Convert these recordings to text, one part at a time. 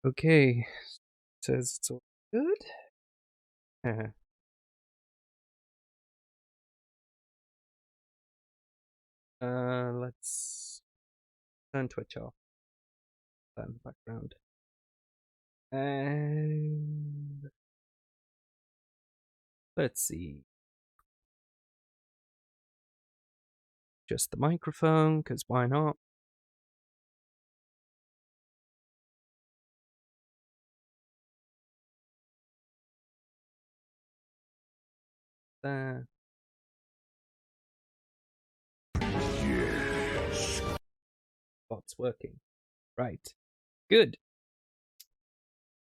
Okay, says it's all good. Let's turn Twitch off. Turn the background. And let's see. Just the microphone, because why not? There. Yes. Bot's working. Right. Good.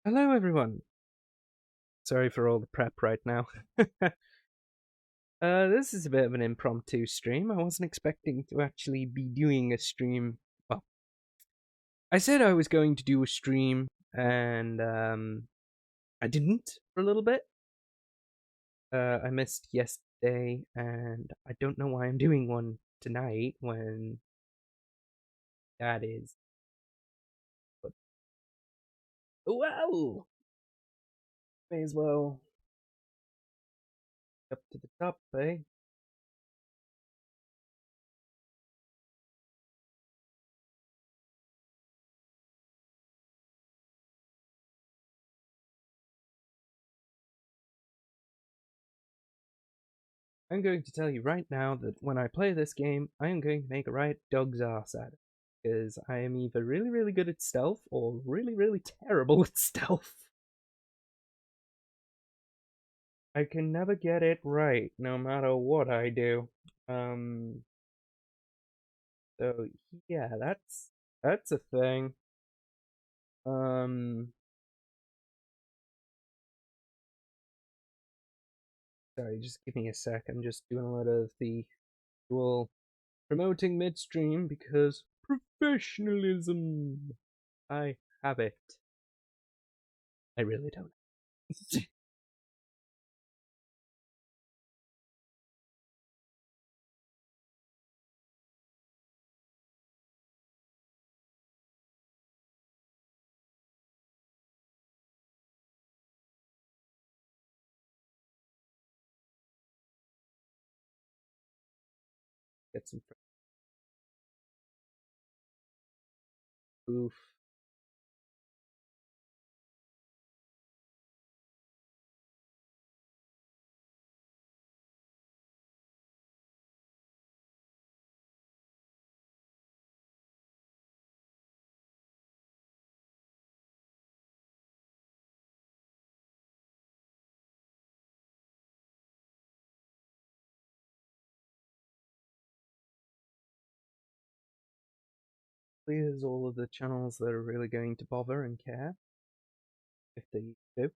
Hello, everyone. Sorry for all the prep right now. This is a bit of an impromptu stream. I wasn't expecting to actually be doing a stream. Well, I said I was going to do a stream, and I didn't for a little bit. I missed yesterday, and I don't know why I'm doing one tonight when that is. But wow, may as well up to the top, eh? I'm going to tell you right now that when I play this game, I am going to make a right dog's ass at it. Because I am either really, really good at stealth or really, really terrible at stealth. I can never get it right, no matter what I do. So yeah, that's a thing. Sorry, just give me a sec. I'm just doing a lot of the dual promoting midstream because professionalism. I have it. I really don't. Get some proof. Here's all of the channels that are really going to bother and care if they do.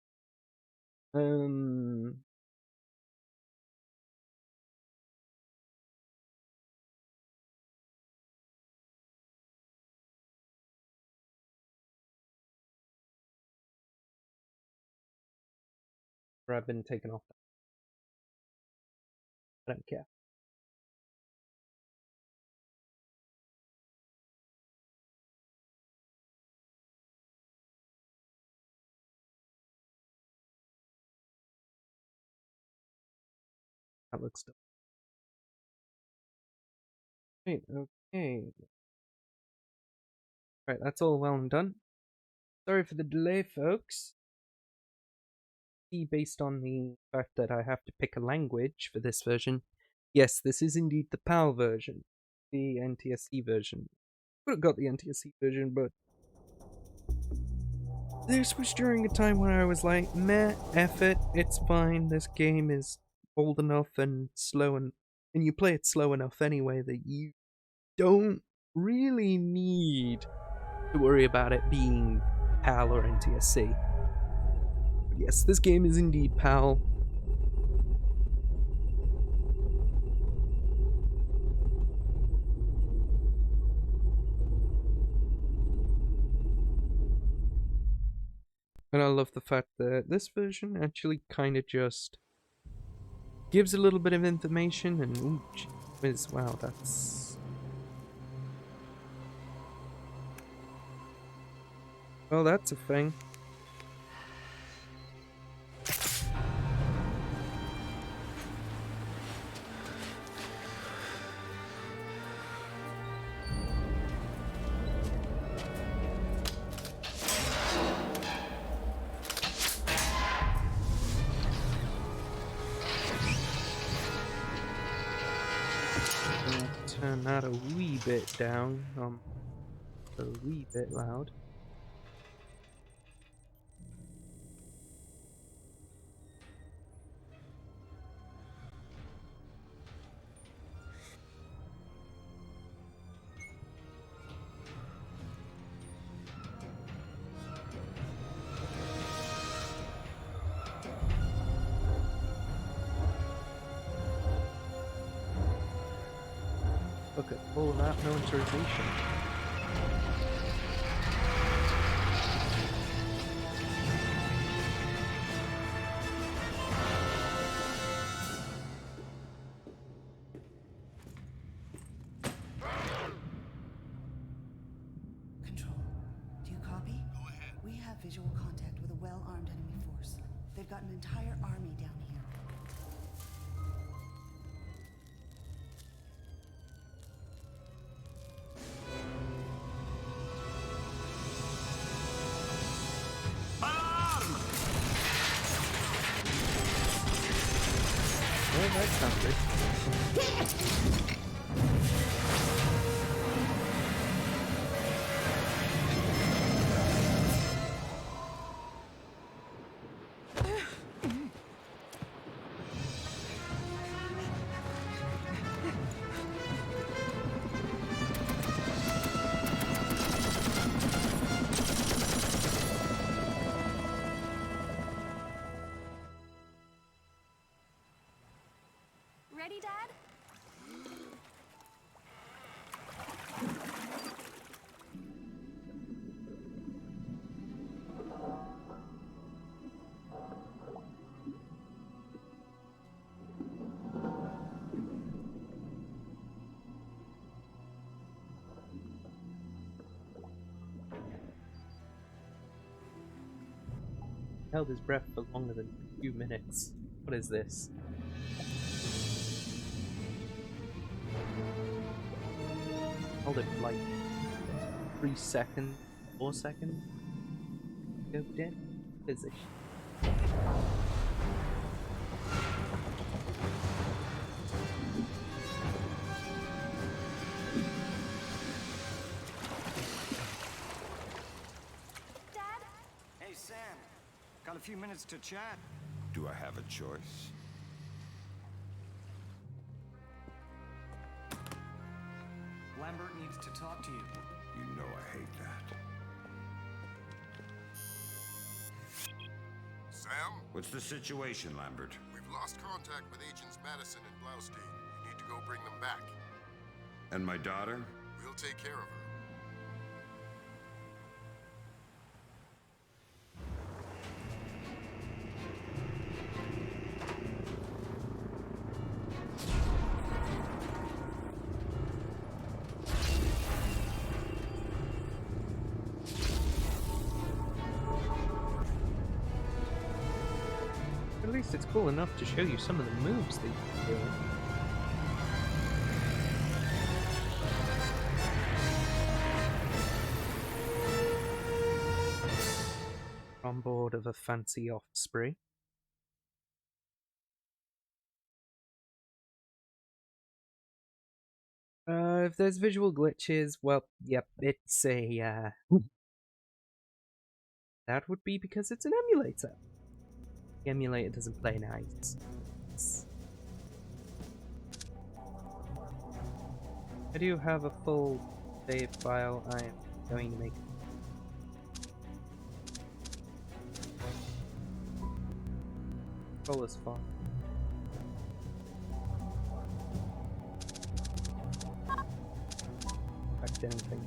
I've been taken off. I don't care. That looks dumb. Right, okay. Right, that's all well and done. Sorry for the delay, folks. Based on the fact that I have to pick a language for this version, yes, this is indeed the PAL version, the NTSC version. Could have got the NTSC version, but this was during a time when I was like, meh, F it, it's fine, this game is old enough and slow, and you play it slow enough anyway that you don't really need to worry about it being PAL or NTSC. But yes, this game is indeed PAL. And I love the fact that this version actually kind of just gives a little bit of information and ooh, geez, wow, that's Well, that's a thing. Turn that a wee bit down. A wee bit loud. Look at all that militarization. Control, do you copy? Go ahead. We have visual contact with a well-armed enemy force. They've got an entire army down here. Oh, that sounds good. Ready, Dad? Held his breath for longer than a few minutes. What is this? Hold it for like 3 seconds, 4 seconds. Go dead. Position. Dad? Hey, Sam. Got a few minutes to chat? Do I have a choice? Lambert needs to talk to you. You know I hate that. Sam, What's the situation, Lambert? we've lost contact with Agents Madison and Blaustein. You need to go bring them back. And my daughter? We'll take care of her. At least it's cool enough to show you some of the moves that you can do. On board of a fancy offspring. If there's visual glitches, well, yep, it's a, that would be because it's an emulator. The emulator doesn't play nice. I do have a full save file. I am going to make full as far. Back down thing.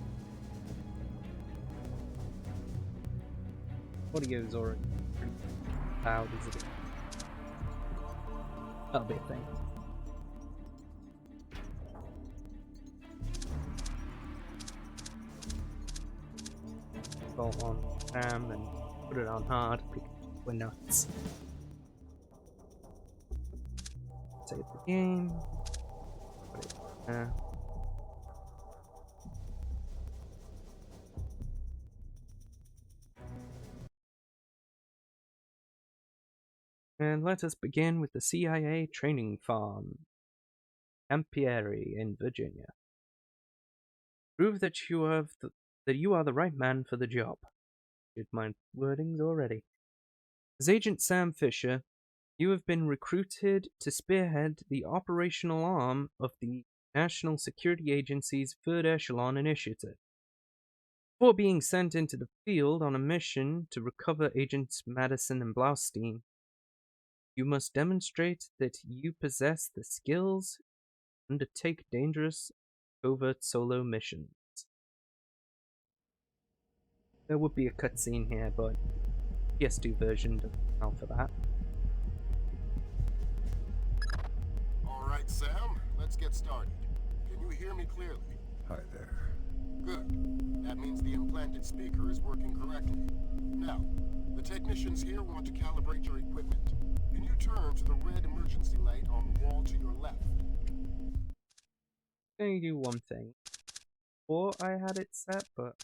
Audio's already pretty loud as it is. That'll be a thing. Go on Sam and put it on hard because we're nuts. Save the game. Put it there. And let us begin with the CIA training farm, Campieri in Virginia. Prove that you are the right man for the job. Did my wordings already. As Agent Sam Fisher, you have been recruited to spearhead the operational arm of the National Security Agency's Third Echelon Initiative. Before being sent into the field on a mission to recover Agents Madison and Blaustein, you must demonstrate that you possess the skills to undertake dangerous, covert solo missions. There would be a cutscene here, but PS2 version doesn't allow for that. Alright, Sam, let's get started. Can you hear me clearly? Hi there. Good. That means the implanted speaker is working correctly. Now, the technicians here want to calibrate your equipment. Can you turn to the red emergency light on the wall to your left? I'm going to do one thing. Before I had it set, but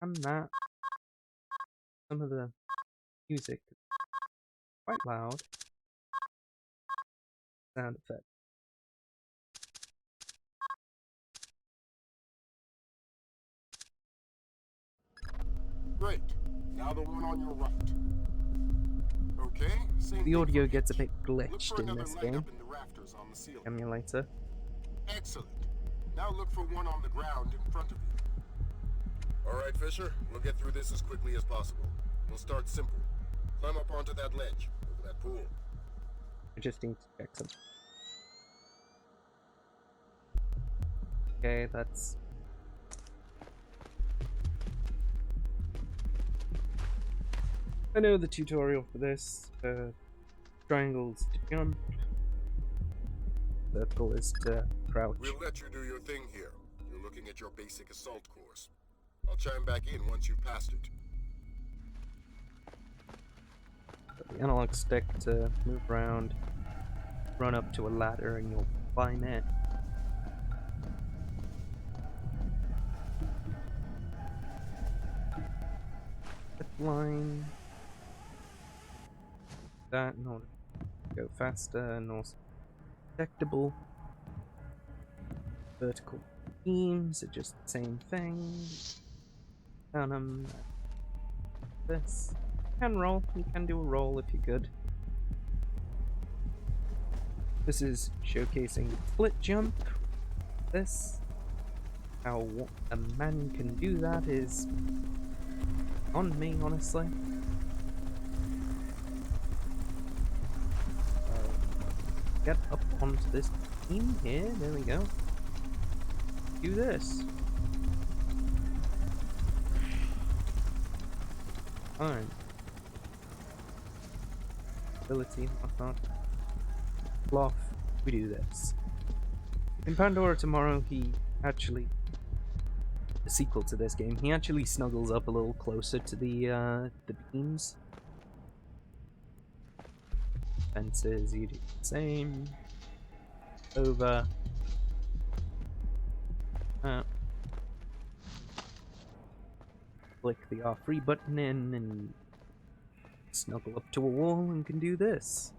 and that some of the music is quite loud. Sound effect. Great. Now the one on your right. Okay, same The thing audio for gets a each. bit Look glitched for in another this light game. up in the rafters on the ceiling. Emulator. Excellent. Now look for one on the ground in front of you. All right, Fisher. We'll get through this as quickly as possible. We'll start simple. Climb up onto that ledge, over that pool. I just need to check something. Okay, that's... I know the tutorial for this. Triangles to jump. Circle is to crouch. We'll let you do your thing here. You're looking at your basic assault course. I'll chime back in once you've passed it. The analog stick to move around, run up to a ladder, and you'll climb it. Line that in order to go faster and also detectable. Vertical beams are just the same thing. Down them. This. You can roll. You can do a roll if you're good. This is showcasing split jump. This. How a man can do that is on me, honestly. Get up onto this beam here. There we go. Do this. Fine. Ability, whatnot. Cloth. We do this. In Pandora Tomorrow, he actually, the sequel to this game, he actually snuggles up a little closer to the beams. Fences, you do the same. Over. Click the R3 button in and snuggle up to a wall and can do this.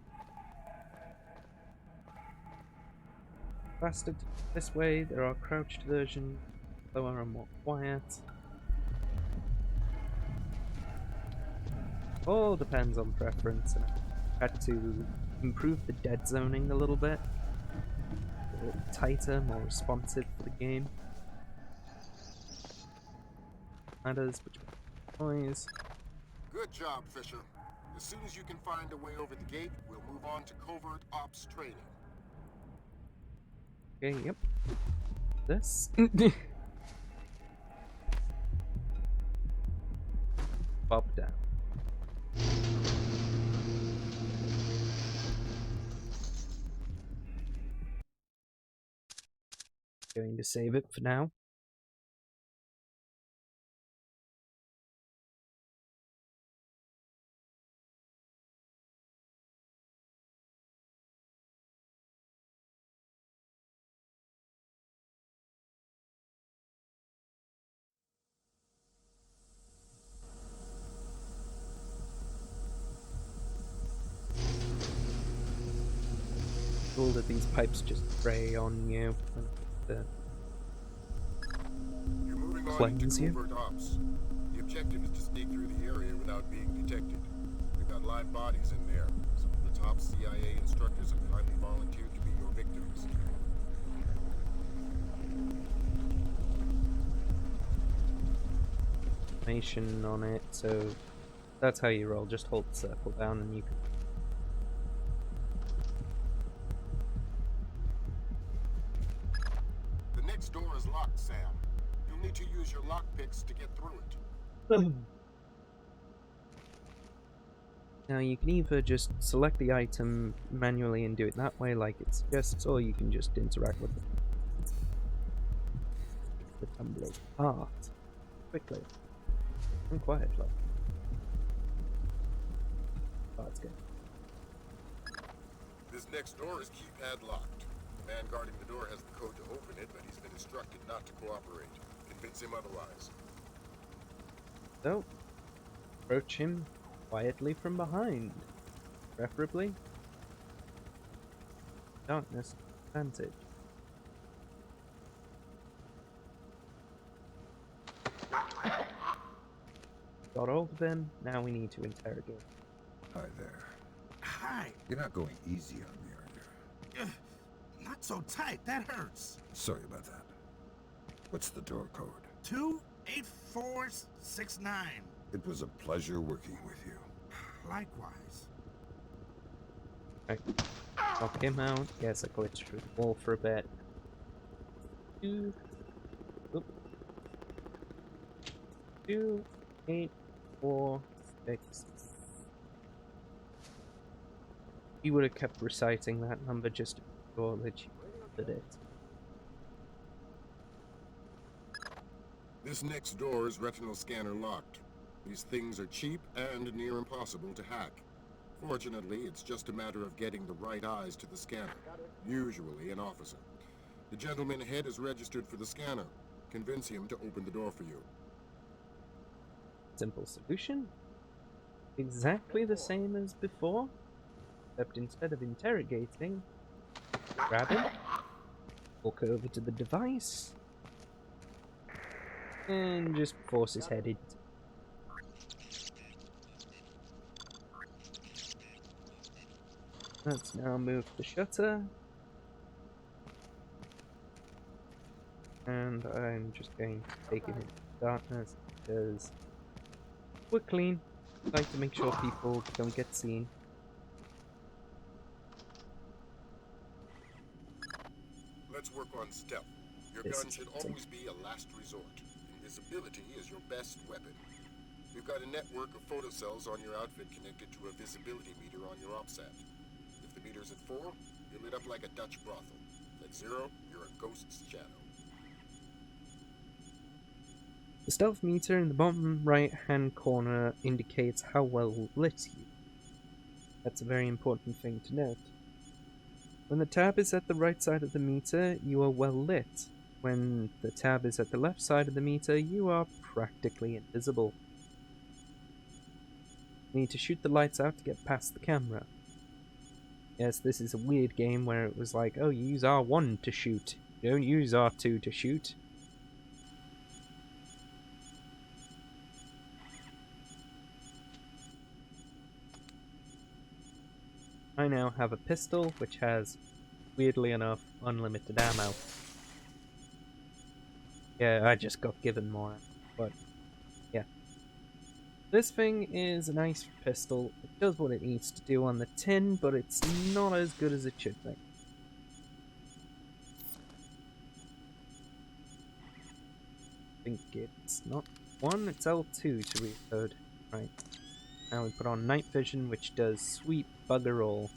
Faster this way, there are crouched versions, slower and more quiet. All depends on preference, and I had to improve the dead zoning a little bit. A little tighter, more responsive for the game. Matters between noise. Good job, Fisher. As soon as you can find a way over the gate, we'll move on to covert ops training. Okay, yep. This. Pop down. Going to save it for now. that these pipes just spray on you and You're moving on into cleanse you. covert ops. The objective is to sneak through the area without being detected. We've got live bodies in there. Some of the top CIA instructors have kindly volunteered to be your victims. Information on it, so that's how you roll. Just hold the circle down and you can. The next door is locked, Sam. You'll need to use your lockpicks to get through it. Now you can either just select the item manually and do it that way like it suggests, or you can just interact with the tumbler apart quickly and quietly. Oh, that's good. This next door is keypad locked. The man guarding the door has the code to open it, but he's been instructed not to cooperate. Convince him otherwise. So, approach him quietly from behind, preferably. Darkness advantage. Got all of them, now we need to interrogate. Hi there. Hi. You're not going easy on me, are you? Not so tight. That hurts. Sorry about that. What's the door code? 28469. It was a pleasure working with you. Likewise. Right. Knock him out. Yes, I glitched through the wall for a bit. Two. Oop. 2, 8, 4, 6. You would have kept reciting that number just to be sure that you did it. This next door is retinal scanner locked. These things are cheap and near impossible to hack. Fortunately, it's just a matter of getting the right eyes to the scanner, usually an officer. The gentleman ahead is registered for the scanner. Convince him to open the door for you. Simple solution. Exactly the same as before, except instead of interrogating, grab him, walk over to the device, and just force his head in. Let's now move the shutter. And I'm just going to take him into darkness because we're clean. I like to make sure people don't get seen. Let's work on stealth. Your gun should always be a last resort. Invisibility is your best weapon. We've got a network of photocells on your outfit connected to a visibility meter on your OPSAT. If the meter's at 4, you're lit up like a Dutch brothel. At 0, you're a ghost's shadow. The stealth meter in the bottom right hand corner indicates how well lit you. That's a very important thing to note. When the tab is at the right side of the meter, you are well lit. When the tab is at the left side of the meter, you are practically invisible. You need to shoot the lights out to get past the camera. Yes, this is a weird game where it was like, oh, you use R1 to shoot. You don't use R2 to shoot. I now have a pistol which has, weirdly enough, unlimited ammo. Yeah, I just got given more, but yeah. This thing is a nice pistol. It does what it needs to do on the tin, but it's not as good as it should be. I think it's not 1, it's L2 to recode. Right. Now we put on night vision, which does sweet bugger all.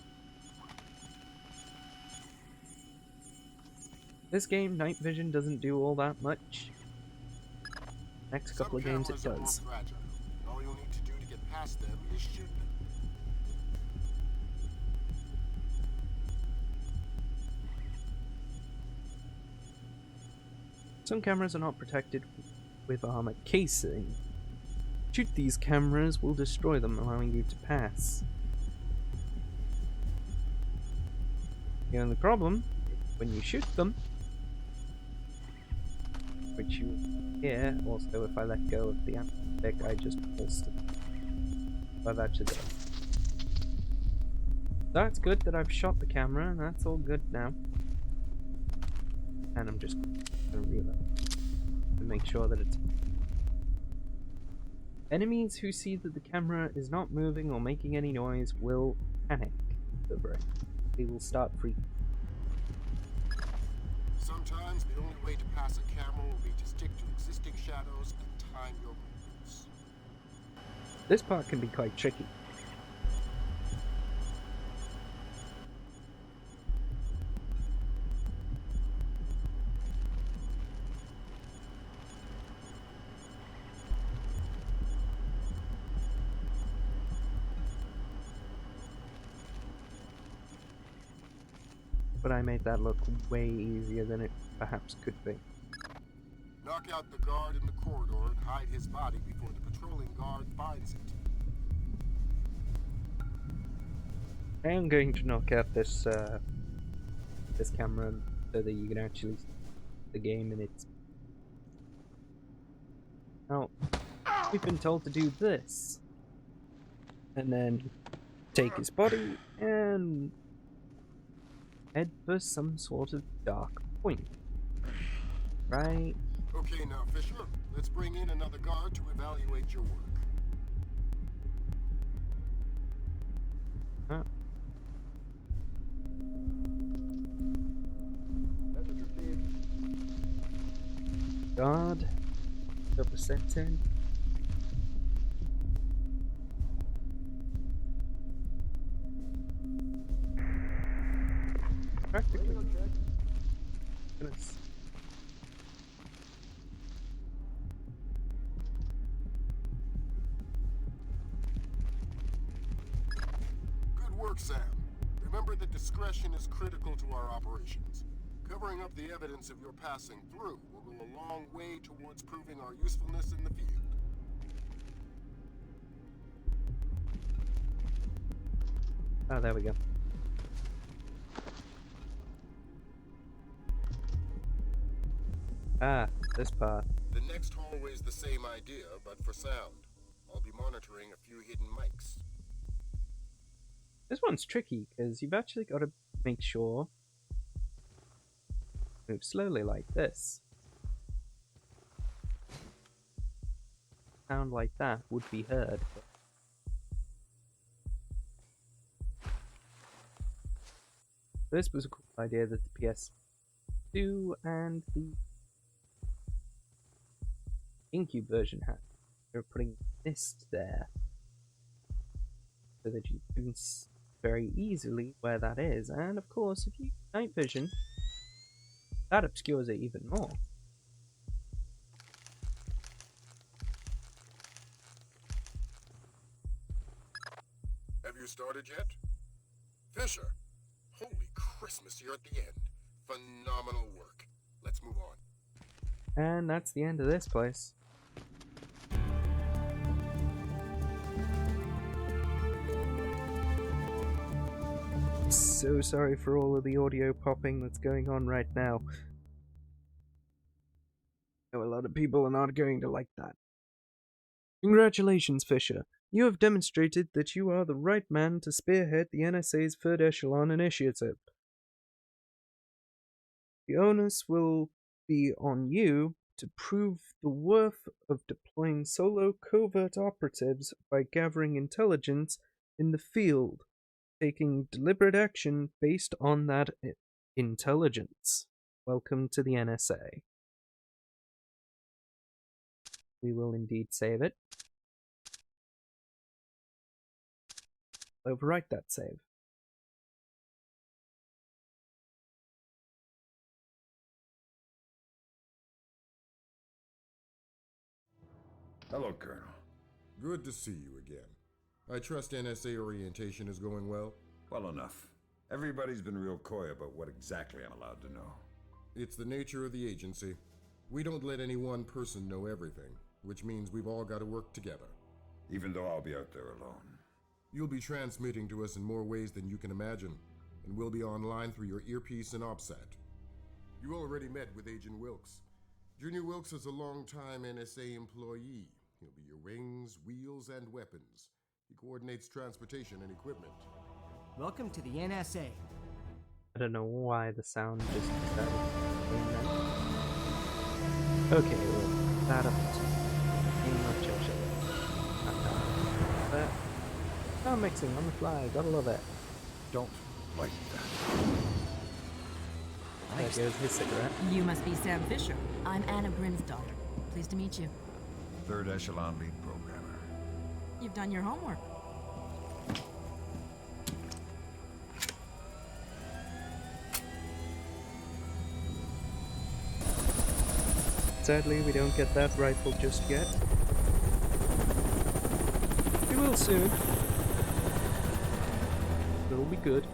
This game, night vision doesn't do all that much. Next couple of games it does. Are more fragile. All you'll need to do to get past them is shoot them. Some cameras are not protected with armor casing. Shoot these cameras will destroy them, allowing you to pass. The only problem is when you shoot them, which you hear. Also, if I let go of the stick, I just pulsed it. I've actually done. That's good that I've shot the camera, and that's all good now. And I'm just gonna reload to make sure that it's. Enemies who see that the camera is not moving or making any noise will panic over it. They will start freaking. Sometimes the only way to pass a camera will be to stick to existing shadows and time your movements. This part can be quite tricky. But I made that look way easier than it perhaps could be. Knock out the guard in the corridor and hide his body before the patrolling guard finds it. I am going to knock out this this camera so that you can actually see the game in its. Now, we've been told to do this, and then take his body and head for some sort of dark point. Right? Okay, now, Fisher, let's bring in another guard to evaluate your work. Huh. Guard. Double setting. Practically. Goodness. Good work, Sam. Remember that discretion is critical to our operations. Covering up the evidence of your passing through will go a long way towards proving our usefulness in the field. Oh, there we go. Ah, this part. The next hallway is the same idea, but for sound. I'll be monitoring a few hidden mics. This one's tricky because you've actually got to make sure. Move slowly like this. Sound like that would be heard. This was a cool idea that the PS2 and the GameCube version had. They're putting this there so that you can very easily where that is. And of course, if you use night vision, that obscures it even more. Have you started yet? Fisher! Holy Christmas, you're at the end. Phenomenal work. Let's move on. And that's the end of this place. So sorry for all of the audio popping that's going on right now. I know a lot of people are not going to like that. Congratulations, Fisher. You have demonstrated that you are the right man to spearhead the NSA's Third Echelon Initiative. The onus will be on you to prove the worth of deploying solo covert operatives by gathering intelligence in the field, taking deliberate action based on that intelligence. Welcome to the NSA. We will indeed save it. Overwrite that save. Hello, Colonel. Good to see you again. I trust NSA orientation is going well? Well enough. Everybody's been real coy about what exactly I'm allowed to know. It's the nature of the agency. We don't let any one person know everything, which means we've all got to work together. Even though I'll be out there alone. You'll be transmitting to us in more ways than you can imagine. and will be online through your earpiece and OPSAT. You already met with Agent Wilkes. Junior Wilkes is a long-time NSA employee. He'll be your wings, wheels, and weapons. He coordinates transportation and equipment. Welcome to the NSA. I don't know why the sound just started playing then. Okay, well, that up to much actually. But sound mixing on the fly, gotta love it. Don't like that. There goes his cigarette. You must be Sam Fisher. I'm Anna Brinsdahl. Pleased to meet you. Third echelon lead programmer. You've done your homework. Sadly, we don't get that rifle just yet. We will soon. It'll be good.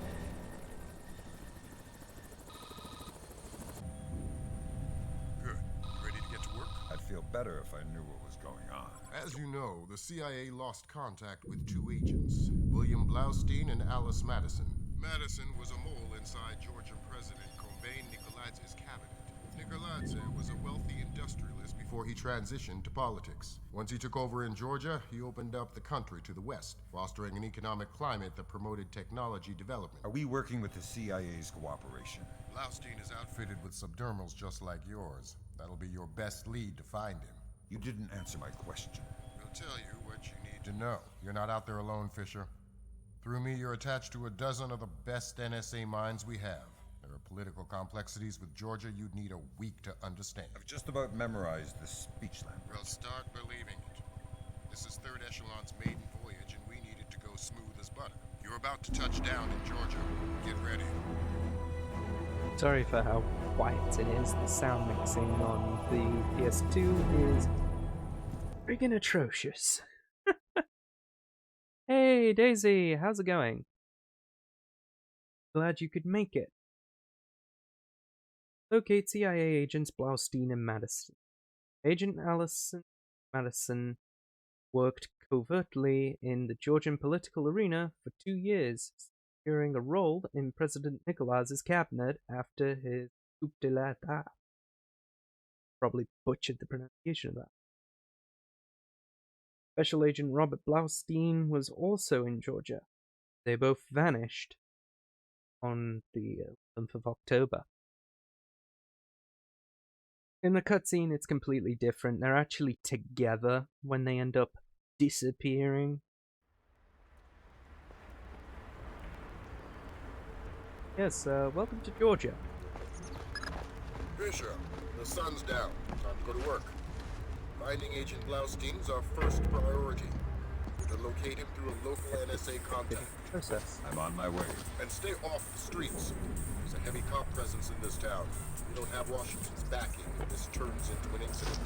Good. Ready to get to work? I'd feel better if I knew what was going on. As you know, the CIA lost contact with two agents, William Blaustein and Alice Madison. Madison was a mole inside Georgian President Kombane Nikolaidze's cabinet. Nikolaidze was a wealthy industrialist before he transitioned to politics. Once he took over in Georgia, he opened up the country to the west, fostering an economic climate that promoted technology development. Are we working with the CIA's cooperation? Blaustein is outfitted with subdermals just like yours. That'll be your best lead to find him. You didn't answer my question. We'll tell you what you need to know. You're not out there alone, Fisher. Through me, you're attached to a dozen of the best NSA minds we have. There are political complexities with Georgia you'd need a week to understand. I've just about memorized the speech language. Well, start believing it. This is Third Echelon's maiden voyage, and we need it to go smooth as butter. You're about to touch down in Georgia. Get ready. Sorry for how quiet it is. The sound mixing on the PS2 is friggin' atrocious. Hey, Daisy, how's it going? Glad you could make it. Locate CIA agents Blaustein and Madison. Agent Allison Madison worked covertly in the Georgian political arena for 2 years, securing a role in President Nikolaidze's cabinet after his coup d'état. Probably butchered the pronunciation of that. Special Agent Robert Blaustein was also in Georgia. They both vanished on the 11th of October. In the cutscene, it's completely different. They're actually together when they end up disappearing. Yes, welcome to Georgia. Fisher, the sun's down. Time to go to work. Finding Agent Blaustein is our first priority. We're to locate him through a local NSA contact. Process. I'm on my way. And stay off the streets. There's a heavy cop presence in this town. We don't have Washington's backing if this turns into an incident.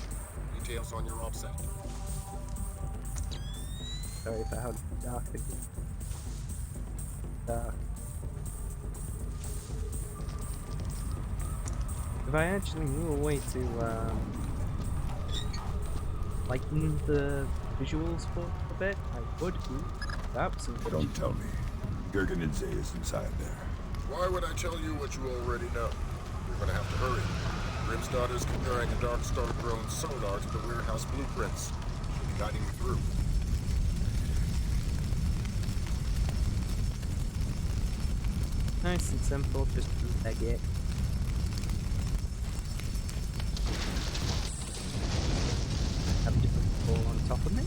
Details on your OPSAT. Sorry for how dark it is. If I actually knew a way to lighten the visuals for a bit, I would. That was some good. Don't tell me. Gergenidze is inside there. Why would I tell you what you already know? You're gonna have to hurry. Grim's daughter's comparing a Dark Star drone sonar to the warehouse blueprints. She'll be guiding you through. Nice and simple, just leg it. Have different people on top of me.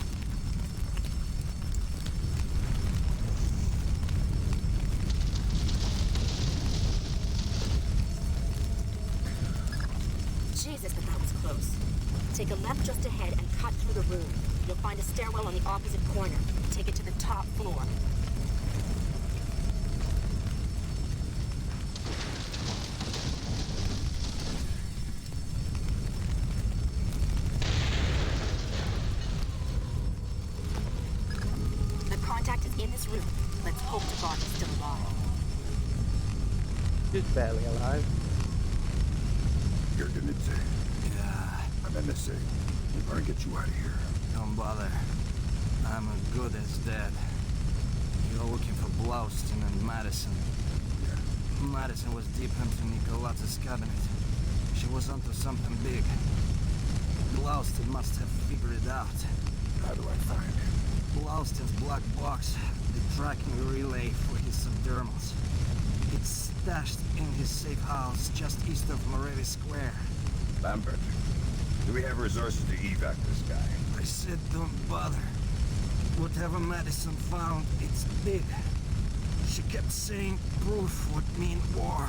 Jesus, but that was close. Take a left just ahead and cut through the room. You'll find a stairwell on the opposite corner. Take it to the top floor. The contact is in this room. Let's hope to God he's still alive. Just barely alive. Gergenidze. God, I'm NSA. We better get you out of here. don't bother. I'm as good as dead. You're looking for Blaustein and Madison. Yeah. Madison was deep into Nicolas' cabinet. She was onto something big. Blaustin must have figured it out. How do I find it? Blaustin's black box, the tracking relay for his subdermals. It's stashed in his safe house just east of Moretti Square. Lambert, do we have resources to evac this guy? I said don't bother. Whatever Madison found, it's big. She kept saying proof would mean war.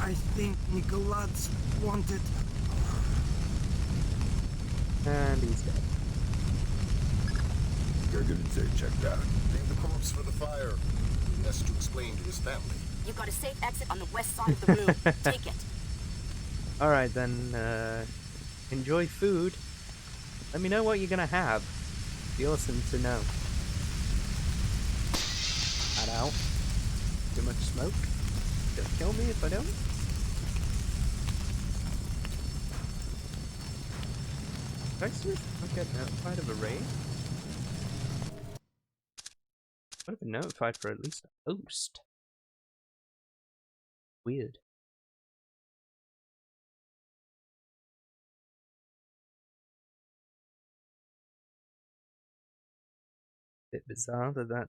I think Nicolas wanted... And he's dead. Gergen said checked out. Leave the corpse for the fire. He has to explain to his family. You've got a safe exit on the west side of the room. Take it. Alright then, enjoy food. Let me know what you're gonna have. Be awesome to know. That out. Too much smoke. Gonna kill me if I don't. Did I seriously not get notified of a raid? I would have been notified for at least a post. Weird. Bit bizarre that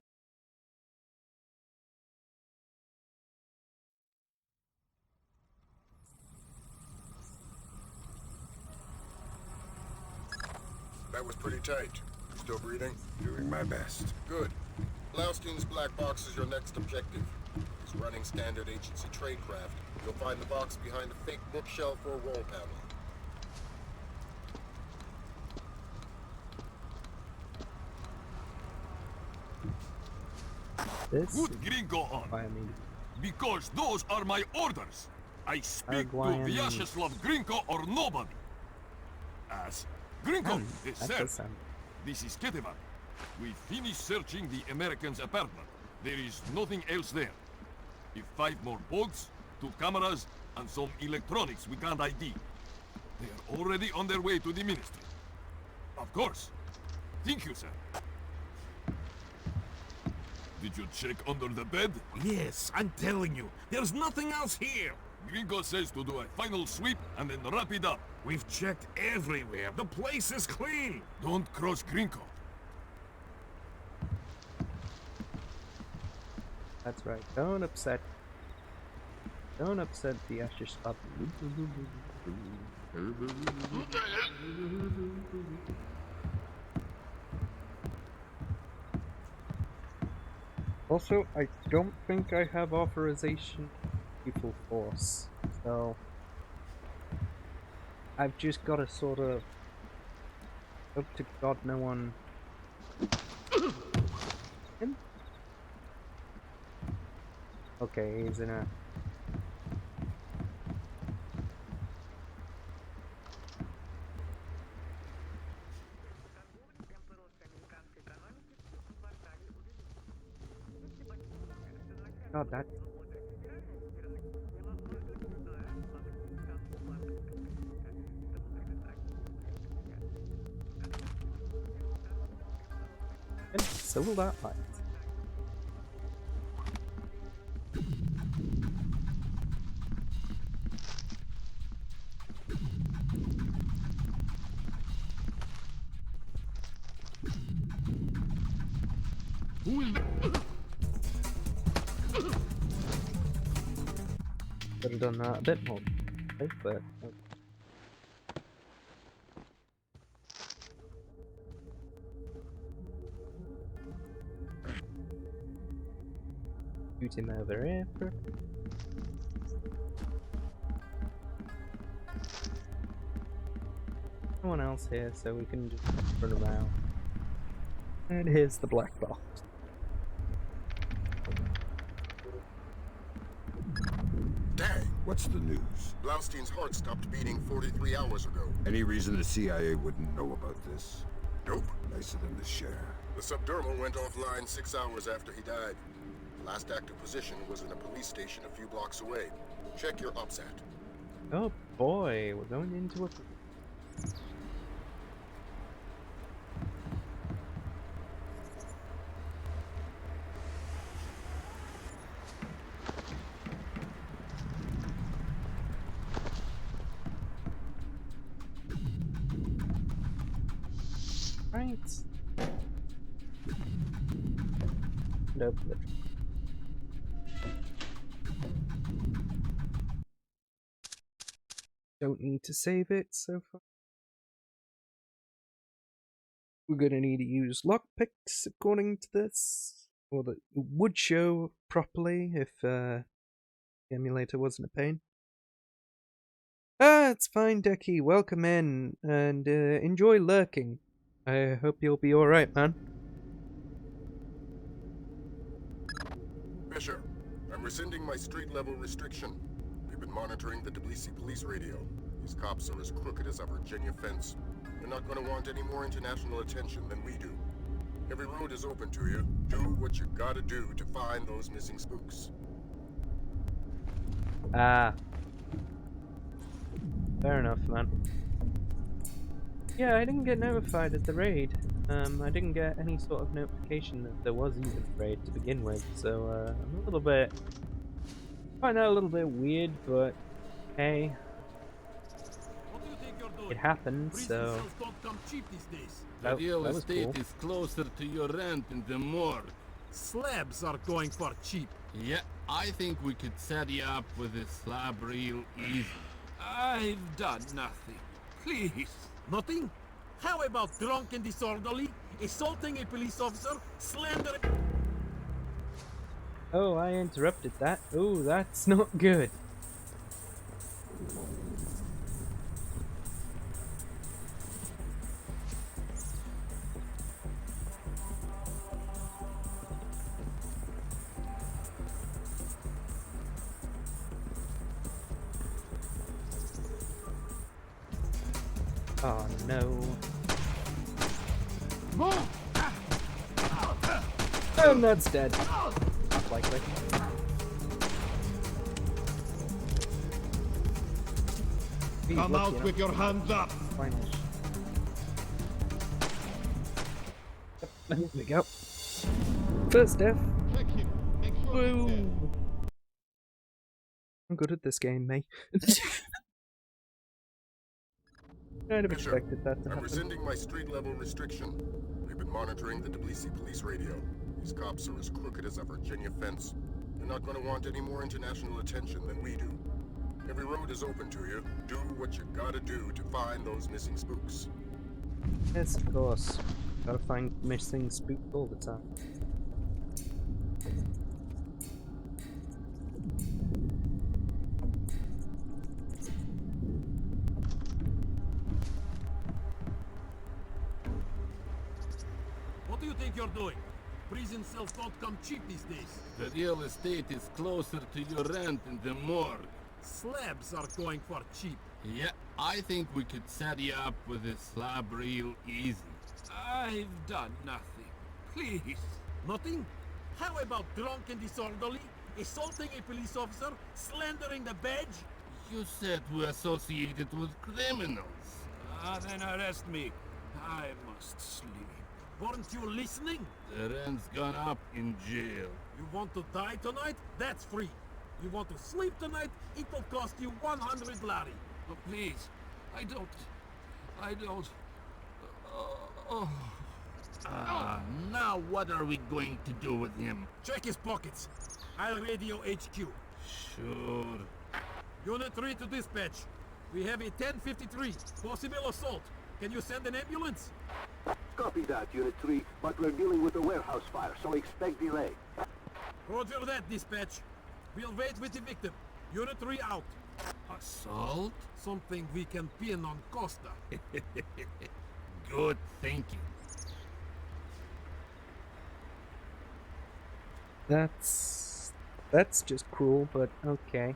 That was pretty tight. Still breathing? Doing my best. Good. Blaustin's black box is your next objective. He's running standard agency tradecraft. You'll find the box behind a fake bookshelf or wall panel. this. Good gringo on, I mean, because those are my orders. I speak to Paraguayan. Vyacheslav Grinko or nobody. As Grinko, that sir, does sound. this is Ketevan. We finished searching the American's apartment. There is nothing else there. If 5 more boats, 2 cameras, and some electronics we can't ID. They are already on their way to the ministry. Of course. Thank you, sir. Did you check under the bed? Yes, I'm telling you, there's nothing else here. Gringo says to do a final sweep and then wrap it up. We've checked everywhere. The place is clean. Don't cross Gringo. That's right. Don't upset the Ashes up. Also, I don't think I have authorization lethal force, so I've just got to sort of hope to God no one. Him? Okay, he's in a. God, that. And so will that light. Who is that? Could have done that a bit more, but. Shoot him over here. No one else here, so we can just run around. And here's the black box. Dang, what's the news? Blaustein's heart stopped beating 43 hours ago. Any reason the CIA wouldn't know about this? Nope. Nice of them to share. The subdermal went offline 6 hours after he died. The last active position was in a police station a few blocks away. Check your OPSAT. Oh boy, we're going into a. Right. Nope. Don't need to save it so far. We're gonna need to use lockpicks according to this. Well, it would show properly if the emulator wasn't a pain. Ah, it's fine, Decky. Welcome in and enjoy lurking. I hope you'll be alright, man. Fisher, I'm rescinding my street-level restriction. We've been monitoring the Tbilisi police radio. These cops are as crooked as a Virginia fence. They're not going to want any more international attention than we do. Every road is open to you. Do what you gotta do to find those missing spooks. Ah. Fair enough, man. Yeah, I didn't get notified at the raid. I didn't get any sort of notification that there was even a raid to begin with, so I'm a little bit... I find that a little bit weird, but hey. It happened, so... The real estate cool. is closer to your rent in the morgue. Slabs are going for cheap. Yeah, I think we could set you up with a slab real easy. I've done nothing. Please. Nothing? How about drunk and disorderly, assaulting a police officer, slandering... Oh, I interrupted that. Oh, that's not good. Oh no. And that's dead. Not likely. Come out with your hands up! Finally. Yep, there we go. First death. Woo! I'm good at this game, mate. I'd have expected that to I'm happen. rescinding my street-level restriction. We've been monitoring the Tbilisi police radio. These cops are as crooked as a Virginia fence. They're not going to want any more international attention than we do. Every road is open to you. Do what you gotta do to find those missing spooks. Yes, of course. Gotta find missing spooks all the time. What do you think you're doing? Prison cells don't come cheap these days. The real estate is closer to your rent in the morgue. Slabs are going for cheap. Yeah, I think we could set you up with a slab real easy. I've done nothing. Please. Nothing? How about drunk and disorderly, assaulting a police officer, slandering the badge? You said we're associated with criminals. Then arrest me. I must sleep. Weren't you listening? The rent's gone up in jail. You want to die tonight? That's free. You want to sleep tonight? It'll cost you 100 lari. Oh, please. I don't... Now what are we going to do with him? Check his pockets. I'll radio HQ. Sure. Unit 3 to dispatch. We have a 1053, possible assault. Can you send an ambulance? Copy that, Unit 3, but we're dealing with a warehouse fire, so expect delay. Roger that, dispatch. We'll wait with the victim. Unit 3 out. Assault? Something we can pin on Costa. Good thinking. That's just cruel, but okay.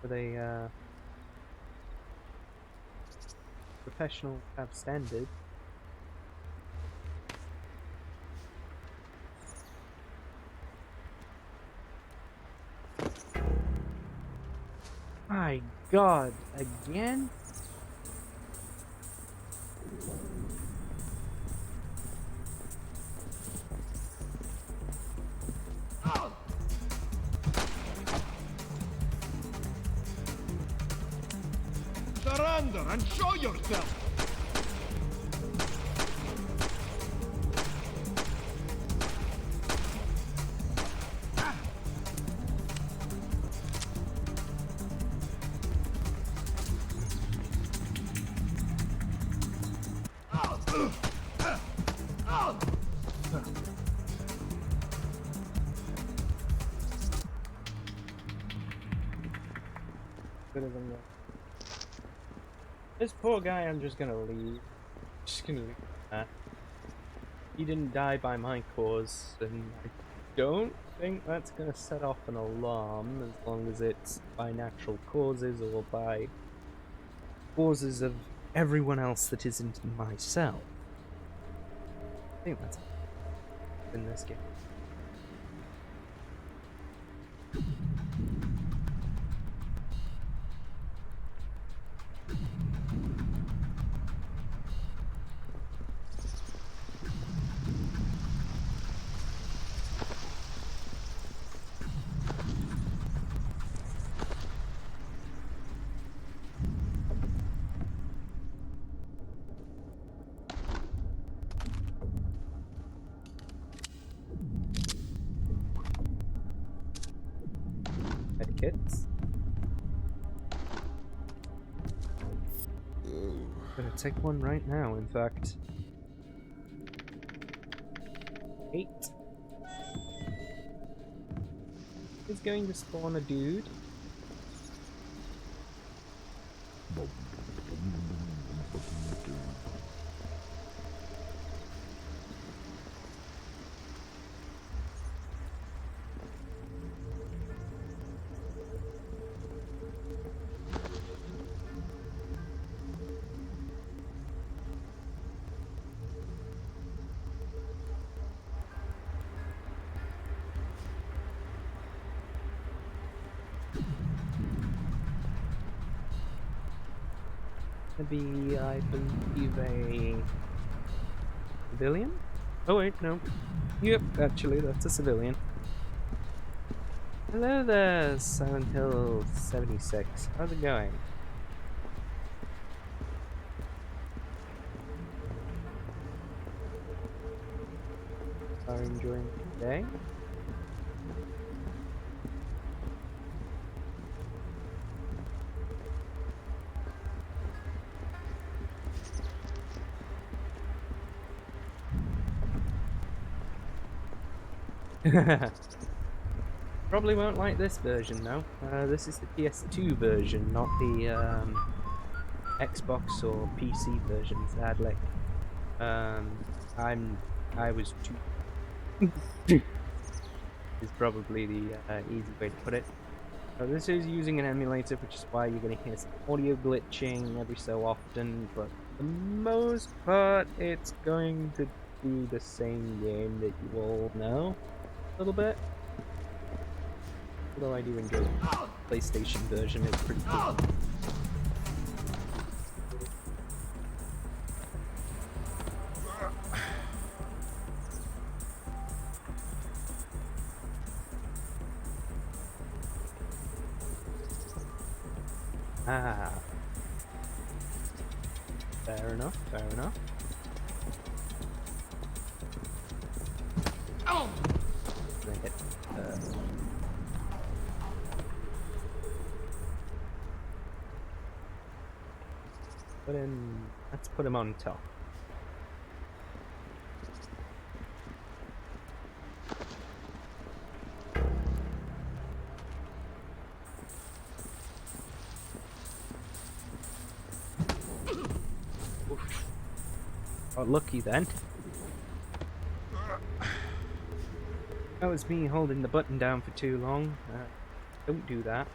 For the professional have standard. My God, again? Surrender and show yourself! This poor guy, I'm just gonna leave. Just gonna leave. He didn't die by my cause, and I don't think that's gonna set off an alarm as long as it's by natural causes or by causes of everyone else that isn't myself. I think that's in this game. Medikits. Gonna take one right now, in fact. 8. Is going to spawn a dude. Be, I believe, a civilian? Oh wait, no. Yep, actually, that's a civilian. Hello there, Silent Hill 76. How's it going? Are you enjoying the day? Probably won't like this version though. This is the PS2 version, not the Xbox or PC version, sadly. I was too is probably the easy way to put it. So this is using an emulator, which is why you're going to hear some audio glitching every so often, but for the most part it's going to do the same game that you all know a little bit. Although I do enjoy the PlayStation version, it's pretty cool. Ah. Fair enough, fair enough. Oh! Gonna hit, let's put him on top. Oh, lucky then. That was me holding the button down for too long. Don't do that.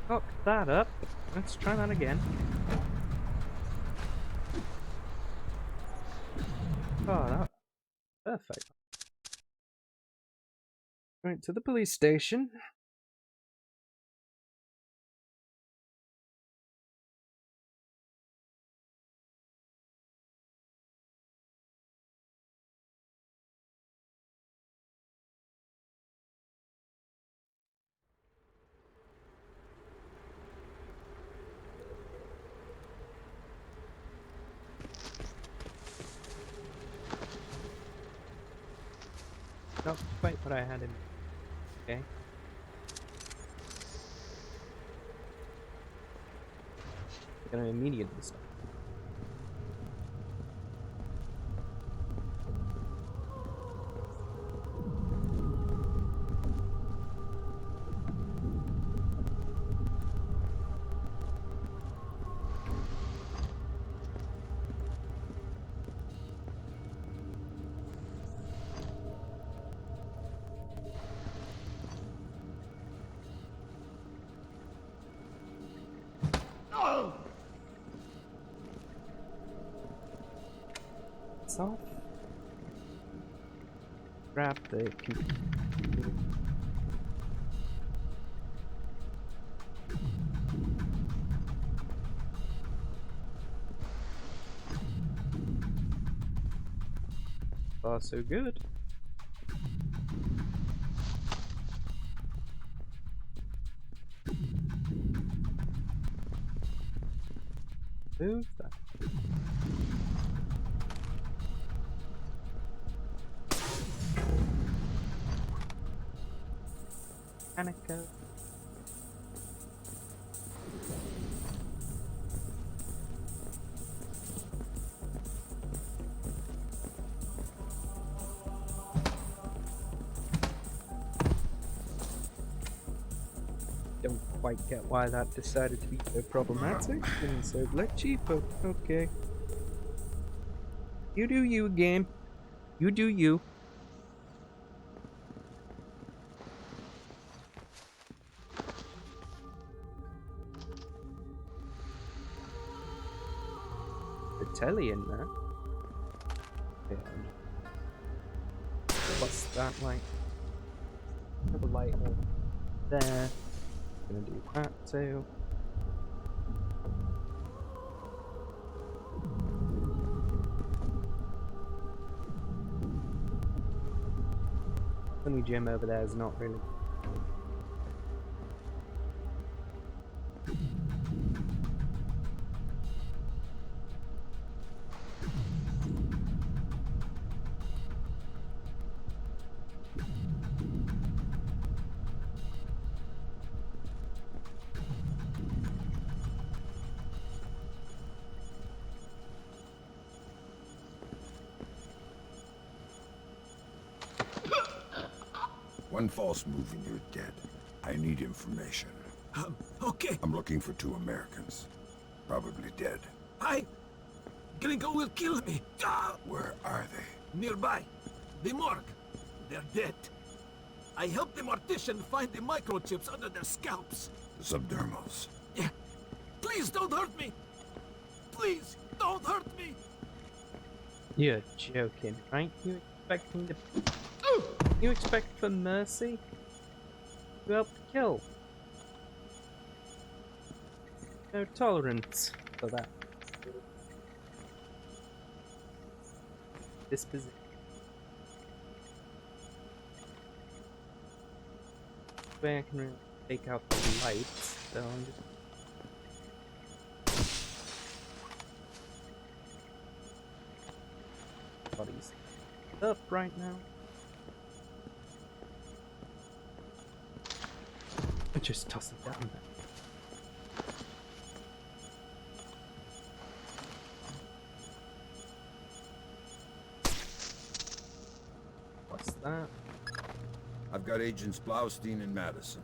Fuck that up. Let's try that again. Oh, that perfect. Right to the police station. not quite what I had in. Okay. Gonna immediately stop. Off. Grab the computer. Far so good. Move that. Hanukkah. Don't quite get why that decided to be so problematic and so glitchy, but okay. You do you, game. You do you. Telly in there. And what's that like? Have a light on there. Gonna do that too. Only gym over there is not really. One false move and you're dead. I need information. Okay. I'm looking for 2 Americans. Probably dead. Gringo will kill me. Where are they? Nearby. The morgue. They're dead. I helped the mortician find the microchips under their scalps. The subdermals. Yeah. Please don't hurt me. Please don't hurt me. You're joking, right? You expecting to... You expect for mercy? You help to kill. No tolerance for that. Disposition. Way I can really take out the lights, so I'm just... Bodies up right now. Just toss it down there. What's that? I've got Agents Blaustein and Madison.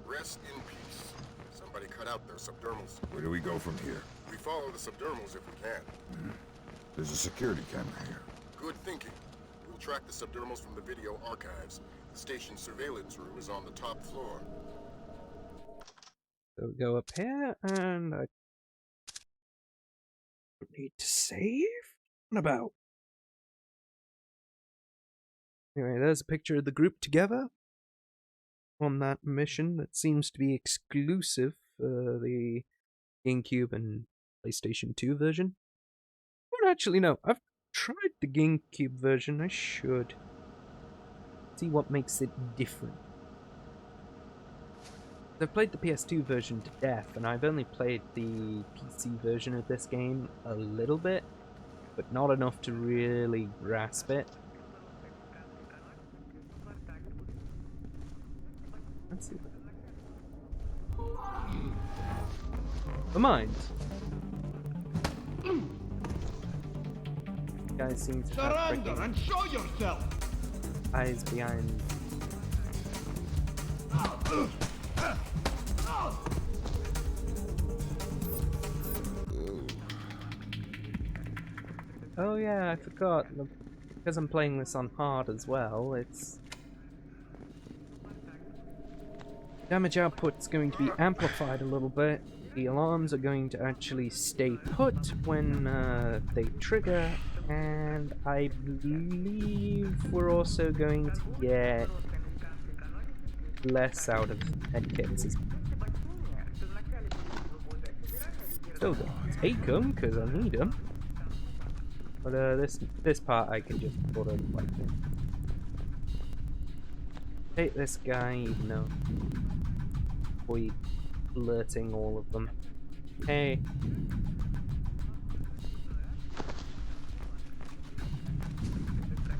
Rest in peace. Somebody cut out their subdermals. Where do we go from here? We follow the subdermals if we can. There's a security camera here. Good thinking. We'll track the subdermals from the video archives. The station's surveillance room is on the top floor. So we go up here, and I need to save? What about? Anyway, there's a picture of the group together on that mission that seems to be exclusive for the GameCube and PlayStation 2 version. Well, actually, no. I've tried the GameCube version. I should see what makes it different. I've played the PS2 version to death, and I've only played the PC version of this game a little bit, but not enough to really grasp it. Never mind. Guys seem to have Surrender and show yourself! eyes behind. Oh yeah, I forgot. Because I'm playing this on hard as well, it's... damage output's going to be amplified a little bit. The alarms are going to actually stay put when they trigger, and I believe we're also going to get less out of medkits. Still gonna take them because I need them, but this part I can just sort of like take this guy, even though avoid alerting all of them. Hey.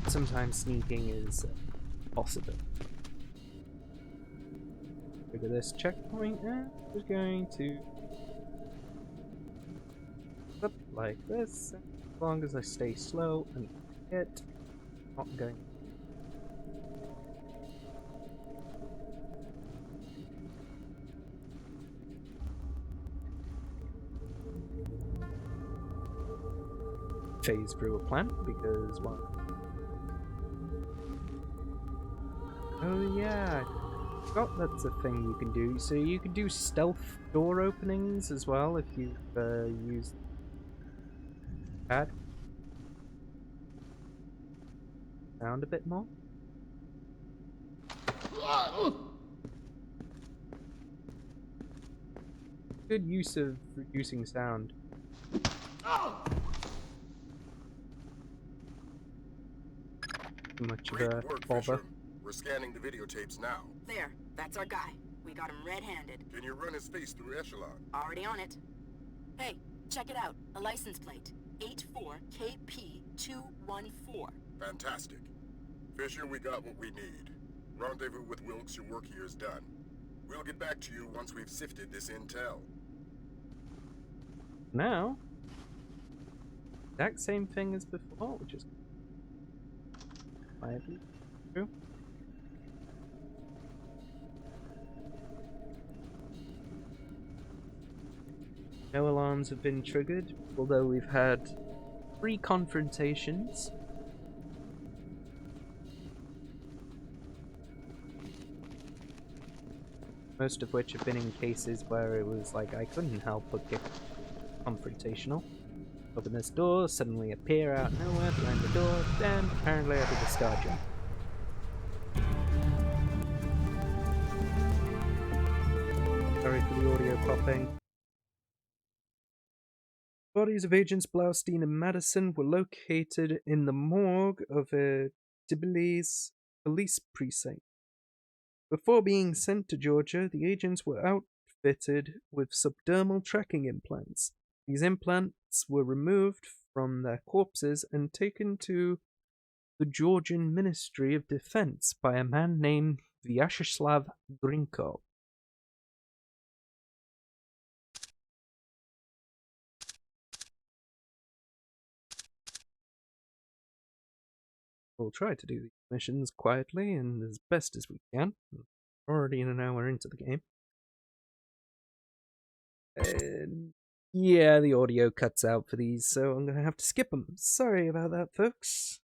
Sometimes sneaking is possible. Look at this checkpoint, and we're going to flip like this. As long as I stay slow and hit, not going. Phase through a plant because what? Oh yeah, I forgot that's a thing you can do. So you can do stealth door openings as well if you've used pad. Sound a bit more. Good use of reducing sound. Much of a bother. We're scanning the videotapes now. There, that's our guy. We got him red-handed. Can you run his face through Echelon? Already on it. Hey, check it out. A license plate. 84KP214. Fantastic. Fisher, we got what we need. Rendezvous with Wilkes, your work here is done. We'll get back to you once we've sifted this intel. Now, exact same thing as before, which is quietly true. No alarms have been triggered, although we've had 3 confrontations. Most of which have been in cases where it was like I couldn't help but get confrontational. Open this door, suddenly appear out of nowhere behind the door, then apparently I did a star jump. Sorry for the audio popping. Bodies of Agents Blaustein and Madison were located in the morgue of Tbili's police precinct. Before being sent to Georgia, the agents were outfitted with subdermal tracking implants. These implants were removed from their corpses and taken to the Georgian Ministry of Defense by a man named Vyacheslav Grinko. We'll try to do these missions quietly and as best as we can. We're already an hour into the game. Yeah, the audio cuts out for these, so I'm going to have to skip them. Sorry about that, folks.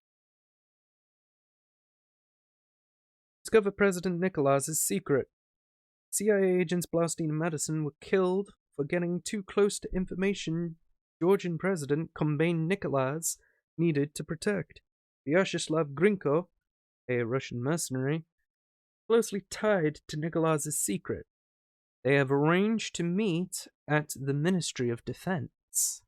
Discover President Nicholas's secret. CIA agents Blaustein and Madison were killed for getting too close to information Georgian President Kombain Nicholas needed to protect. Vyacheslav Grinko, a Russian mercenary, closely tied to Nicholas's secret. They have arranged to meet at the Ministry of Defense.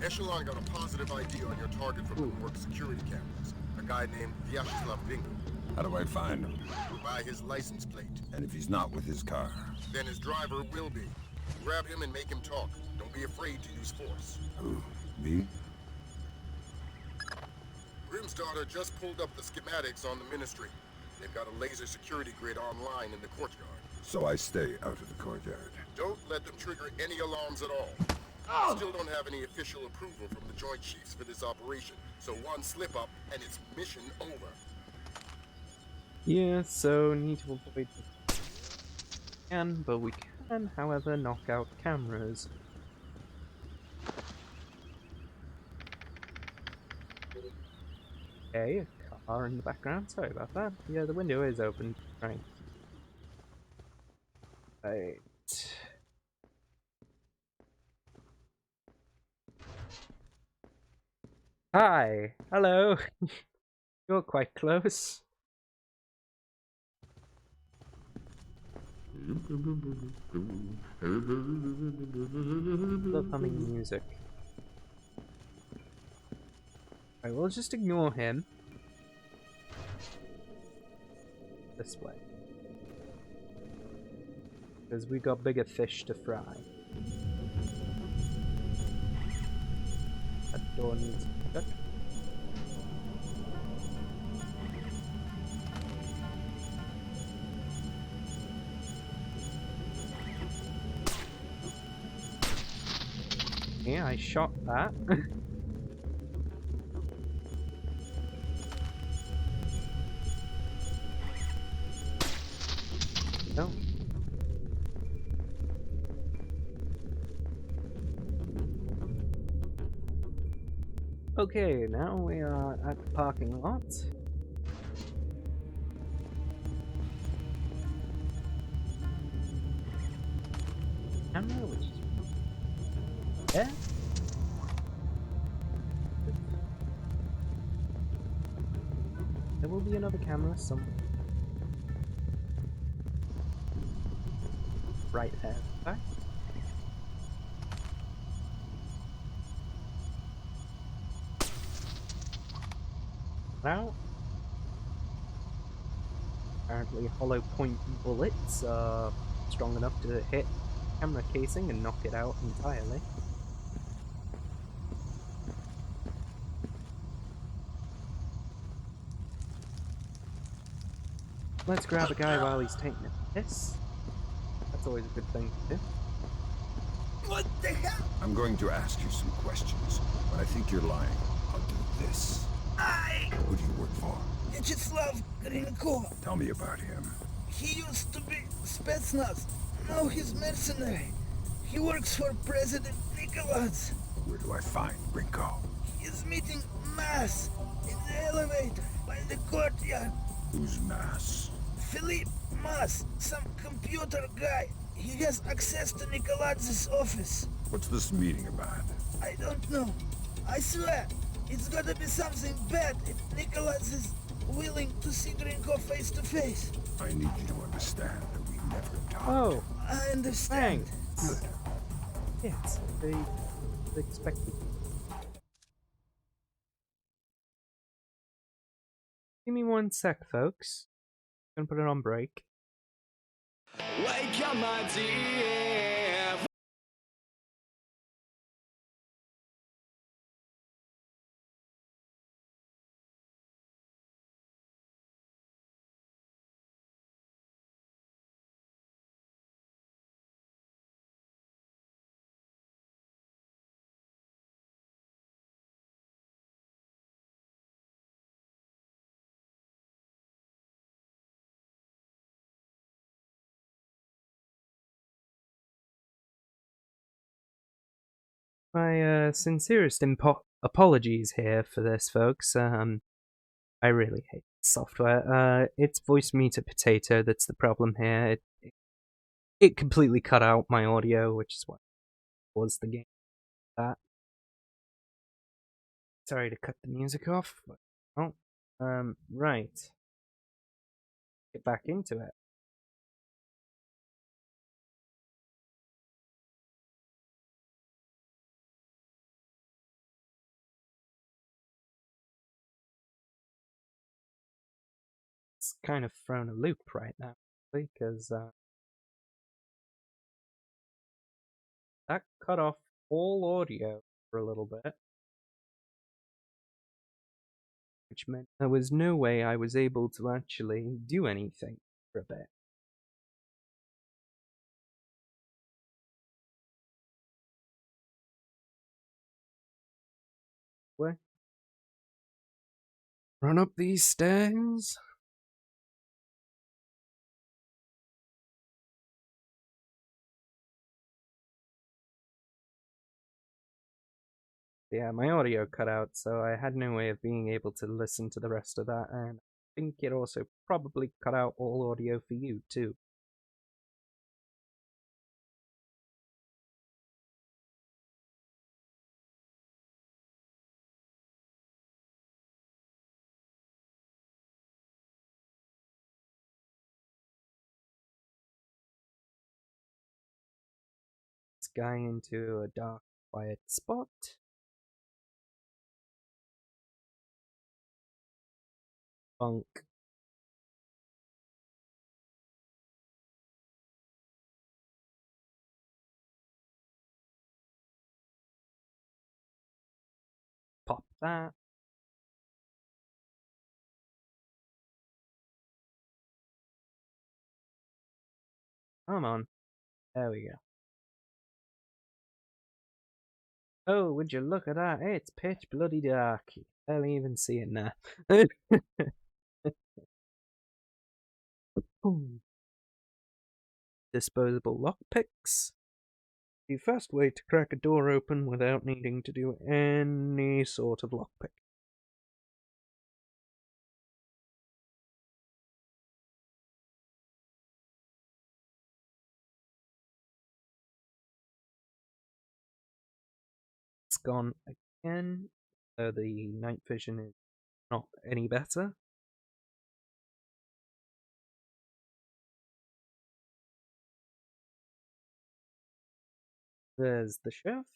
Echelon got a positive ID on your target from the work security cameras. A guy named Vyacheslav Grinko. How do I find him? By his license plate. And if he's not with his car? Then his driver will be. Grab him and make him talk. Don't be afraid to use force. Who? Me? daughter just pulled up the schematics on the Ministry. They've got a laser security grid online in the courtyard. So I stay out of the courtyard. Don't let them trigger any alarms at all. Still don't have any official approval from the Joint Chiefs for this operation, so one slip-up and it's mission over. Yeah, so need to avoid the can, but we can, however, knock out cameras. Okay, a car in the background. Sorry about that. Yeah, the window is open. Right. Right. Hi. Hello. You're quite close. Love humming music. Alright, we'll just ignore him. This way. Because we got bigger fish to fry. That door needs to be shut. Yeah, I shot that. No. Okay, now we are at the parking lot. Camera, which is there. There will be another camera somewhere. Right there, in fact. Now, apparently hollow point bullets are strong enough to hit camera casing and knock it out entirely. Let's grab a guy while he's taking a piss. That's always a good thing to do. What the hell? I'm going to ask you some questions. When I think you're lying, I'll do this. Who do you work for? Vyacheslav Grinko. Tell me about him. He used to be Spetsnaz. Now he's mercenary. He works for President Nicholas. Where do I find Rinko? He's meeting Mass in the elevator by the courtyard. Who's Mass? Philippe Mass, some computer guy. He has access to Nikolaz's office. What's this meeting about? I don't know. I swear, it's gotta be something bad if Nicholas is willing to see Grinko face to face. I need you to understand that we never talked. Oh, I understand. thanks. Yes, they expected. Give me 1 sec, folks. I'm gonna put it on break. Wake up, my dear. My sincerest apologies here for this, folks. I really hate this software. It's voice meter potato that's the problem here. It completely cut out my audio, which is what was the game. That. Sorry to cut the music off. But, right. Get back into it. It's kind of thrown a loop right now, because that cut off all audio for a little bit, which which meant there was no way I was able to actually do anything for a bit. What? Run up these stairs? Yeah, my audio cut out, so I had no way of being able to listen to the rest of that, and I think it also probably cut out all audio for you, too. This guy into a dark, quiet spot. Bunk. Pop that. Come on. There we go. Oh, would you look at that? It's pitch bloody dark. You barely even see it now. Disposable lockpicks. The fast way to crack a door open without needing to do any sort of lockpick. It's gone again, so the night vision is not any better. There's the chef.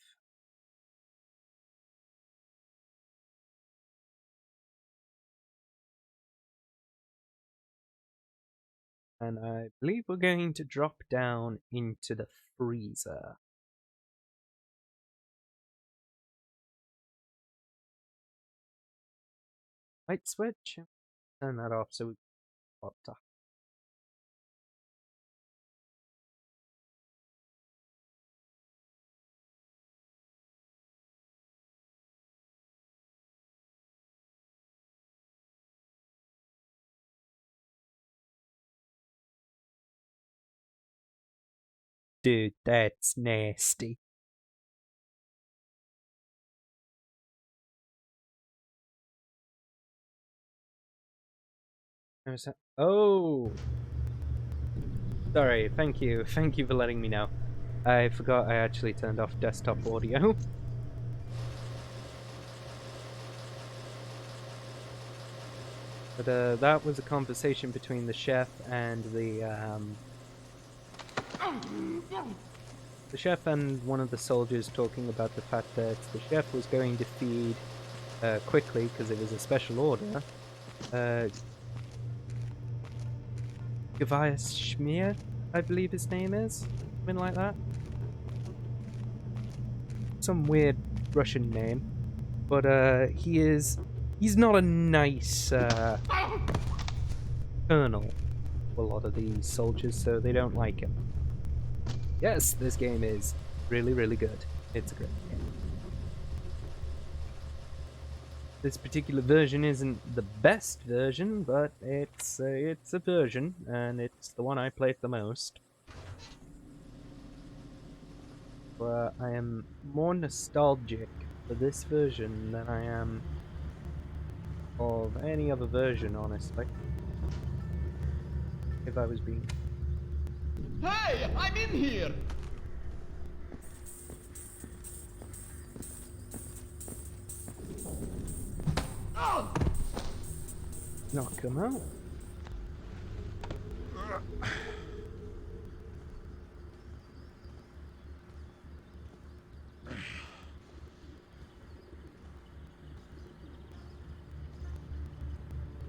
And I believe we're going to drop down into the freezer. Light switch. Turn that off so we can top. Dude, that's nasty. Oh! Sorry, thank you for letting me know. I forgot I actually turned off desktop audio. But that was a conversation between the chef and the chef and one of the soldiers talking about the fact that the chef was going to feed quickly because it was a special order. Gavayas Schmier, I believe his name is, something like that. Some weird Russian name, but he's not a nice colonel. A lot of these soldiers, so they don't like him. Yes, this game is really, really good. It's a great game. This particular version isn't the best version, but it's a version, and it's the one I played the most. But I am more nostalgic for this version than I am of any other version, honestly. If I was being... Hey, I'm in here! Not come out.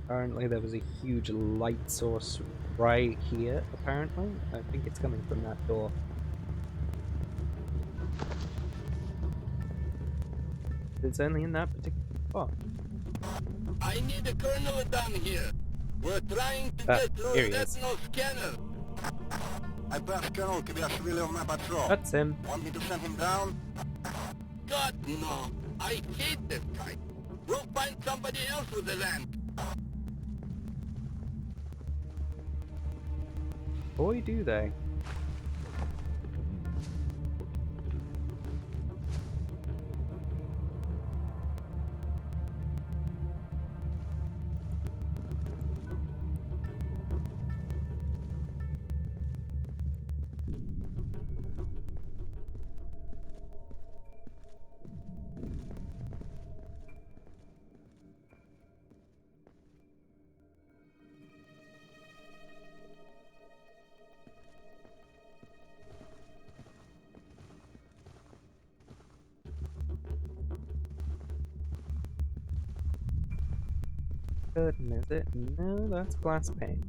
Apparently there was a huge light source right here, apparently. I think it's coming from that door. It's only in that particular spot. I I need a colonel down here. We're trying to get through here he the is. retinal scanner. I passed Colonel Kvyashvili on my patrol. That's him. Want me to send him down? God, no. I hate this guy. We'll find somebody else with the land. Boy, do they. Good, is it? No, that's glass pane.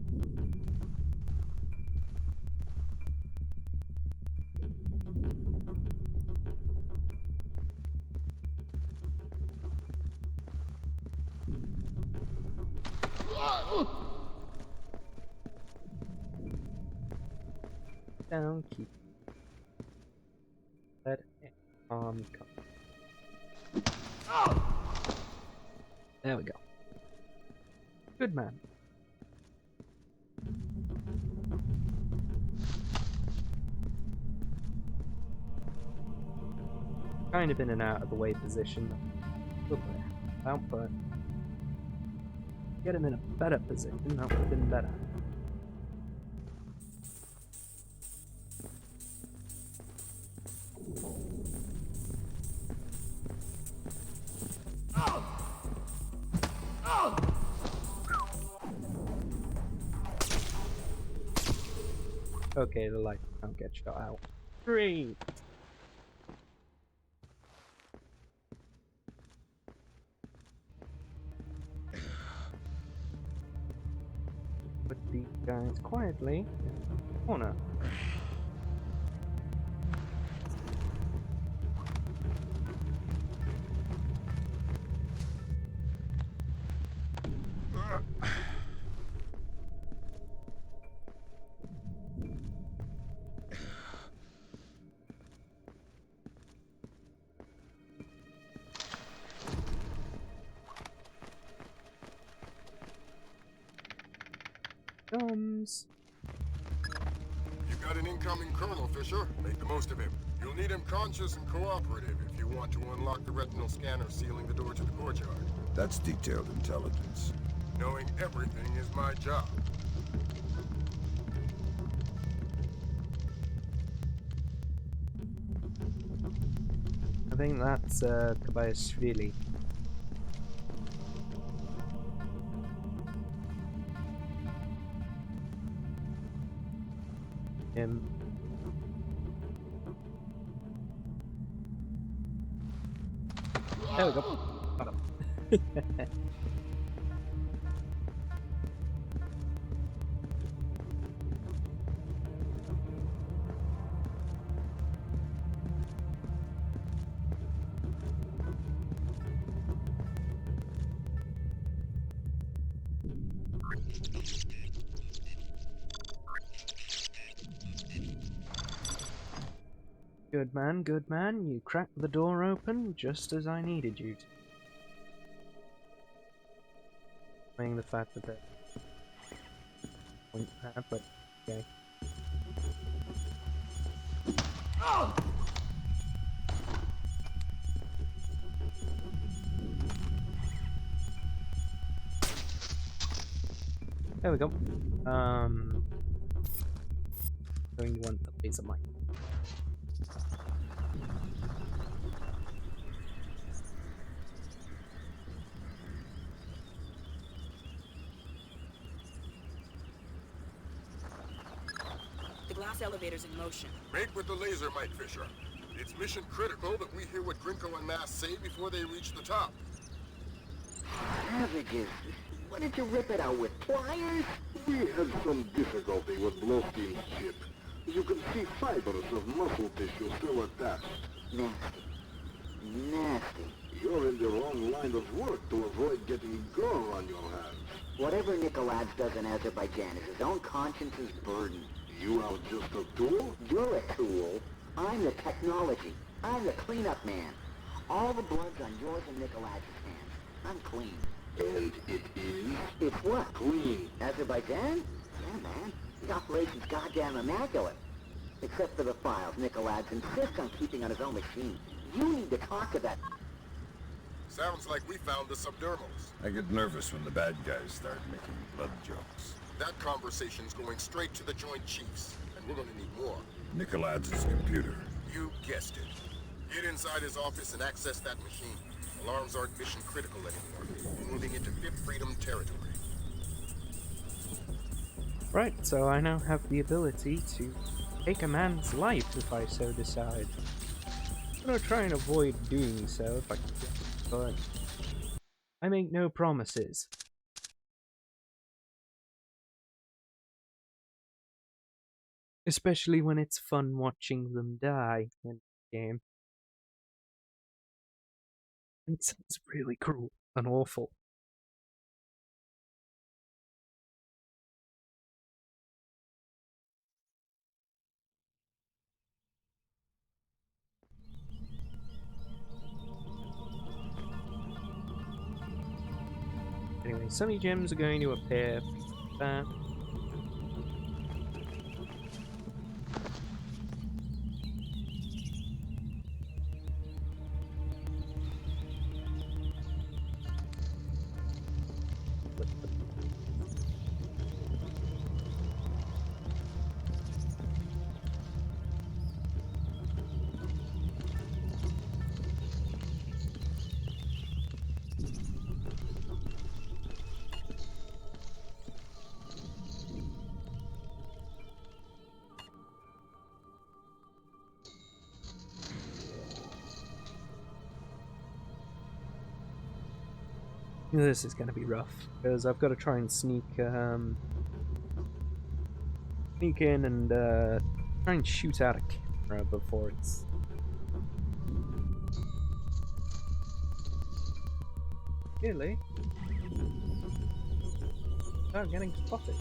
Down, keep. Let it come. There we go. Good man. Kind of in an out of the way position. Good way. Output. Get him in a better position, that would have been better. Okay, the light can't get shot out. Great! Put these guys quietly in the corner. Comes. You got an incoming colonel, Fisher. Make the most of him. You'll need him conscious and cooperative if you want to unlock the retinal scanner sealing the door to the courtyard. That's detailed intelligence. Knowing everything is my job. I think that's Kvyashvili. Him. There we go. Got him. Good man, you cracked the door open just as I needed you to. Playing the fact that they're point pad, but okay. There we go. Going to want the laser mic. Elevators in motion. Make with the laser, Mike Fisher. It's mission critical that we hear what Grinko and Mass say before they reach the top. Savages! What did you rip it out with, pliers? We had some difficulty with Blowstein's chip. You can see fibers of muscle tissue still attached. Nasty. Nasty. You're in the wrong line of work to avoid getting gore on your hands. Whatever Nikolaj does in Azerbaijan is his own conscience's burden. You are just a tool? You're a tool. I'm the technology. I'm the cleanup man. All the blood's on yours and Nikolaj's hands. I'm clean. And it is? It's what? Clean. Azerbaijan? Yeah, man. The operation's goddamn immaculate. Except for the files. Nikolaj insists on keeping on his own machine. You need to talk to that. Sounds like we found the subdermals. I get nervous when the bad guys start making blood jokes. That conversation's going straight to the Joint Chiefs, and we're gonna need more. Nikolaj's computer. You guessed it. Get inside his office and access that machine. Alarms aren't mission critical anymore. We're moving into Fifth Freedom territory. Right, so I now have the ability to take a man's life if I so decide. I'm gonna try and avoid doing so if I can, but I make no promises. Especially when it's fun watching them die in the game. It sounds really cruel and awful. Anyway, Sunny Gems are going to appear. That. This is going to be rough, because I've got to try and sneak in and try and shoot out a camera before it's... Really? Without getting spotted.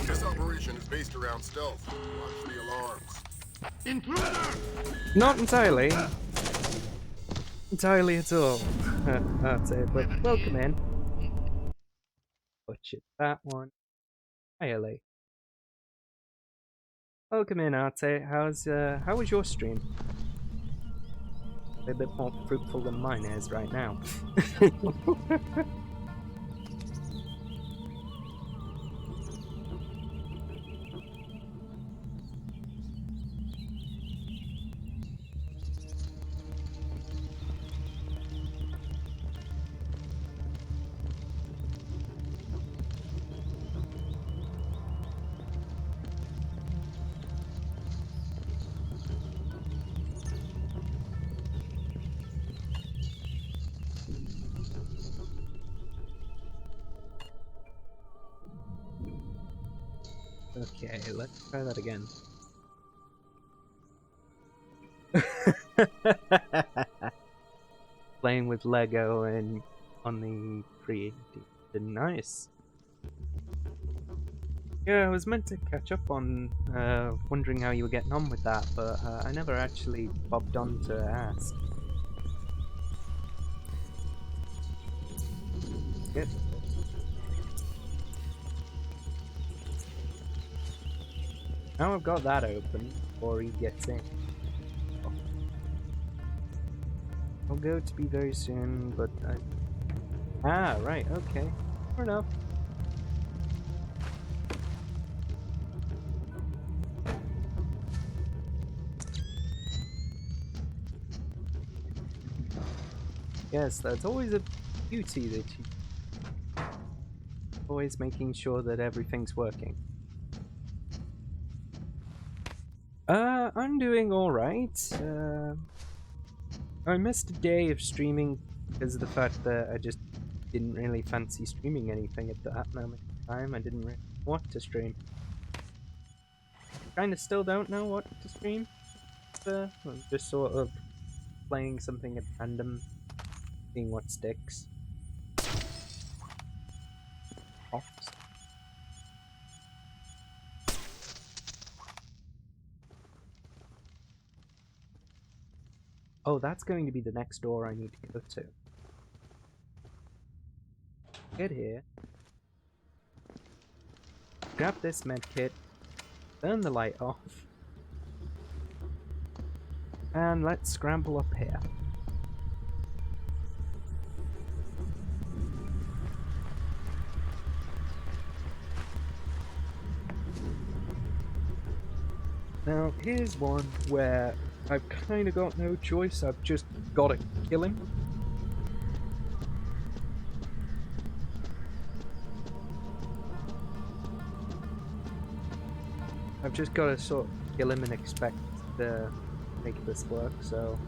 This operation is based around stealth. Watch the alarms. Intruder! Not entirely. Entirely at all. That's it, but welcome in. Butchered that one. Entirely. Welcome in, Arte. How was your stream? A bit more fruitful than mine is right now. Okay, let's try that again. Playing with Lego and on the creative. Nice. Yeah, I was meant to catch up on wondering how you were getting on with that, but I never actually bobbed on to ask. Good. Now I've got that open before he gets in. I'll go to be very soon, but Ah, right, okay. Fair enough. Yes, that's always a beauty that you... Always making sure that everything's working. I'm doing alright. I missed a day of streaming because of the fact that I just didn't really fancy streaming anything at that moment in time. I didn't really want to stream. Kinda still don't know what to stream. I'm just sort of playing something at random, seeing what sticks. Pops. Oh, that's going to be the next door I need to go to. Get here. Grab this medkit. Turn the light off. And let's scramble up here. Now, here's one where I've kind of got no choice. I've just got to kill him. I've just got to sort of kill him and expect to make this work, so...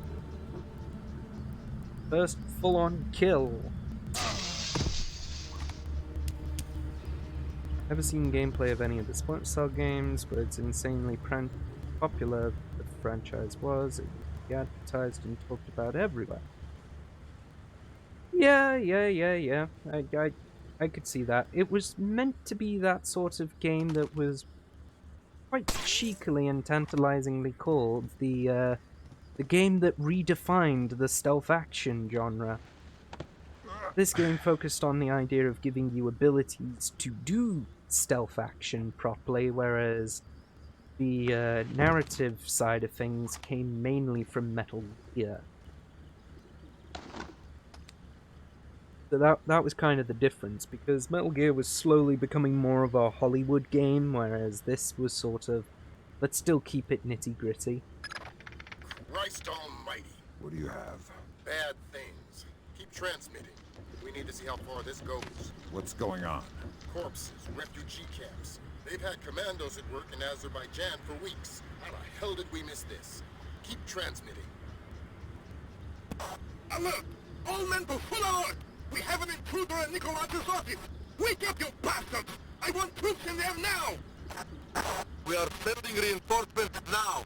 First full-on kill. Never seen gameplay of any of the Splinter Cell games, but it's insanely popular. The franchise was, it would be advertised and talked about everywhere. Yeah. I could see that. It was meant to be that sort of game that was quite cheekily and tantalizingly called the game that redefined the stealth action genre. This game focused on the idea of giving you abilities to do stealth action properly, whereas the narrative side of things came mainly from Metal Gear. So that was kind of the difference, because Metal Gear was slowly becoming more of a Hollywood game, whereas this was sort of, let's still keep it nitty-gritty. Christ almighty. What do you have? Bad things. Keep transmitting. We need to see how far this goes. What's going on? Corpses, refugee camps. They've had commandos at work in Azerbaijan for weeks. How the hell did we miss this? Keep transmitting. Alert! All men to full alert! We have an intruder in Nikolaj's office! Wake up, you bastards! I want troops in there now! We are sending reinforcements now!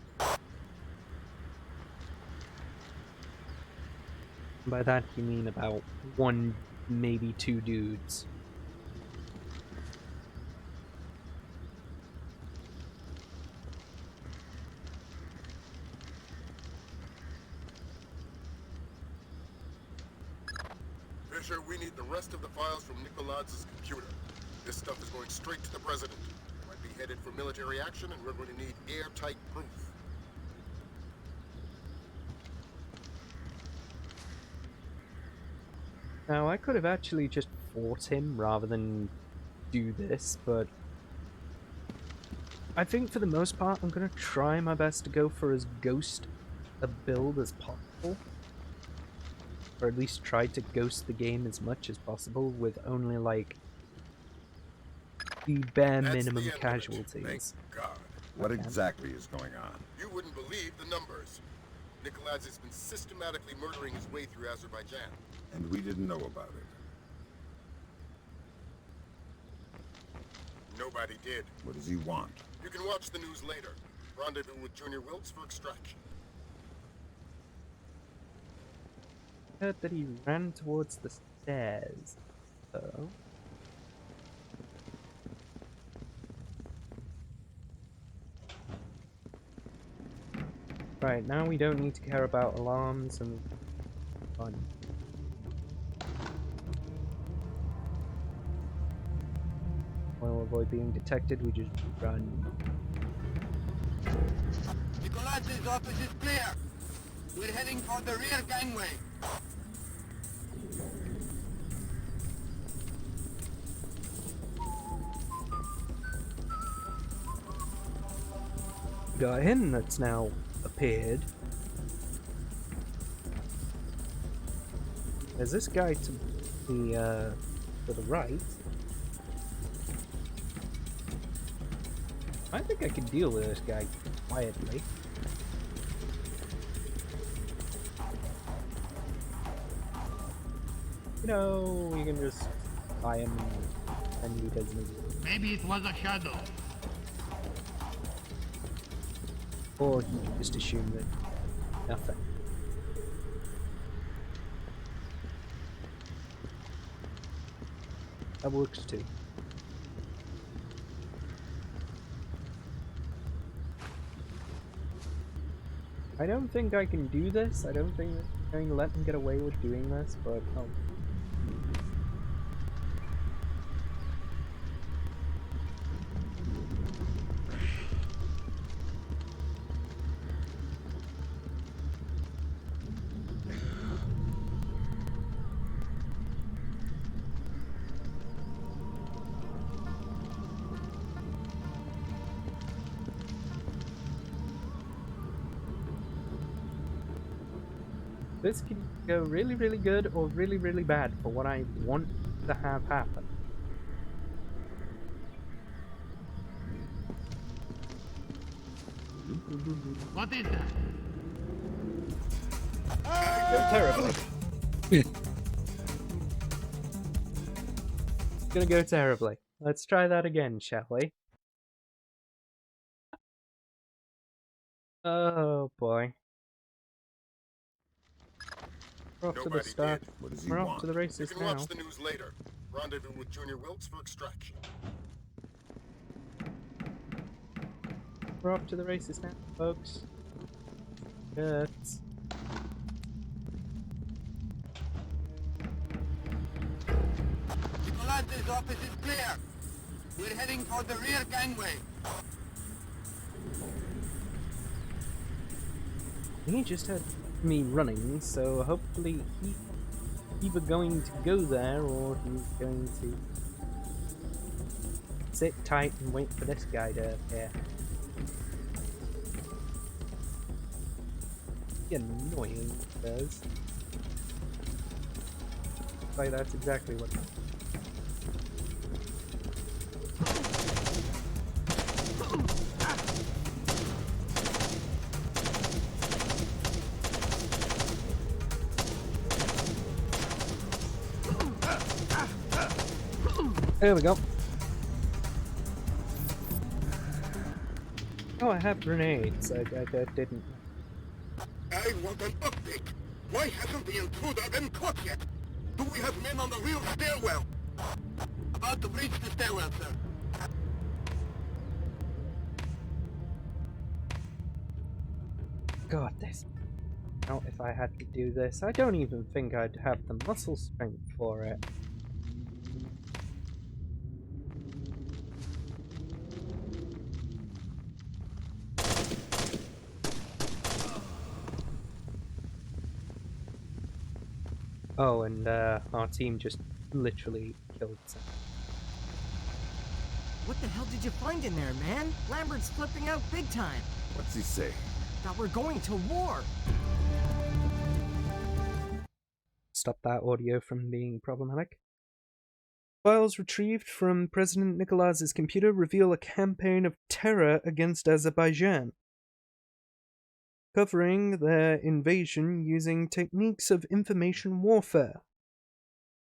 By that you mean about one, maybe two dudes. Fisher, we need the rest of the files from Nikolaj's computer. This stuff is going straight to the president. It might be headed for military action, and we're going to need airtight proof. Now, I could have actually just fought him rather than do this, but I think for the most part I'm going to try my best to go for as ghost a build as possible. Or at least try to ghost the game as much as possible with only, like, the bare minimum casualties. Thank God. What exactly is going on? You wouldn't believe the numbers. Nikolaj has been systematically murdering his way through Azerbaijan. And we didn't know about it. Nobody did. What does he want? You can watch the news later. Rendezvous with Junior Wilkes for extraction. I heard that he ran towards the stairs, so... Right, now we don't need to care about alarms and fun. Want to avoid being detected, we just run. Nicolaz's office is clear. We're heading for the rear gangway. Got him that's now appeared. There's this guy to the right. I think I can deal with this guy quietly. You know, you can just buy him and he doesn't. Maybe it was a shadow. Or he just assumed that nothing. That works too. I don't think I can do this. I don't think I'm going to let them get away with doing this, but oh. This could go really, really good or really, really bad for what I want to have happen. What is that? Go terribly. It's gonna go terribly. Let's try that again, shall we? Oh boy. We're off to the start. We're off to the races You can now. watch the news later. Rendezvous with Junior Wilkes for extraction. We're off to the races now, folks. Good. Nicolaz's office is clear. We're heading for the rear gangway. He just had me running, so hopefully he's either going to go there or he's going to sit tight and wait for this guy to appear. Annoying, it does. Like, that's exactly what. There we go. Oh, I have grenades. I didn't. I want an update. Why hasn't the intruder been caught yet? Do we have men on the rear stairwell? About to breach the stairwell, sir. God, this. Now, if I had to do this, I don't even think I'd have the muscle strength for it. Oh, and our team just literally killed Sam. What the hell did you find in there, man? Lambert's flipping out big time. What's he say? Thought we're going to war. Stop that audio from being problematic. Files retrieved from President Nicolaz's computer reveal a campaign of terror against Azerbaijan, covering their invasion using techniques of information warfare.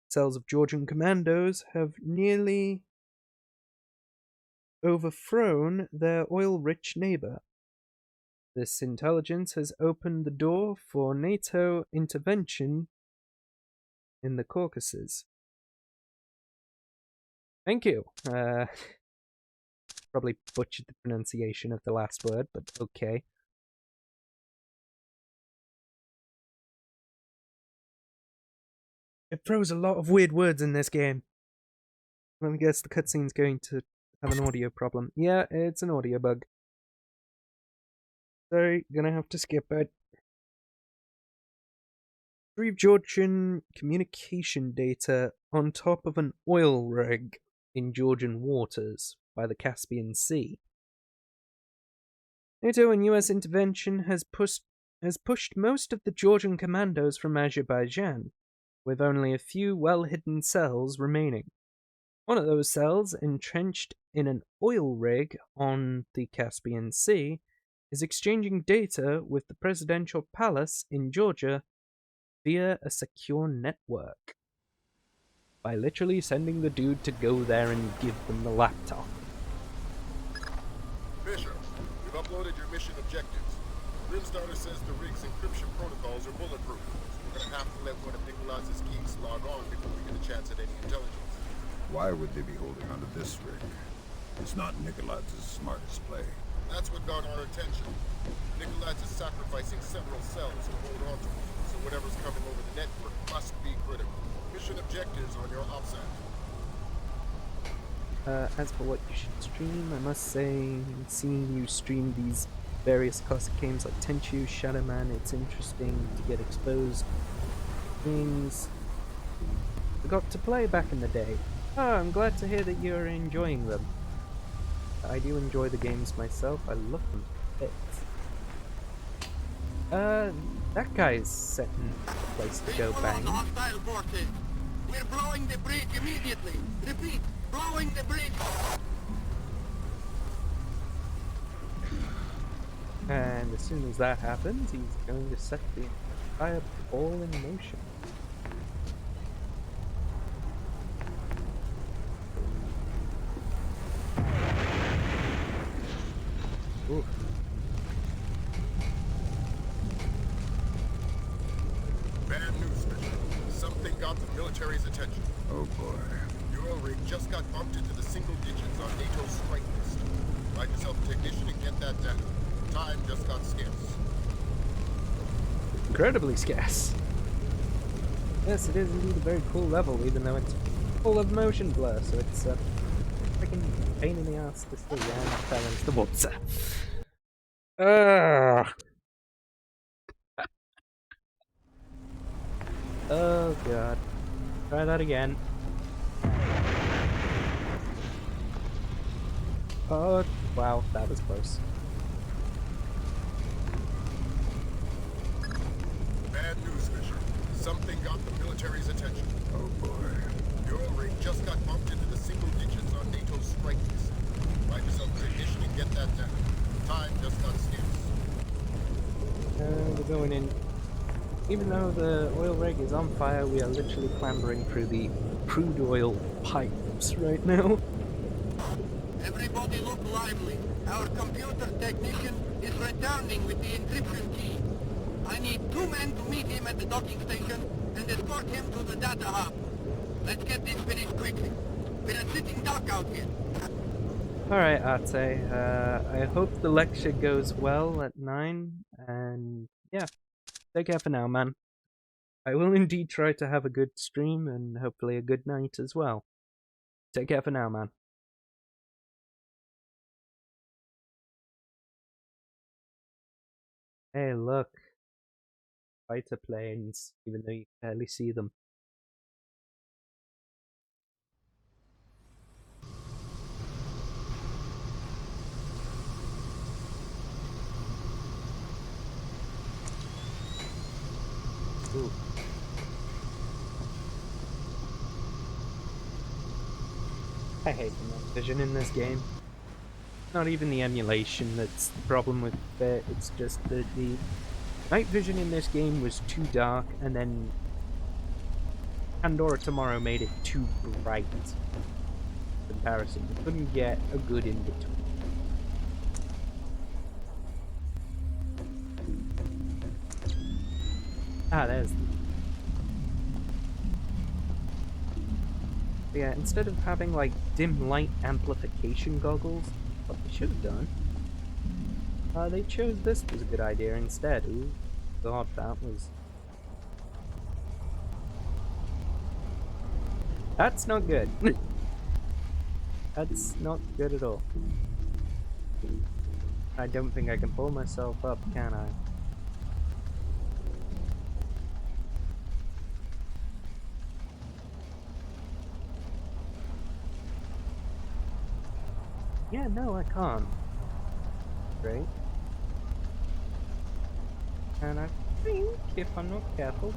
Cells of Georgian commandos have nearly overthrown their oil-rich neighbor. This intelligence has opened the door for NATO intervention in the Caucasus. Thank you. Probably butchered the pronunciation of the last word, but okay. It throws a lot of weird words in this game. Let me guess, the cutscene's going to have an audio problem. Yeah, it's an audio bug. Sorry, gonna have to skip it. Retrieve Georgian communication data on top of an oil rig in Georgian waters by the Caspian Sea. NATO and US intervention has pushed most of the Georgian commandos from Azerbaijan, with only a few well-hidden cells remaining. One of those cells, entrenched in an oil rig on the Caspian Sea, is exchanging data with the presidential palace in Georgia via a secure network. By literally sending the dude to go there and give them the laptop. Fisher, we've uploaded your mission objectives. Grimstarter says the rig's encryption protocols are bulletproof, so we're gonna have to let one of Nikolaz's geeks log on before we get a chance at any intelligence. Why would they be holding onto this rig? It's not Nikolaz's smartest play. That's what got our attention. Nikolaz is sacrificing several cells to hold on to it, so whatever's coming over the network must be critical. Mission objectives on your OPSAT. As for what you should stream, I must say, seeing you stream these various classic games like Tenchu, Shadow Man, it's interesting to get exposed to things I got to play back in the day. Oh, I'm glad to hear that you're enjoying them. I do enjoy the games myself, I love them a bit. That guy's setting a place to go bang. Hostile forces. We're blowing the bridge immediately. Repeat, blowing the bridge. And as soon as that happens, he's going to set the entire ball in motion. Ooh. Bad news, Fisher. Something got the military's attention. Oh boy. Your oil rig just got bumped into the single digits on NATO's strike list. Write yourself a technician and get that data. Time just got scarce. Incredibly scarce. Yes, it is indeed a very cool level, even though it's full of motion blur, so it's a freaking pain in the ass to stay down and balance the water. Oh god. Try that again. Oh, wow, that was close. Bad news, Fisher. Something got the military's attention. Oh boy. Your oil rig just got bumped into the single digits on NATO's strike list. Write yourself a technician and get that data. Time just got scarce. We're going in. Even though the oil rig is on fire, we are literally clambering through the crude oil pipes right now. Everybody look lively. Our computer technician is returning with the encryption key. I need 2 men to meet him at the docking station and escort him to the data hub. Let's get this finished quickly. We're a sitting duck out here. Alright, Arte. I hope the lecture goes well at 9, and yeah. Take care for now, man. I will indeed try to have a good stream and hopefully a good night as well. Take care for now, man. Hey, look. Fighter planes, even though you can barely see them. Ooh. I hate the night vision in this game. Not even the emulation that's the problem with it, it's just that the night vision in this game was too dark, and then Pandora Tomorrow made it too bright. In comparison, you couldn't get a good in-between. Ah, there's... Yeah, instead of having, like, dim light amplification goggles, what they should have done, they chose this was a good idea instead. Ooh, god, that was... That's not good. That's not good at all. I don't think I can pull myself up, can I? Yeah, no, I can't. Great. And I think, if I'm not careful,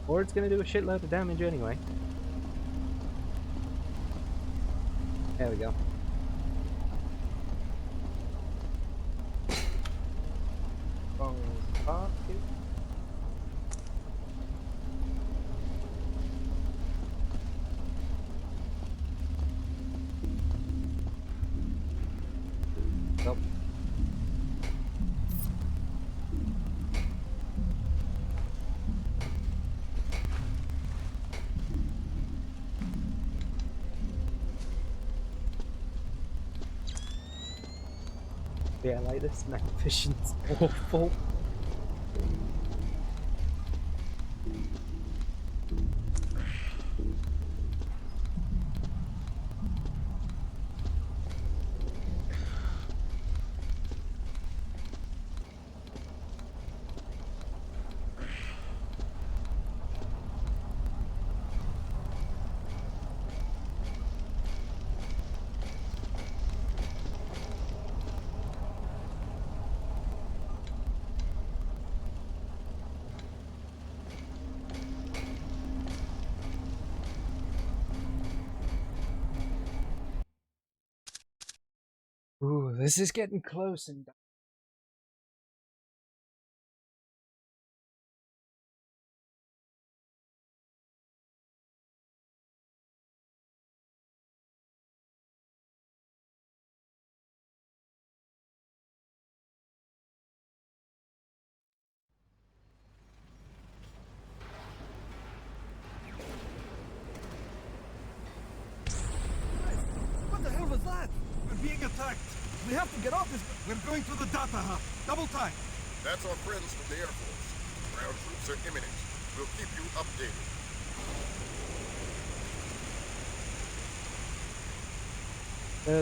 or it's gonna do a shitload of damage anyway. There we go. Wrong part, dude. Nope. Yeah, like this night vision's awful. Ooh, this is getting close and What the hell was that? We're being attacked. We have to get off this. We're going to the data hub. Double time. That's our friends from the Air Force. Ground troops are imminent. We'll keep you updated.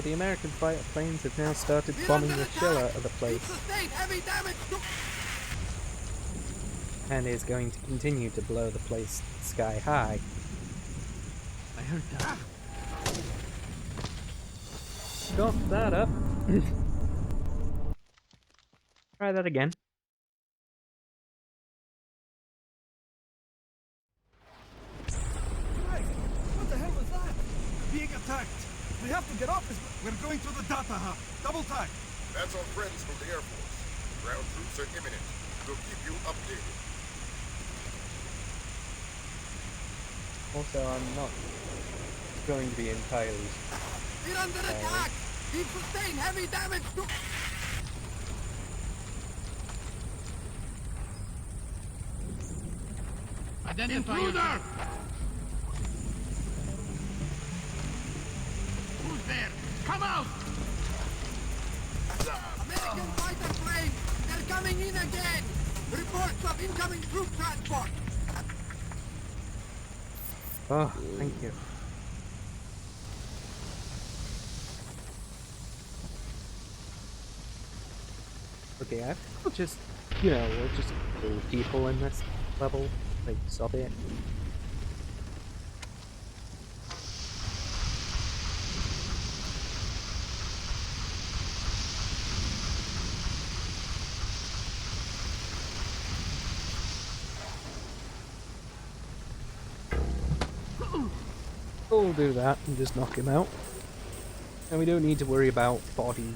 the American fighter planes have now started bombing the shell out of the place. Heavy damage to... And is going to continue to blow the place sky high. I heard that. Cough that up. Try that again. Right. What the hell was that? We're being attacked. We have to get off this. We're going to the data hub. Double time. That's our friends from the Air Force. Ground troops are imminent. We'll keep you updated. Also, I'm not going to be entirely. We're under attack! We've sustained heavy damage to... Identify Intruder! yourself. Who's there? Come out! American fighter plane! They're coming in again! Reports of incoming troop transport! Oh, thank you. Okay, I think we'll just, we'll just kill people in this level. Like, stop it. We'll do that and just knock him out. And we don't need to worry about body.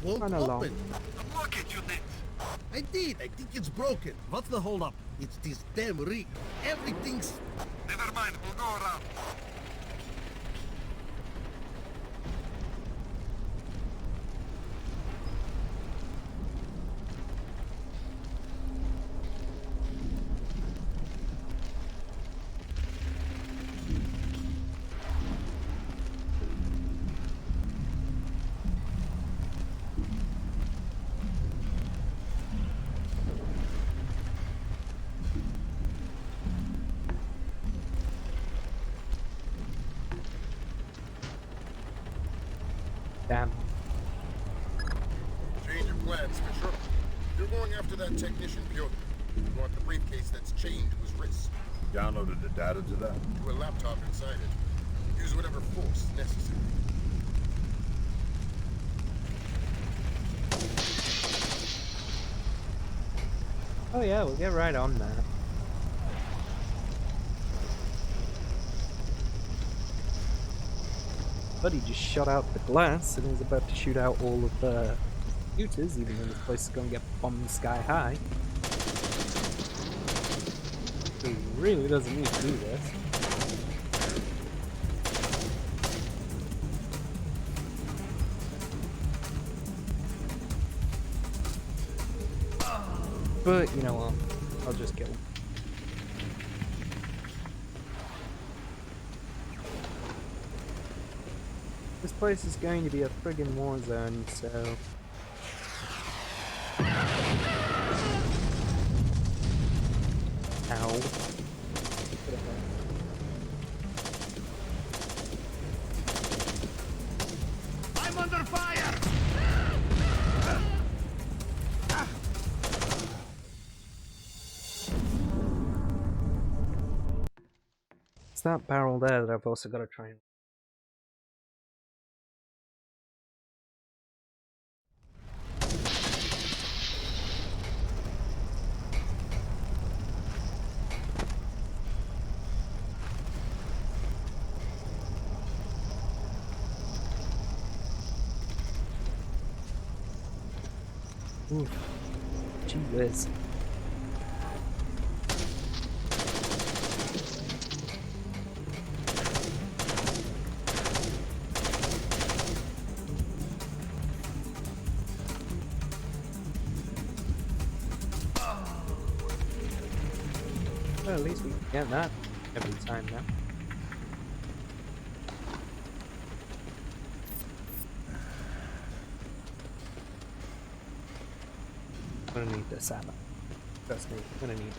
Won't Run along. open. Look at you, Nick. I did. I think it's broken. What's the holdup? It's this damn rig. Everything's... Never mind, we'll go around. Damn. Change of plans, Fisher. You're going after that technician, Piotr. You want the briefcase that's chained to his wrist. Downloaded the data to that? To a laptop inside it. Use whatever force necessary. Oh yeah, we'll get right on that. Buddy just shot out the glass and is about to shoot out all of the computers, even though this place is going to get bombed sky high. He really doesn't need to do this. But, you know what, I'll just kill him. This place is going to be a friggin' war zone, so... Ow. I'm under fire! It's that barrel there that I've also got to try and... Ooh. Gee whiz. Well, at least we can get that every time now. I'm gonna need this ammo. Trust me, I'm gonna need it.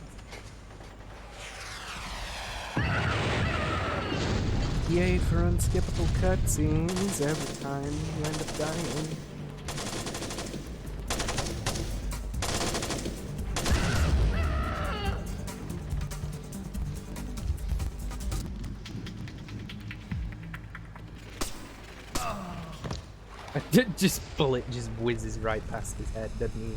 Yay for unskippable cutscenes every time you end up dying. Just bullet just whizzes right past his head, doesn't he?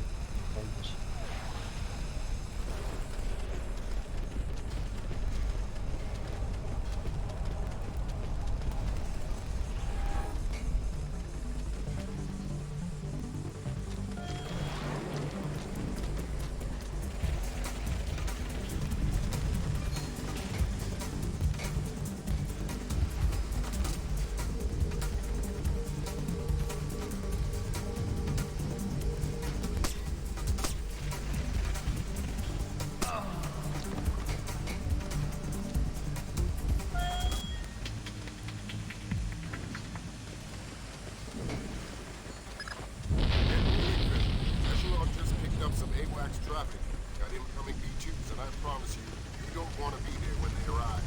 Traffic. Got incoming B2s, and I promise you, you don't want to be there when they arrive.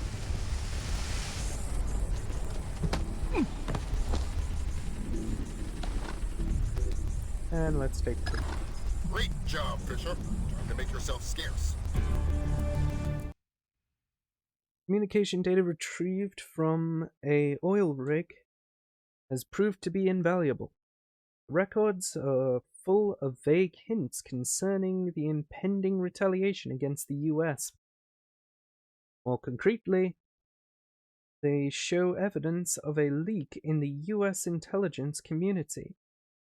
And let's take the... Great job, Fisher. Time to make yourself scarce. Communication data retrieved from a oil rig has proved to be invaluable. Records are full of vague hints concerning the impending retaliation against the US. More concretely, they show evidence of a leak in the US intelligence community,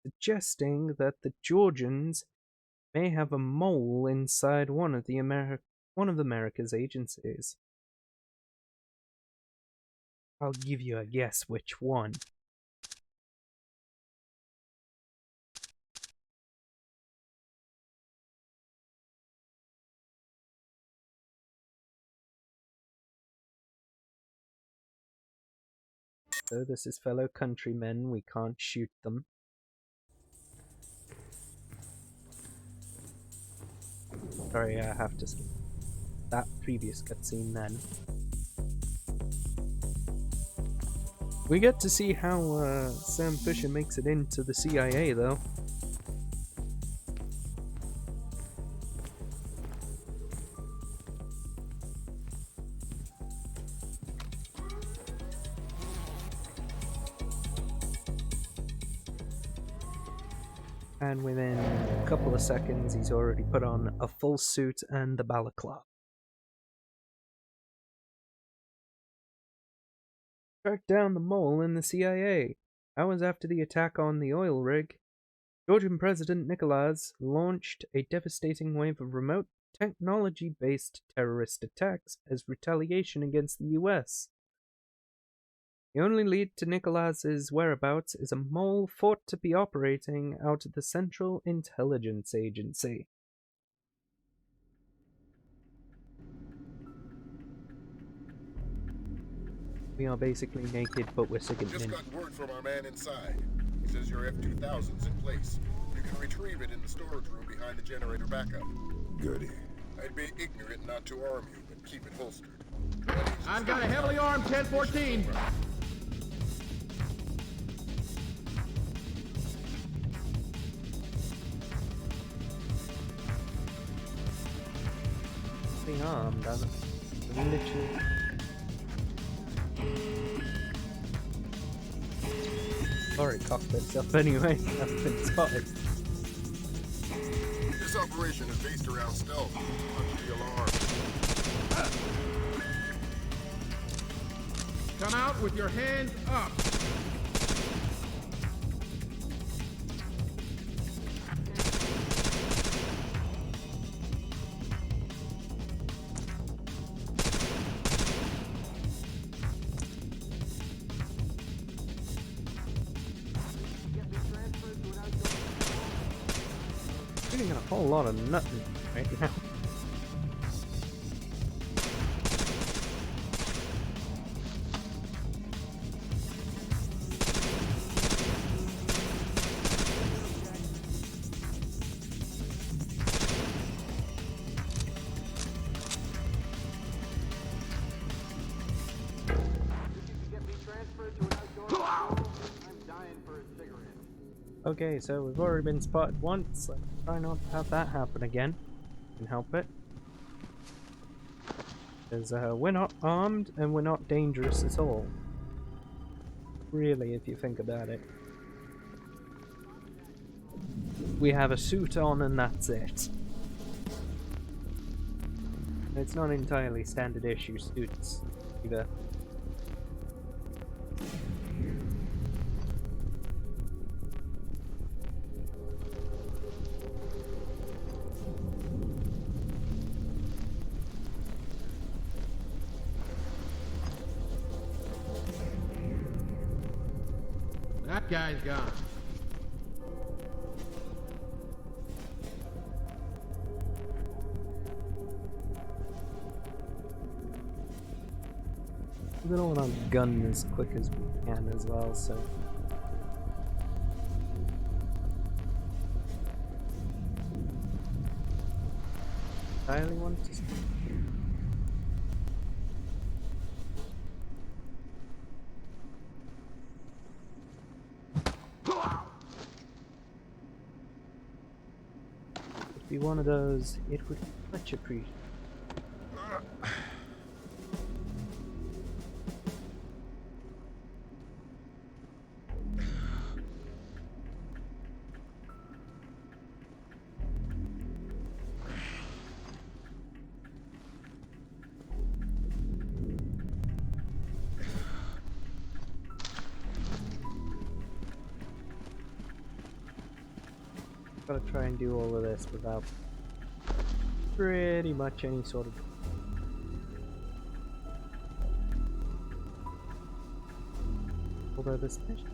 suggesting that the Georgians may have a mole inside one of America's agencies. I'll give you a guess which one. So this is fellow countrymen, we can't shoot them. Sorry, I have to skip that previous cutscene then. We get to see how Sam Fisher makes it into the CIA, though. And within a couple of seconds, he's already put on a full suit and the balaclava. Track down the mole in the CIA. Hours after the attack on the oil rig, Georgian President Nicholas launched a devastating wave of remote technology-based terrorist attacks as retaliation against the US. The only lead to Nicholas's whereabouts is a mole thought to be operating out of the Central Intelligence Agency. We are basically naked, but we're sick of Just got word from our man inside. He says your F-2000's in place. You can retrieve it in the storage room behind the generator backup. Goody. I'd be ignorant not to arm you, but keep it holstered. I've got a heavily armed 1014. Being armed, literally. Sorry, cockpit's up anyway. I've been spotted. This operation is based around stealth. Punch the alarm. Come out with your hands up. Getting a whole lot of nothing right now. Okay, so we've already been spotted once. Let's try not to have that happen again. Can help it. Because we're not armed and we're not dangerous at all. Really, if you think about it. We have a suit on and that's it. It's not entirely standard issue suits either. That guy's gone. We don't want to gun as quick as we can as well, so. I only want to. Be one of those, it would be much appreciated. Gotta try and do all of this without pretty much any sort of. Although this mission.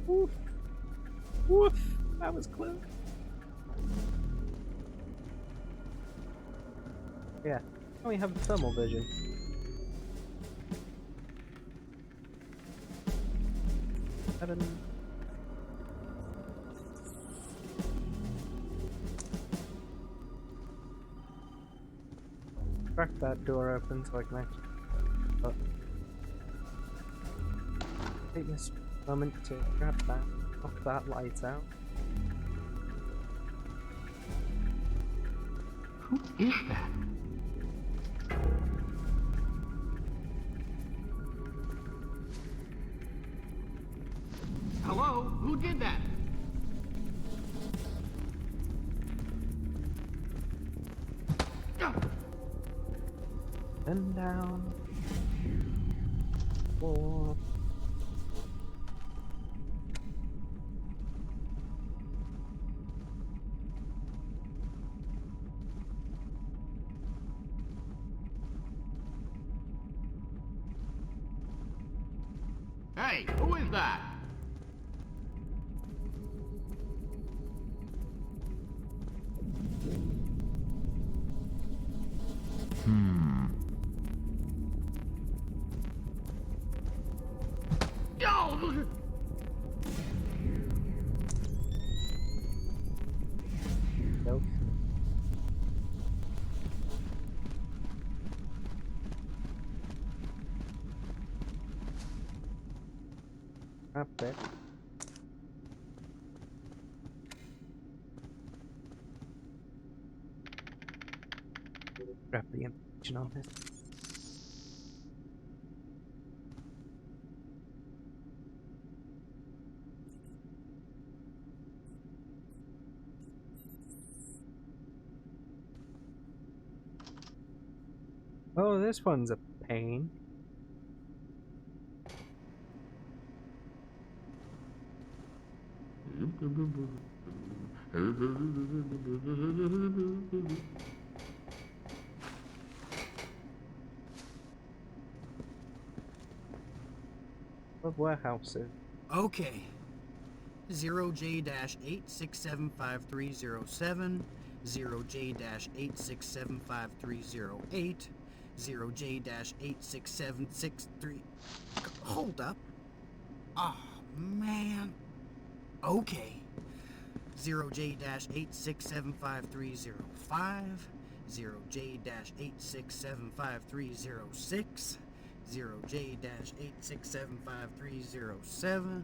Woof. Woof. That was close. Yeah. Oh, we have thermal vision. Seven. Crack that door open so I can actually. Oh. Take this moment to grab that, knock that light out. Who is that? Hello? Who did that? And down. 4. Hey, who is that? Yo! Nope. Up there. Grab the information on this. Oh, this one's a pain. What warehouses? Okay. 0J-8675307, 0J-8675308, 0J-86763... Hold up. Oh, man. Okay. 0J-8675305, 0J-8675306, 0J-8675307.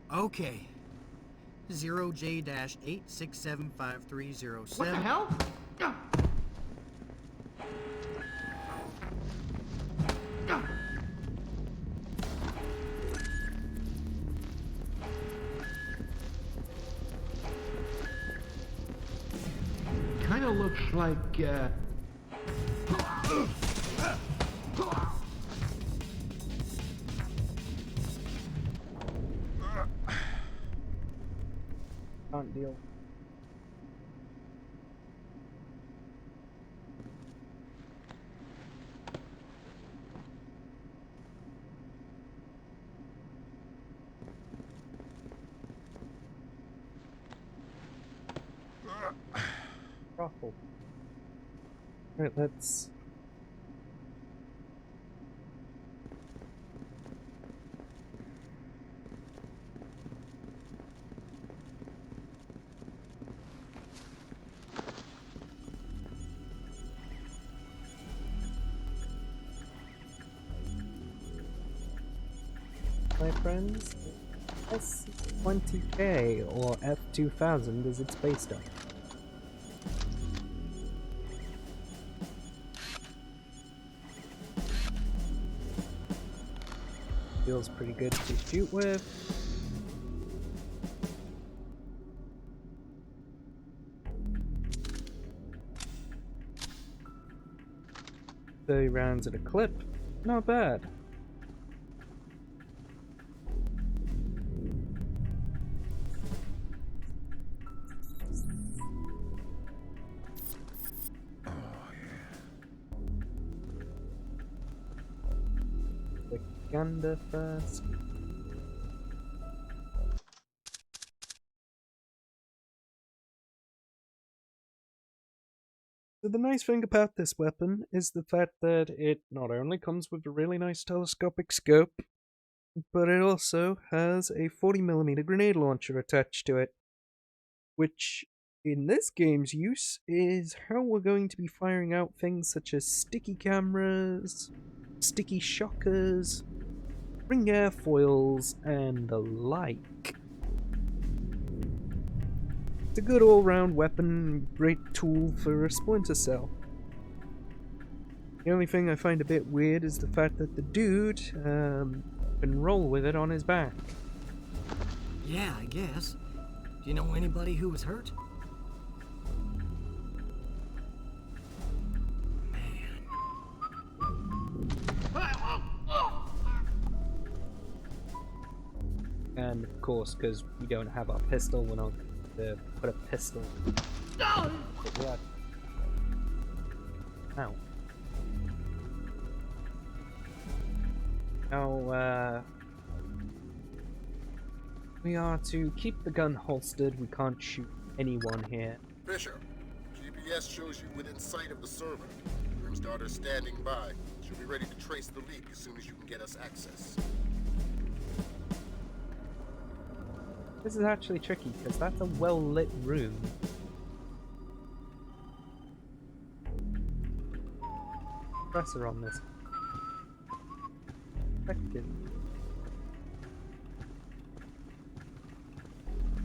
Okay. 0J-8675307. What the hell? Kinda looks like, Can't deal. Awful. Right, let's... My friends, S20K or F2000 as it's based on. Feels pretty good to shoot with. $30 rounds at a clip, not bad. Propaganda first. So the nice thing about this weapon is the fact that it not only comes with a really nice telescopic scope, but it also has a 40mm grenade launcher attached to it, which in this game's use is how we're going to be firing out things such as sticky cameras, sticky shockers, ring airfoils, and the like. It's a good all-round weapon, great tool for a Splinter Cell. The only thing I find a bit weird is the fact that the dude can roll with it on his back. Yeah, I guess. Do you know anybody who was hurt? And of course, because we don't have our pistol, we're not going to put a pistol. No! What? Ow. Now, we are to keep the gun holstered. We can't shoot anyone here. Fisher, GPS shows you within sight of the server. Grim's daughter standing by. She'll be ready to trace the leak as soon as you can get us access. This is actually tricky, because that's a well-lit room. Pressure on this. Effective.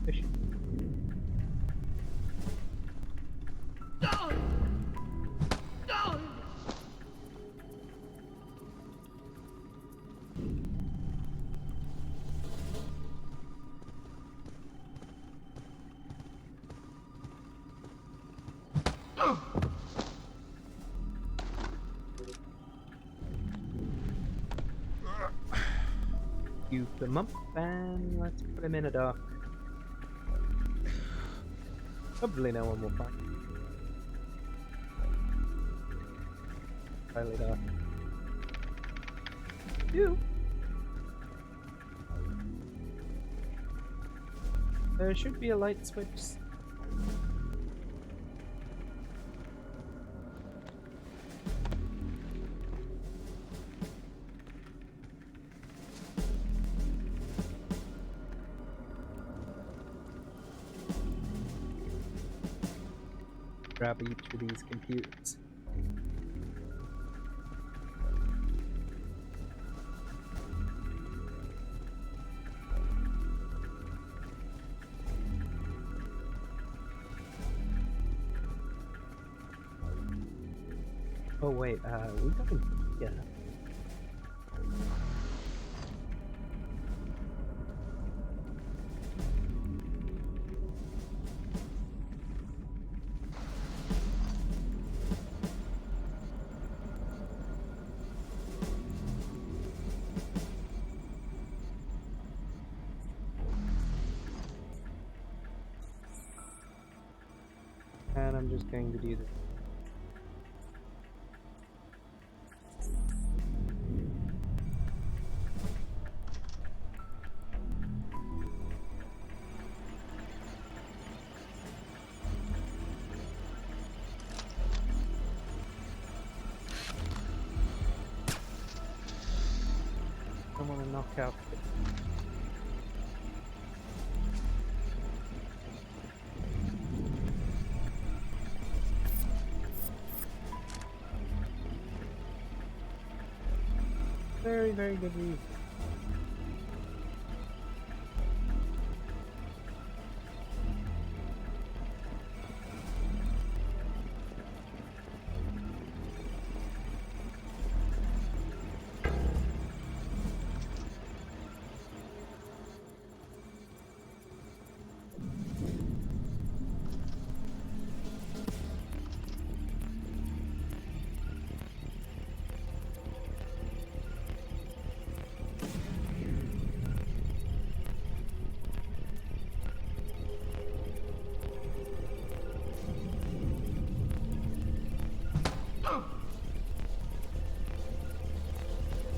Fish. No! No! Scoop them up and let's put him in a dock. Hopefully no one will find him. Highly dark. You. There should be a light switch. Grab each of these computers. Oh wait, we got him. Yeah. And I'm just going to do this. I want to knock out the very, very good reason.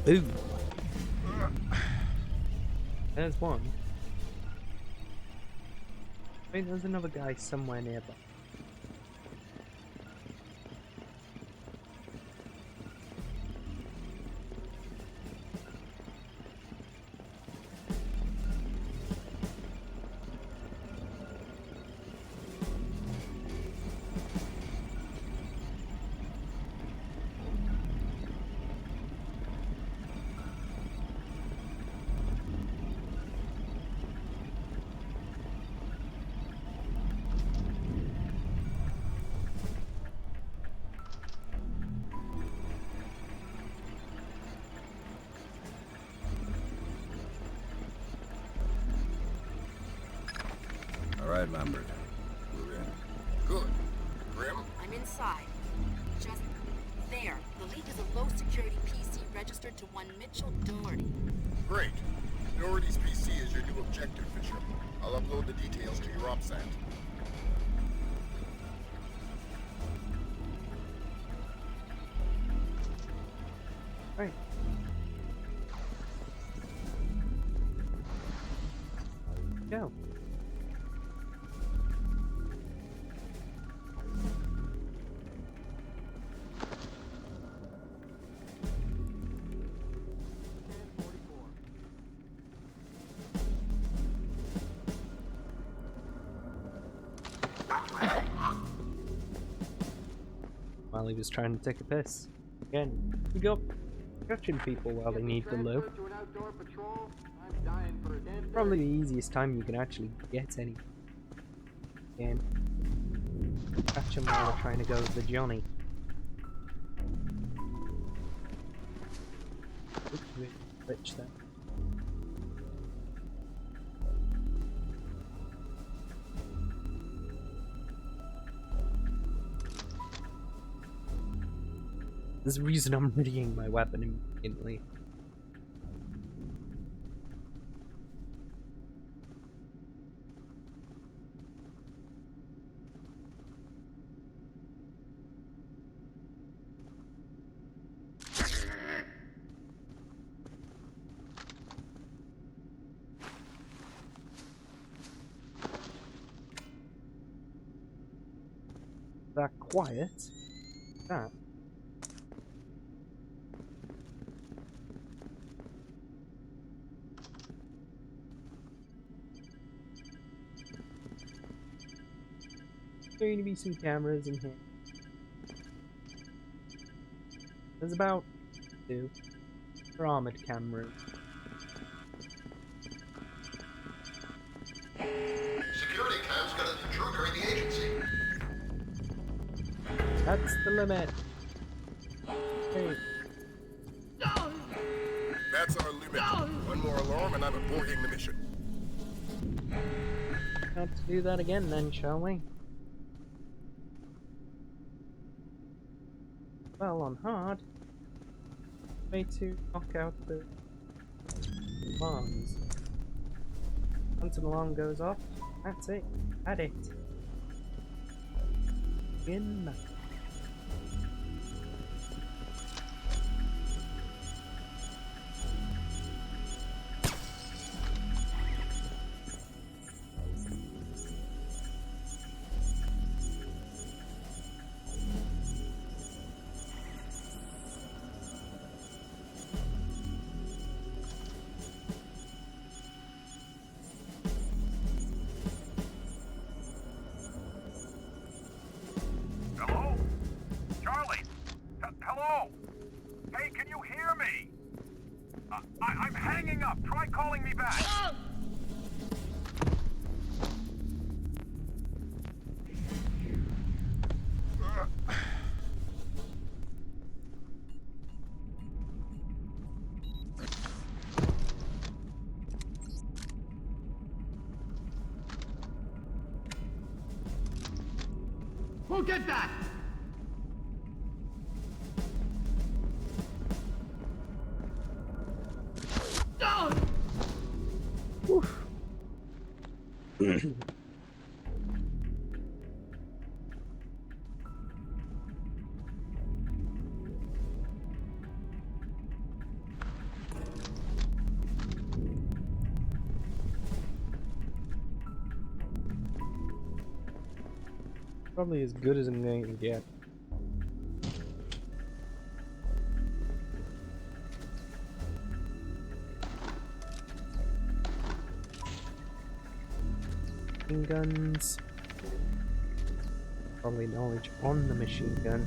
Ooh. There's one. Wait, there's another guy somewhere nearby. All right, Lambert. We're in. Good. Grim? I'm inside. Just there. The leak is a low-security PC registered to one Mitchell Doherty. Great. Doherty's PC is your new objective, Fisher. I'll upload the details to your OPSAT. Right. Go. While he was trying to take a piss. Again, we go catching people while they need the loo. Probably the easiest time you can actually get any game. Catch them while they're trying to go with the Johnny. Oops, we glitched there. There's a reason I'm readying my weapon immediately. That quiet? That. There's going to be some cameras in here. There's about 2. They're armored cameras. Security cam's got an intruder in the agency. That's the limit. Hey. That's our limit. One more alarm and I'm aborting the mission. Have to do that again then, shall we? Well, on hard. Way to knock out the bombs. Once an alarm goes off, that's it. At it. In. I'm hanging up. Try calling me back. Who did that? Probably as good as I'm going to get. Machine guns. Probably knowledge on the machine gun.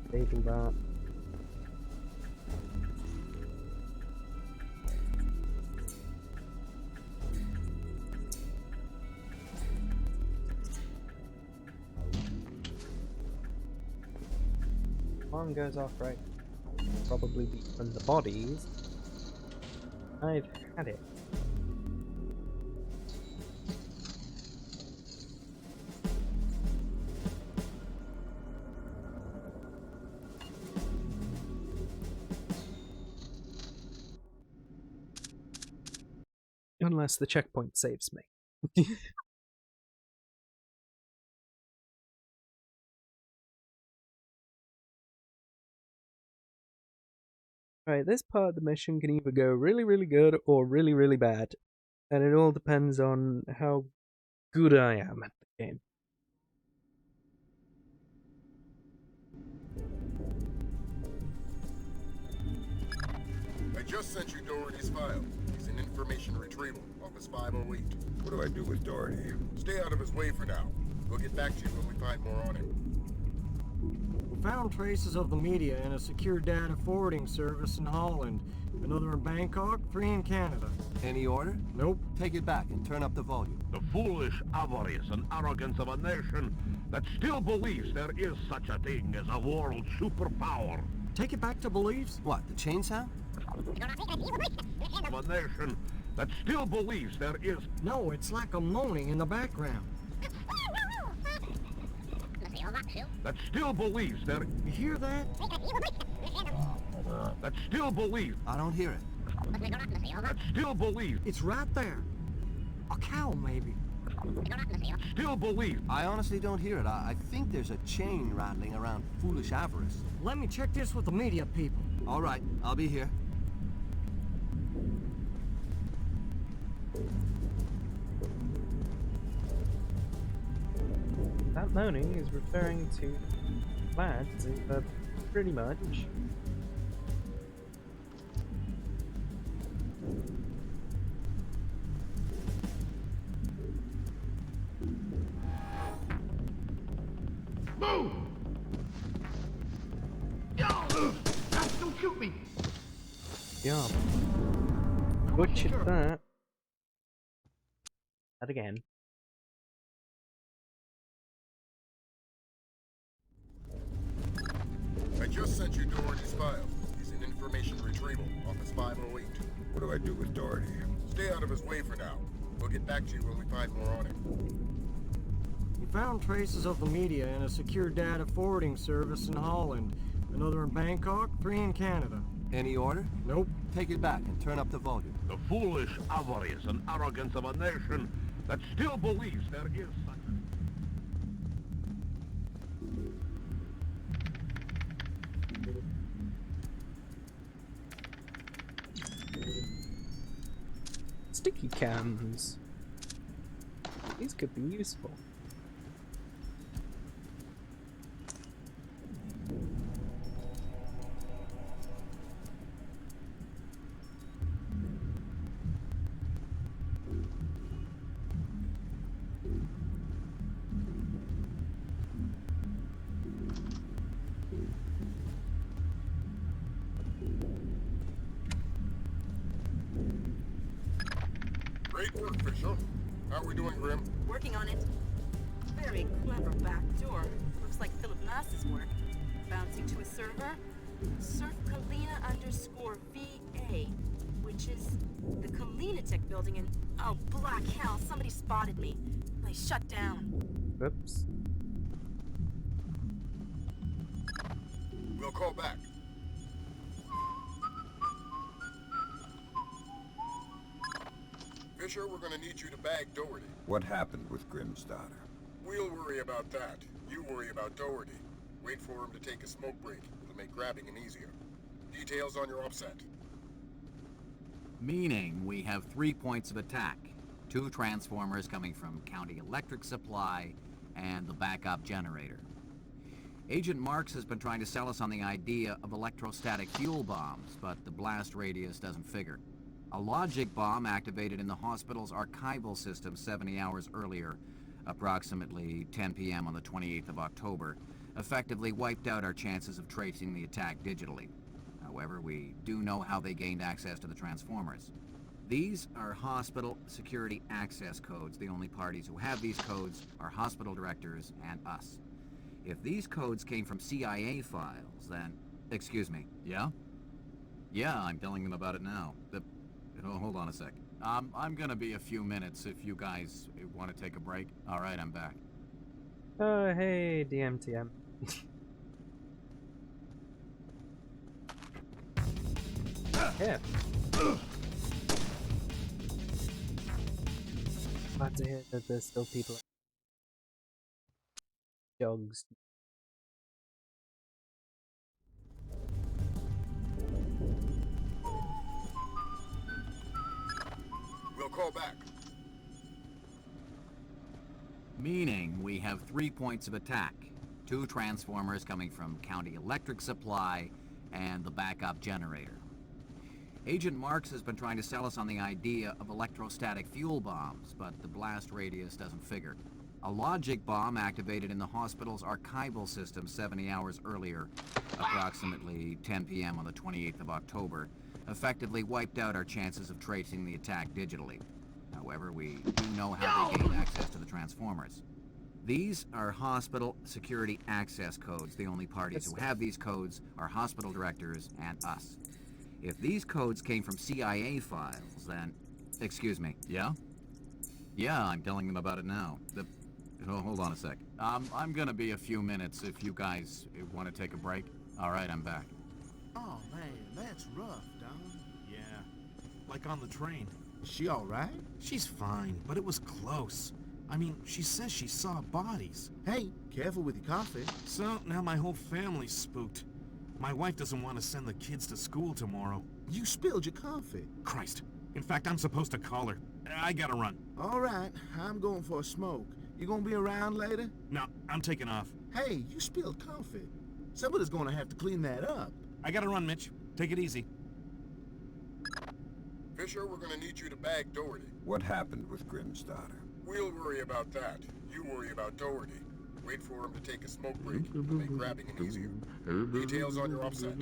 Stable that. Alarm goes off, right? Probably be from the bodies. I've had it. Unless the checkpoint saves me. Right, this part of the mission can either go really, really good or really, really bad. And it all depends on how good I am at the game. I just sent you Doherty's file. He's in information retrieval, Office 508. What do I do with Doherty? Stay out of his way for now. We'll get back to you when we find more on him. We found traces of the media in a secure data forwarding service in Holland, another in Bangkok, 3 in Canada. Any order? Nope. Take it back and turn up the volume. The foolish avarice and arrogance of a nation that still believes there is such a thing as a world superpower. Take it back to beliefs? What, the chain sound? Of a nation that still believes there is... No, it's like a moaning in the background. That still believes there... You hear that? That still believes... I don't hear it. That still believes... It's right there. A cow, maybe. Still believes... I honestly don't hear it. I think there's a chain rattling around foolish avarice. Let me check this with the media people. All right, I'll be here. That moaning is referring to lads, pretty much. Move! Don't shoot me! Yeah. Butchered that. That again. I just sent you Doherty's file. He's in information retrieval, Office 508. What do I do with Doherty? Stay out of his way for now. We'll get back to you when we find more on him. We found traces of the media in a secure data forwarding service in Holland, another in Bangkok, 3 in Canada. Any order? Nope. Take it back and turn up the volume. The foolish avarice and arrogance of a nation that still believes there is such a... Sticky cams. These could be useful. Great work, Fisher. How are we doing, Grim? Working on it. Very clever back door. Looks like Philip Nass's work. Bouncing to a server. Surf Kalina_VA, which is the Kalina Tech building in... Oh, black hell, somebody spotted me. I shut down. Oops. We'll call back. Fisher, we're gonna need you to bag Doherty. What happened with Grimm's daughter? We'll worry about that. You worry about Doherty. Wait for him to take a smoke break. It'll make grabbing him easier. Details on your offset. Meaning we have 3 points of attack. 2 transformers coming from County Electric Supply and the backup generator. Agent Marks has been trying to sell us on the idea of electrostatic fuel bombs, but the blast radius doesn't figure. A logic bomb activated in the hospital's archival system 70 hours earlier, approximately 10 p.m. on the 28th of October, effectively wiped out our chances of tracing the attack digitally. However, we do know how they gained access to the transformers. These are hospital security access codes. The only parties who have these codes are hospital directors and us. If these codes came from CIA files, then... Excuse me, yeah? Yeah, I'm telling them about it now. Oh, hold on a sec. I'm gonna be a few minutes if you guys want to take a break. Alright, I'm back. Oh, hey, DMTM. Yeah. Glad to hear that there's still people. Dogs. We'll call back. Meaning we have 3 points of attack. 2 transformers coming from County Electric Supply and the backup generator. Agent Marks has been trying to sell us on the idea of electrostatic fuel bombs, but the blast radius doesn't figure. A logic bomb activated in the hospital's archival system 70 hours earlier, approximately 10 p.m. on the 28th of October, effectively wiped out our chances of tracing the attack digitally. However, we do know how they gained access to the transformers. These are hospital security access codes. The only parties who have these codes are hospital directors and us. If these codes came from CIA files, then... Excuse me, yeah? Yeah, I'm telling them about it now. Oh, hold on a sec. I'm gonna be a few minutes if you guys want to take a break. Alright, I'm back. Oh, man, that's rough, Don. Yeah, like on the train. Is she alright? She's fine, but it was close. I mean, she says she saw bodies. Hey, careful with your coffee. So, now my whole family's spooked. My wife doesn't want to send the kids to school tomorrow. You spilled your coffee. Christ. In fact, I'm supposed to call her. I gotta run. Alright, I'm going for a smoke. You gonna be around later? No, I'm taking off. Hey, you spilled coffee. Somebody's gonna have to clean that up. I gotta run, Mitch. Take it easy. Fisher, we're gonna need you to bag Doherty. What happened with Grimm's daughter? We'll worry about that. You worry about Doherty. Wait for him to take a smoke break to make grabbing it easier. Details on your offset.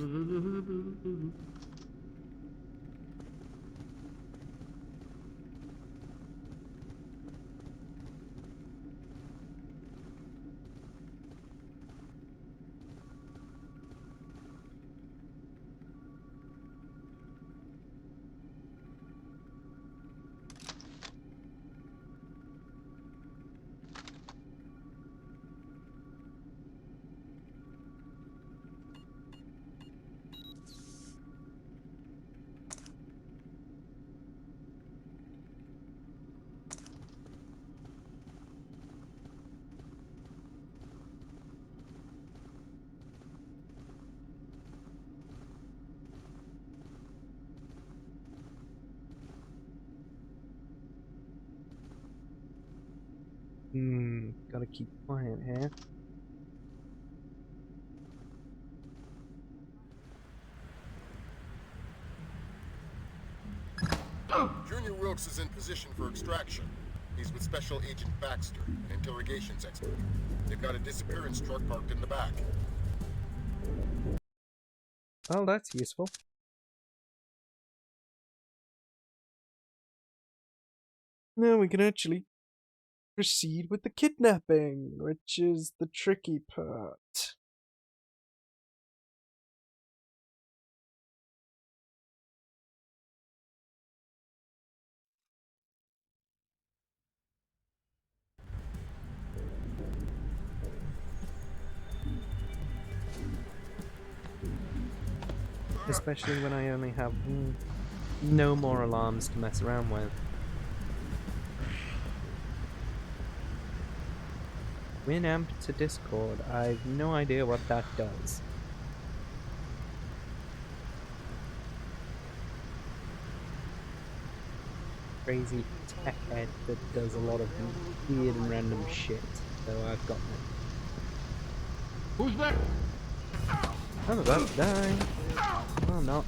Gotta keep quiet here. Junior Wilkes is in position for extraction. He's with Special Agent Baxter, an interrogations expert. They've got a disappearance truck parked in the back. Well, that's useful. Now we can actually proceed with the kidnapping, which is the tricky part. Especially when I only have no more alarms to mess around with. Winamp to Discord. I have no idea what that does. crazy tech head that does a lot of weird and random shit. So I've got that. Who's there? I'm about to die. Oh, I'm not.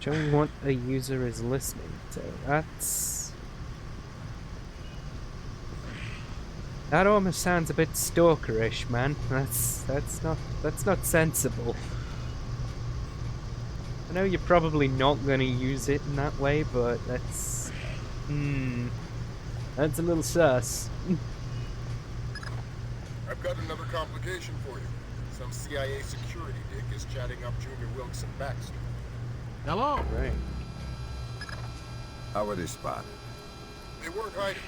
Showing what a user is listening to. That almost sounds a bit stalkerish, man. That's not sensible. I know you're probably not gonna use it in that way, but that's a little sus. I've got another complication for you. Some CIA security dick is chatting up Junior Wilkes and Baxter. Hello. Right. How were they spotted? They weren't hiding.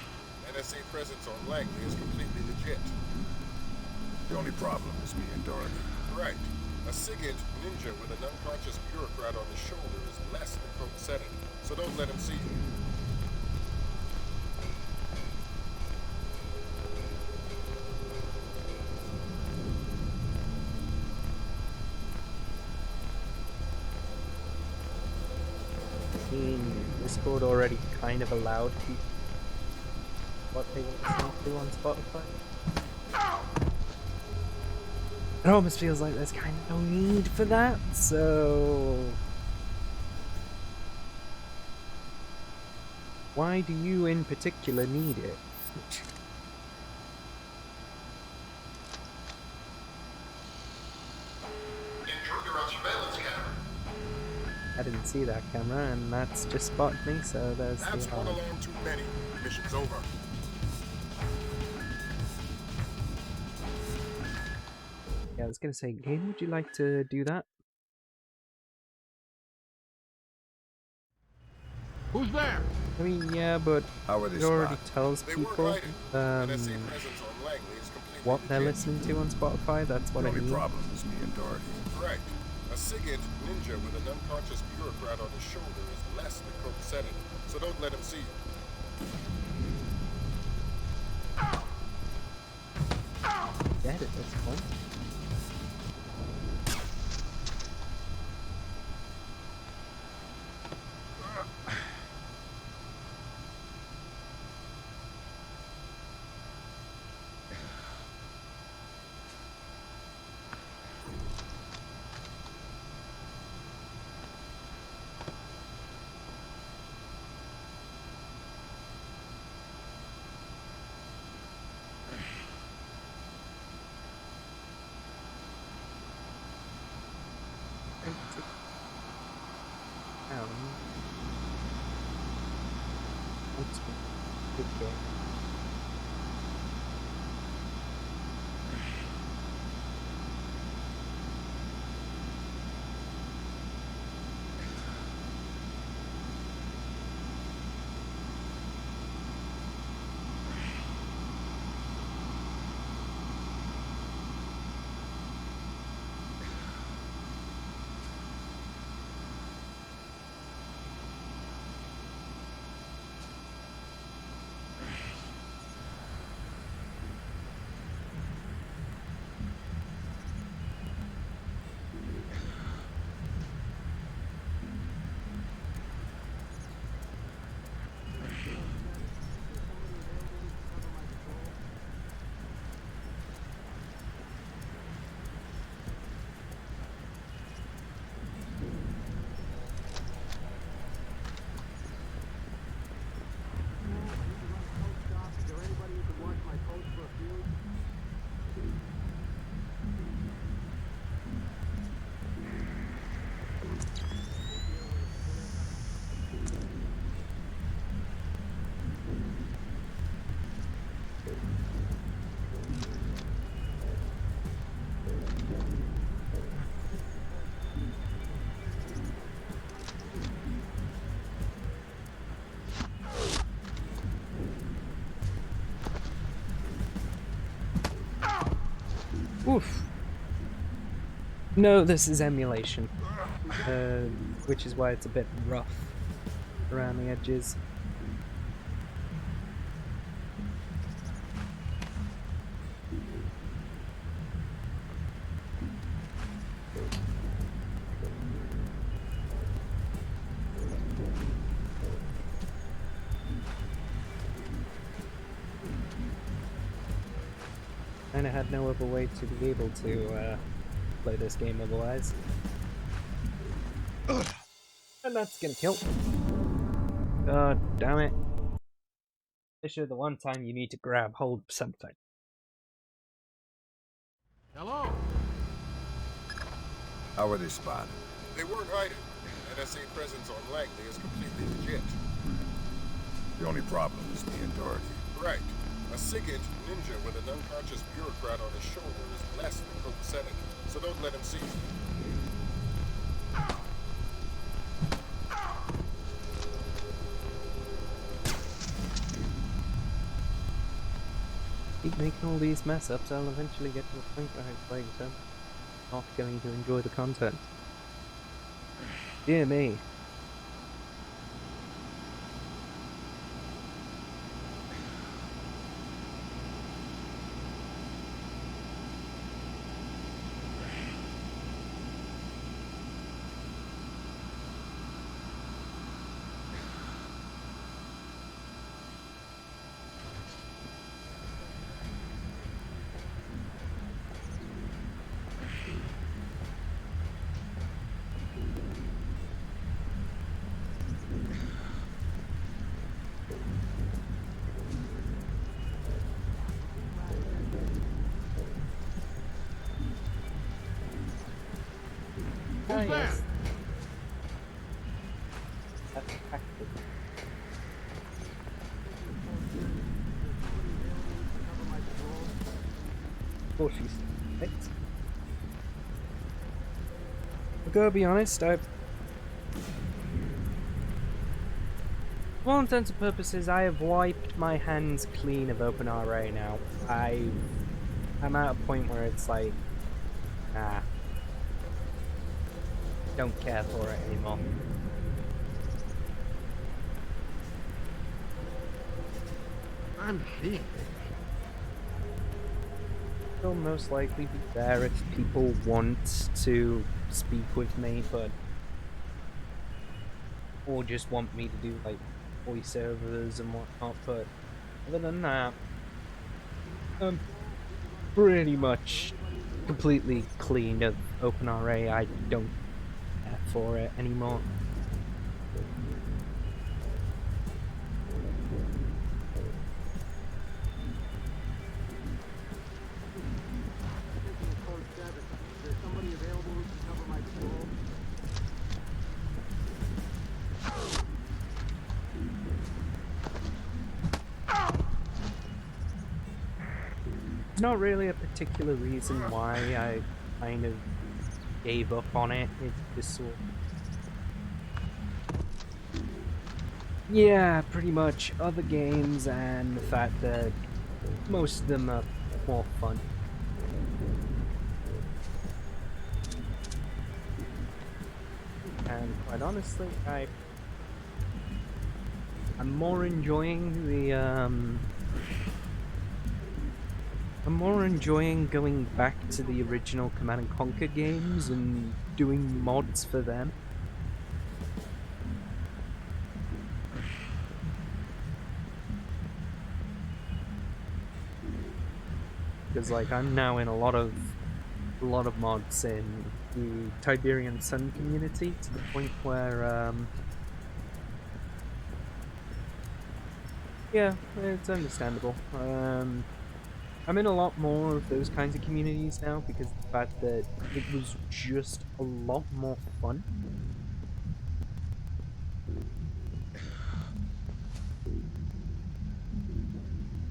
NSA presence on Langley is completely legit. The only problem is me and Dorothy. Right. A SIGINT ninja with an unconscious bureaucrat on his shoulder is less than copacetic, so don't let him see you. Discord already kind of allowed people what they want to do on Spotify. It almost feels like there's kind of no need for that, so why do you in particular need it? Intruder on surveillance camera. I didn't see that camera, and that's just spotted me, so there's That's the one alone too many. Mission's over. Yeah, I was gonna say, game, would you like to do that? Who's there? I mean, yeah, but it already tells people what they're listening to on Spotify. That's what I mean. The only problem is me and Dorothy. Right. A SIGINT ninja with an unconscious bureaucrat on his shoulder is less than copacetic, so don't let him see you. Dead at this point. Oof. No, this is emulation. which is why it's a bit rough around the edges. And I had no other way to be able to play this game otherwise. And that's gonna kill. God damn it. This is the one time you need to grab hold of something. Hello? How were they spotted? They weren't hiding. NSA presence on Langley is completely legit. The only problem is me and Dorothy. Right. A SIGINT ninja with an unconscious bureaucrat on his shoulder is less than copacetic, so don't let him see you. Keep making all these mess ups, I'll eventually get to a point where I'm playing so I'm not going to enjoy the content. Dear me. Who's there? That's tactic. Oh, she's right. I gotta be honest, for all intents and purposes, I have wiped my hands clean of OpenRA now. I'm at a point where it's like, nah. Don't care for it anymore. I'm seeing. It'll most likely be there if people want to speak with me, but or just want me to do like voiceovers and whatnot. But other than that, I'm pretty much completely clean of OpenRA. I don't care for it anymore. Not really a particular reason why I kind of gave up on it. It's just sort of, yeah, pretty much other games and the fact that most of them are more fun. And quite honestly, I'm more enjoying the I'm more enjoying going back to the original Command & Conquer games and doing mods for them. Because like I'm now in a lot of mods in the Tiberian Sun community to the point where yeah, it's understandable. I'm in a lot more of those kinds of communities now because of the fact that it was just a lot more fun.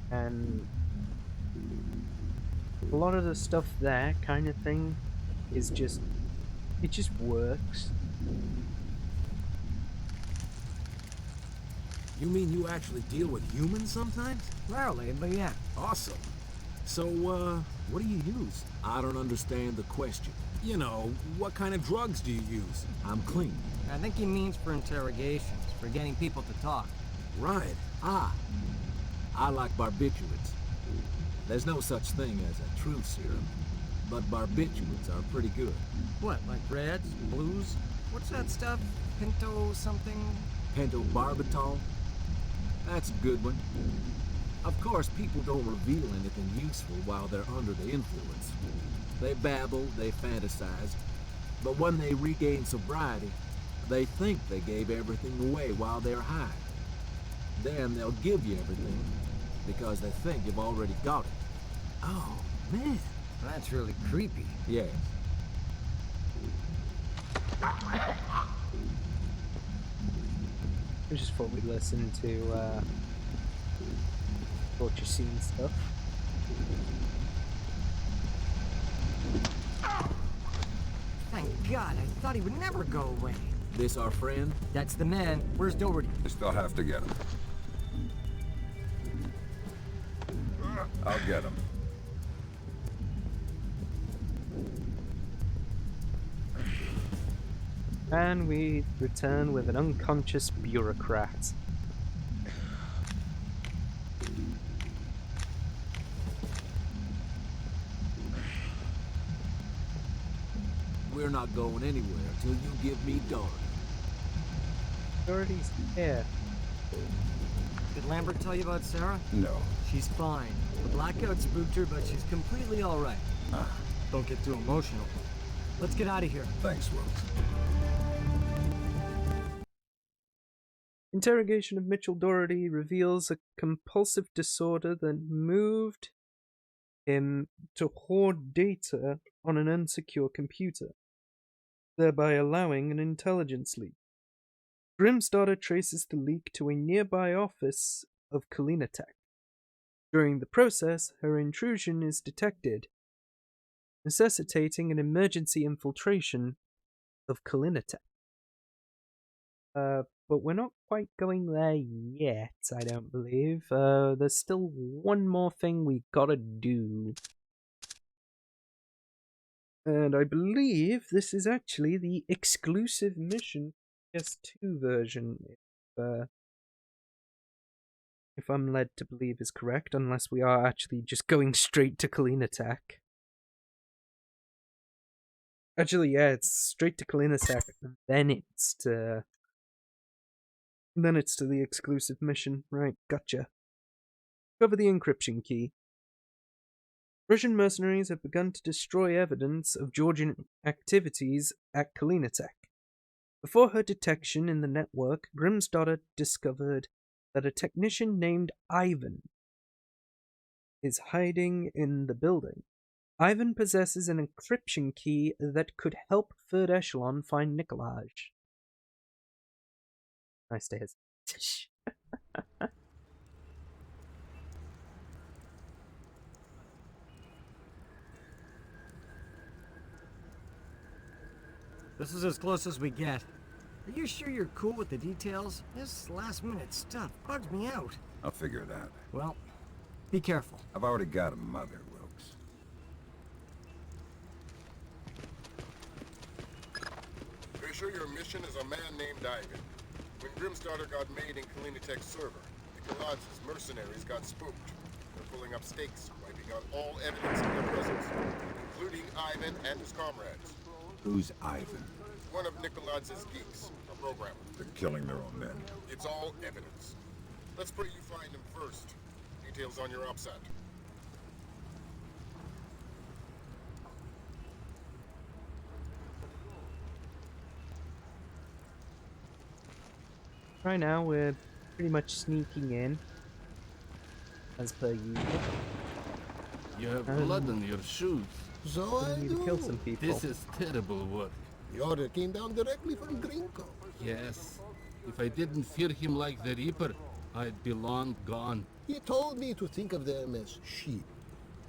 And a lot of the stuff there kind of thing is just, it just works. You mean you actually deal with humans sometimes? Rarely, but yeah. Awesome. So, what do you use? I don't understand the question. You know, what kind of drugs do you use? I'm clean. I think he means for interrogations, for getting people to talk. Right. I like barbiturates. There's no such thing as a truth serum, but barbiturates are pretty good. What, like reds, blues? What's that stuff? Pinto something? Pentobarbital? That's a good one. Of course, people don't reveal anything useful while they're under the influence. They babble, they fantasize, but when they regain sobriety, they think they gave everything away while they're high. Then they'll give you everything, because they think you've already got it. Oh, man. That's really creepy. Yes. I just thought we'd listen to torture scene stuff. Thank God, I thought he would never go away. This our friend? That's the man. Where's Doherty? I still have to get him. I'll get him. And we return with an unconscious bureaucrat. We're not going anywhere till you give me Doherty. Doherty's here. Did Lambert tell you about Sarah? No. She's fine. The blackout spooked her, but she's completely all right. Don't get too emotional. Let's get out of here. Thanks, Wilkes. Interrogation of Mitchell Doherty reveals a compulsive disorder that moved him to hoard data on an unsecure computer, thereby allowing an intelligence leak. Grimsdaughter traces the leak to a nearby office of Kalinatech. During the process, her intrusion is detected, necessitating an emergency infiltration of Kalinatech. But we're not quite going there yet, I don't believe. There's still one more thing we gotta do. And I believe this is actually the exclusive mission PS2 version, if I'm led to believe is correct, unless we are actually just going straight to Kalinatech. Actually, yeah, it's straight to Kalinatech, and then it's to the exclusive mission. Right, gotcha. Cover the encryption key. Russian mercenaries have begun to destroy evidence of Georgian activities at Kalinatech. Before her detection in the network, Grimsdaughter discovered that a technician named Ivan is hiding in the building. Ivan possesses an encryption key that could help Third Echelon find Nikolaj. Nice to hear. This is as close as we get. Are you sure you're cool with the details? This last-minute stuff bugs me out. I'll figure it out. Well, be careful. I've already got a mother, Wilkes. Fisher, your mission is a man named Ivan. When Grimsdaughter got made in Kalinatech's server, Nikolaj's mercenaries got spooked. They're pulling up stakes, wiping out all evidence of their presence, including Ivan and his comrades. Who's Ivan? One of Nikolaj's geeks, a programmer. They're killing their own men. It's all evidence. Let's pray you find him first. Details on your upset. Right now, we're pretty much sneaking in, as per usual. You have blood on your shoes. So I need to kill some people. This is terrible work. The order came down directly from Grinko. Yes. If I didn't fear him like the Reaper, I'd be long gone. He told me to think of them as sheep.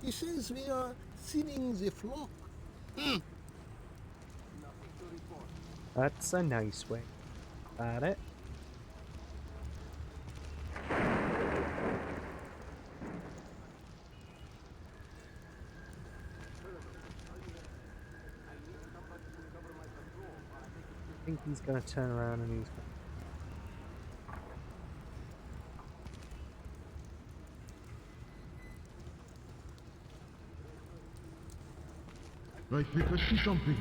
He says we are thinning the flock. That's a nice way. Got it. I think he's gonna turn around and he's gonna... I think I see something.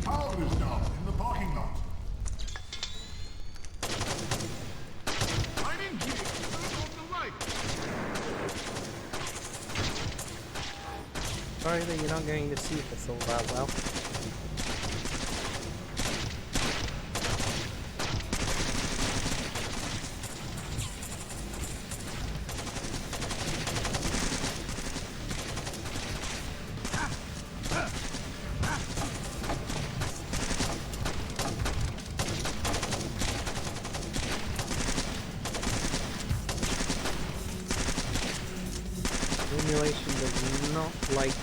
Power is down in the parking lot. I'm in here. Turn on the light. Sorry that you're not going to see this all that well. Simulation does not like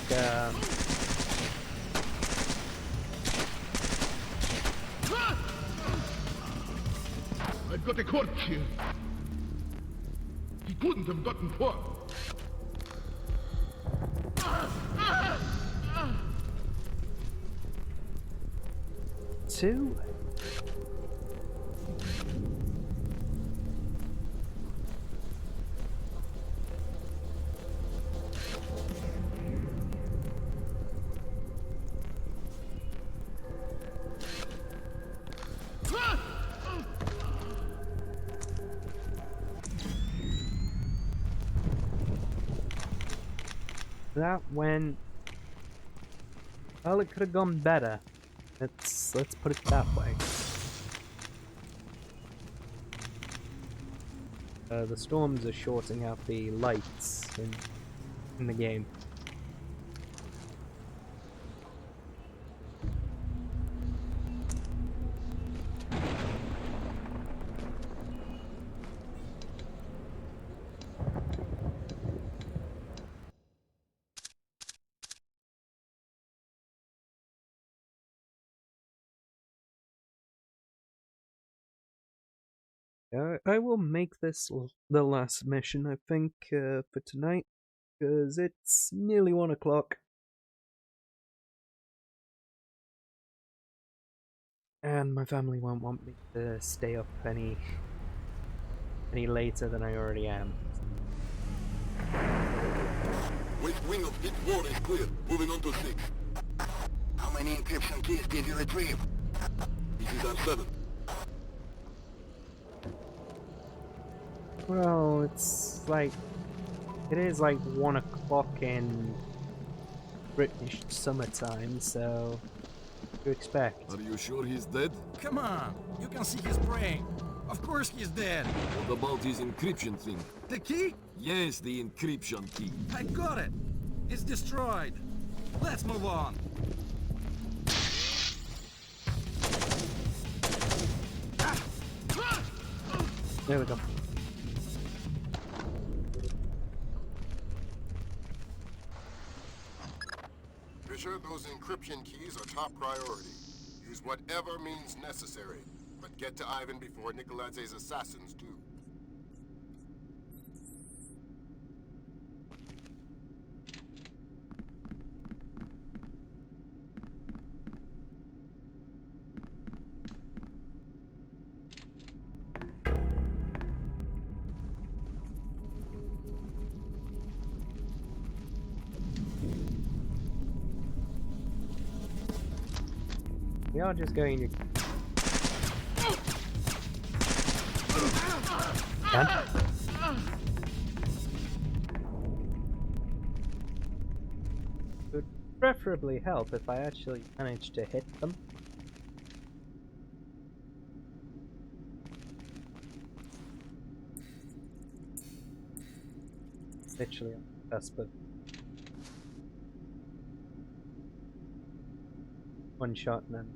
I've got a corpse here. He couldn't have gotten far. two. That went... well, it could have gone better. Let's put it that way. The storms are shorting out the lights in the game. I will make this the last mission, I think, for tonight, because it's nearly 1 o'clock. And my family won't want me to stay up any later than I already am. West wing of Pit 4 is clear. Moving on to 6. How many encryption keys did you retrieve? This is our 7. Well, it's like... it is like 1 o'clock in British summertime, so... what do you expect? Are you sure he's dead? Come on, you can see his brain. Of course he's dead. What about his encryption thing? The key? Yes, the encryption key. I got it. It's destroyed. Let's move on. There we go. Fisher, those encryption keys are top priority. Use whatever means necessary, but get to Ivan before Nicoladze's assassins do. We are just going to... Done? It would preferably help if I actually managed to hit them. Literally on the cusp of one shot and then...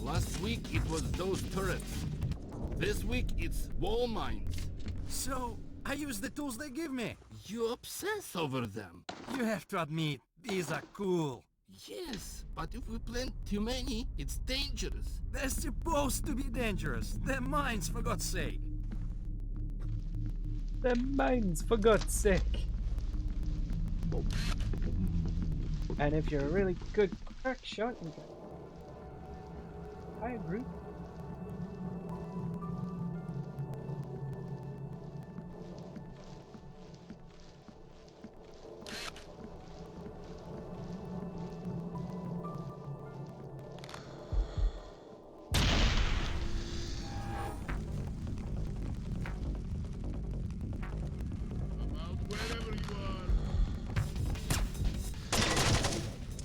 Last week it was those turrets. This week it's wall mines. So, I use the tools they give me. You obsess over them. You have to admit, these are cool. Yes, but if we plant too many, it's dangerous. They're supposed to be dangerous. They're mines, for God's sake. They're mines, for God's sake. And if you're a really good crack shot, you can... I agree.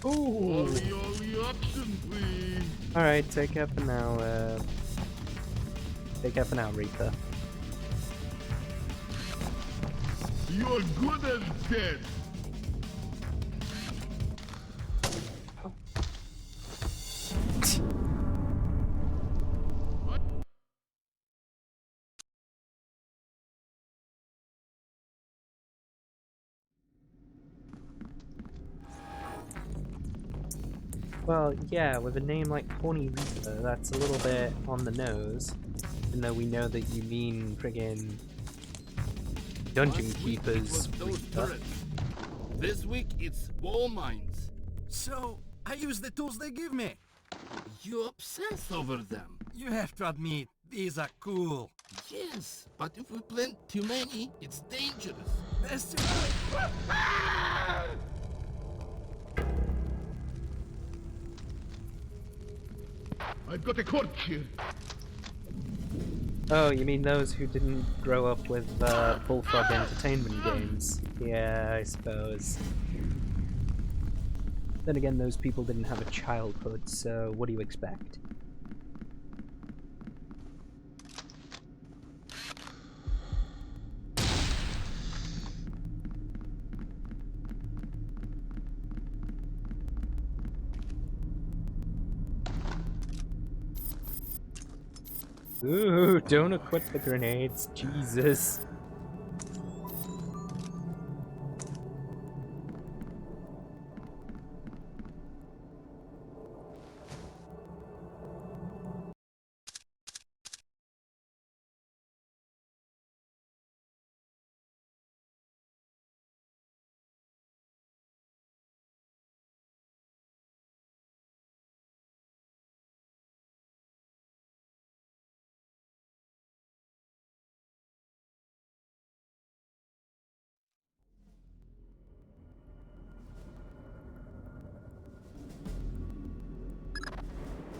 Ooh. Option, please. Alright, take up for now, take up for now, Reaper. You're good as dead. Well, yeah, with a name like Horny Reaper, that's a little bit on the nose. Even though we know that you mean friggin' Dungeon Keepers Reaper. This week it's wall mines. So, I use the tools they give me. You obsess over them. You have to admit, these are cool. Yes, but if we plant too many, it's dangerous. They're supposed... I've got a corpse here. Oh, you mean those who didn't grow up with Bullfrog Entertainment games? Yeah, I suppose. Then again, those people didn't have a childhood, so what do you expect? Ooh, don't equip the grenades, Jesus.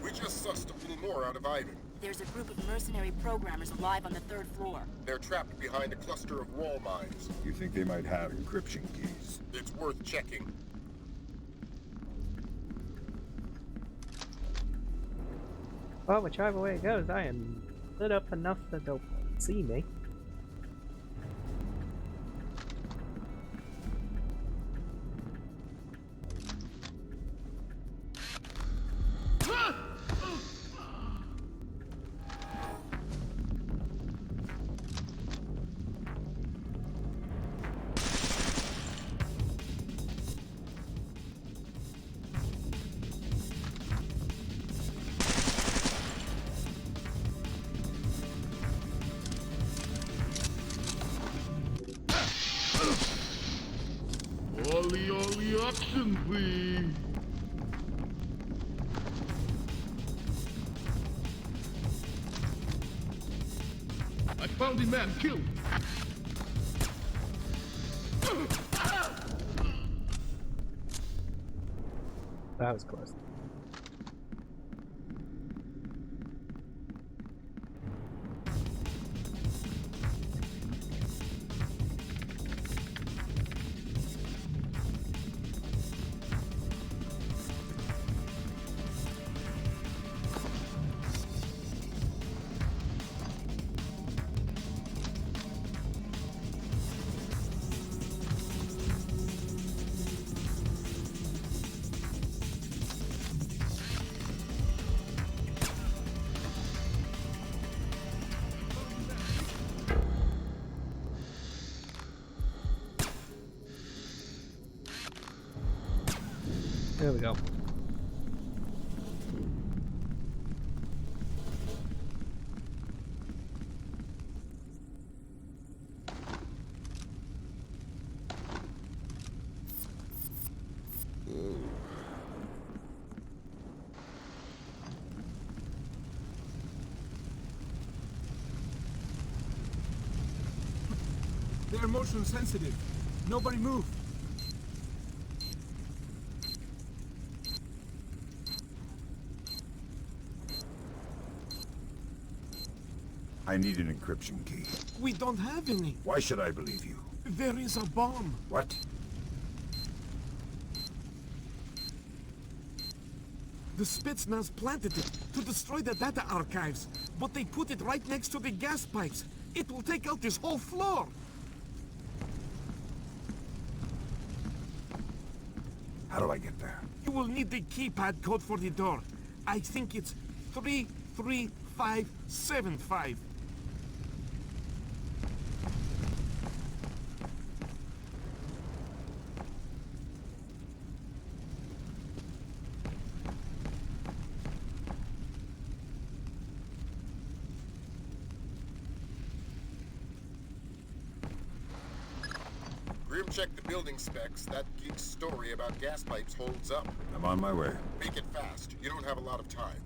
We just sussed a little more out of Ivan. There's a group of mercenary programmers alive on the 3rd floor. They're trapped behind a cluster of wall mines. You think they might have encryption keys? It's worth checking. Well, whichever way it goes, I am lit up enough that they'll see me. Ollie option, please. I found the man killed. That was close. There we go. They're motion sensitive. Nobody move. I need an encryption key. We don't have any. Why should I believe you? There is a bomb. What? The Spetsnaz planted it to destroy the data archives, but they put it right next to the gas pipes. It will take out this whole floor. How do I get there? You will need the keypad code for the door. I think it's 33575. Grim checked the building specs. That geek's story about gas pipes holds up. I'm on my way. Make it fast. You don't have a lot of time.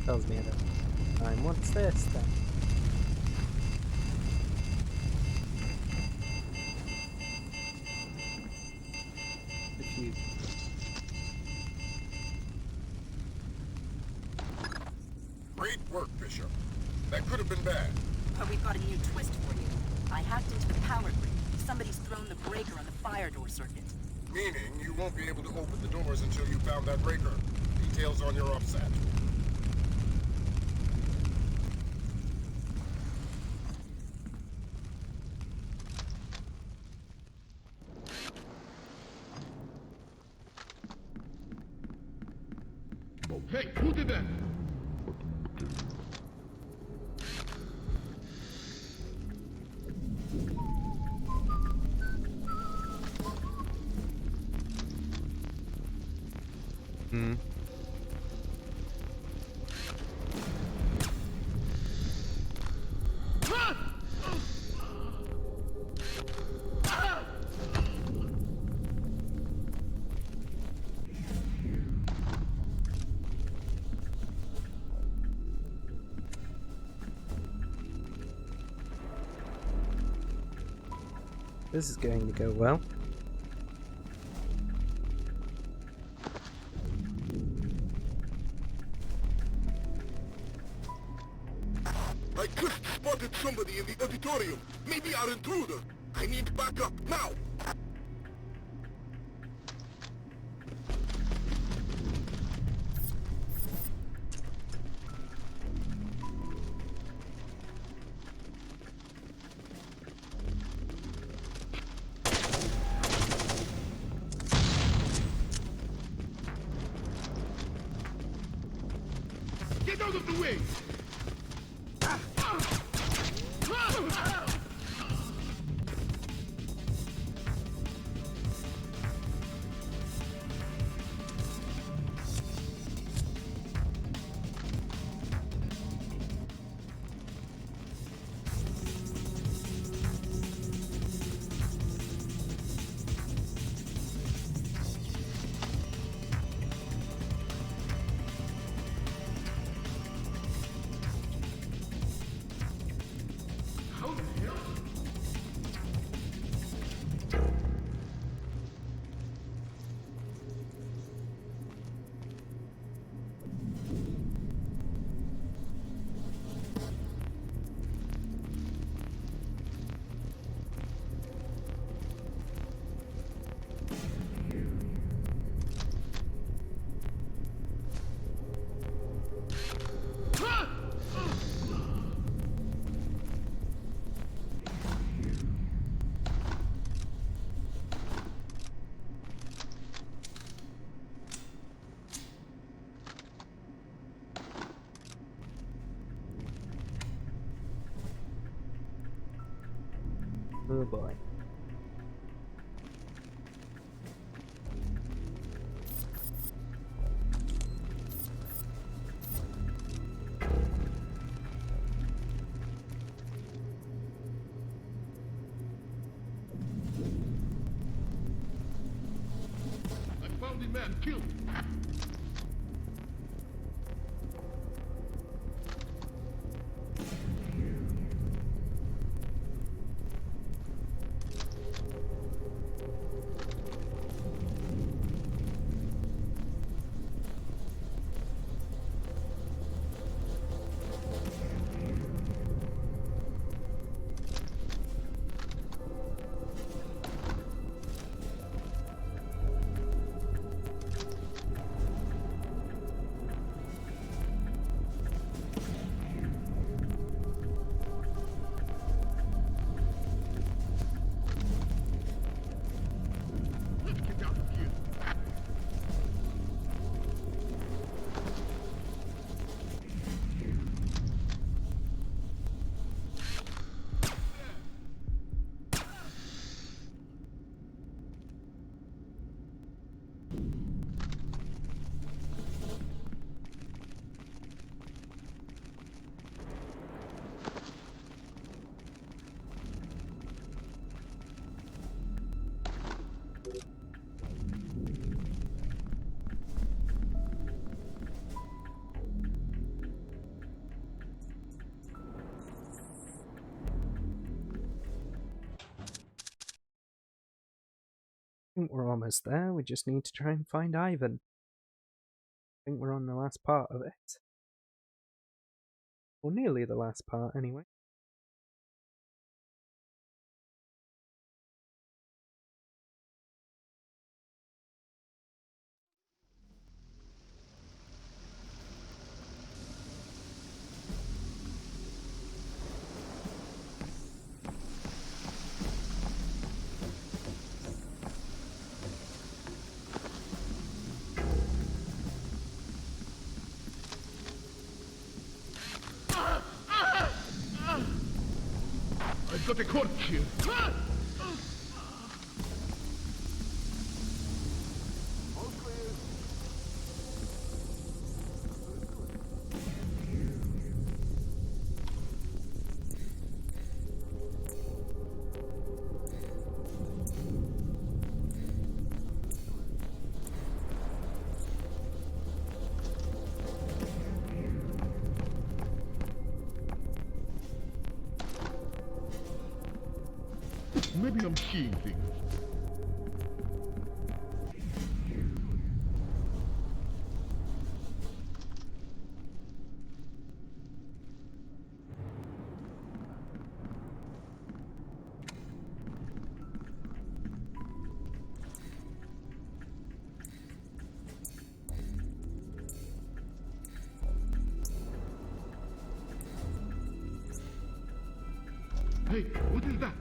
Tells me about time. What's this then? Great work, Bishop. That could have been bad. But we've got a new twist for you. I hacked into the power grid. Somebody's thrown the breaker on the fire door circuit. Meaning you won't be able to open the doors until you found that breaker. Details on your upset. Hey, who did that? This is going to go well. I just spotted somebody in the auditorium. Maybe our intruder. I need backup now. Get out of the way! boy. I found the man killed. I think we're almost there. We just need to try and find Ivan. I think we're on the last part of it. Or nearly the last part, anyway. I've got a corpse here. Maybe I'm seeing things. Hey, what is that?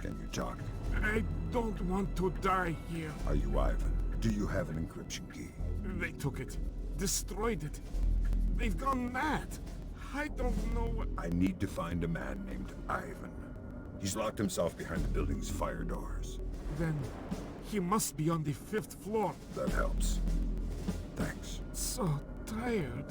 Can you talk? I don't want to die here. Are you Ivan? Do you have an encryption key? They took it. Destroyed it. They've gone mad. I don't know what... I need to find a man named Ivan. He's locked himself behind the building's fire doors. Then he must be on the 5th floor. That helps. Thanks. So tired.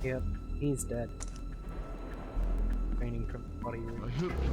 Yep, he's dead. Training from the body room. I heard something.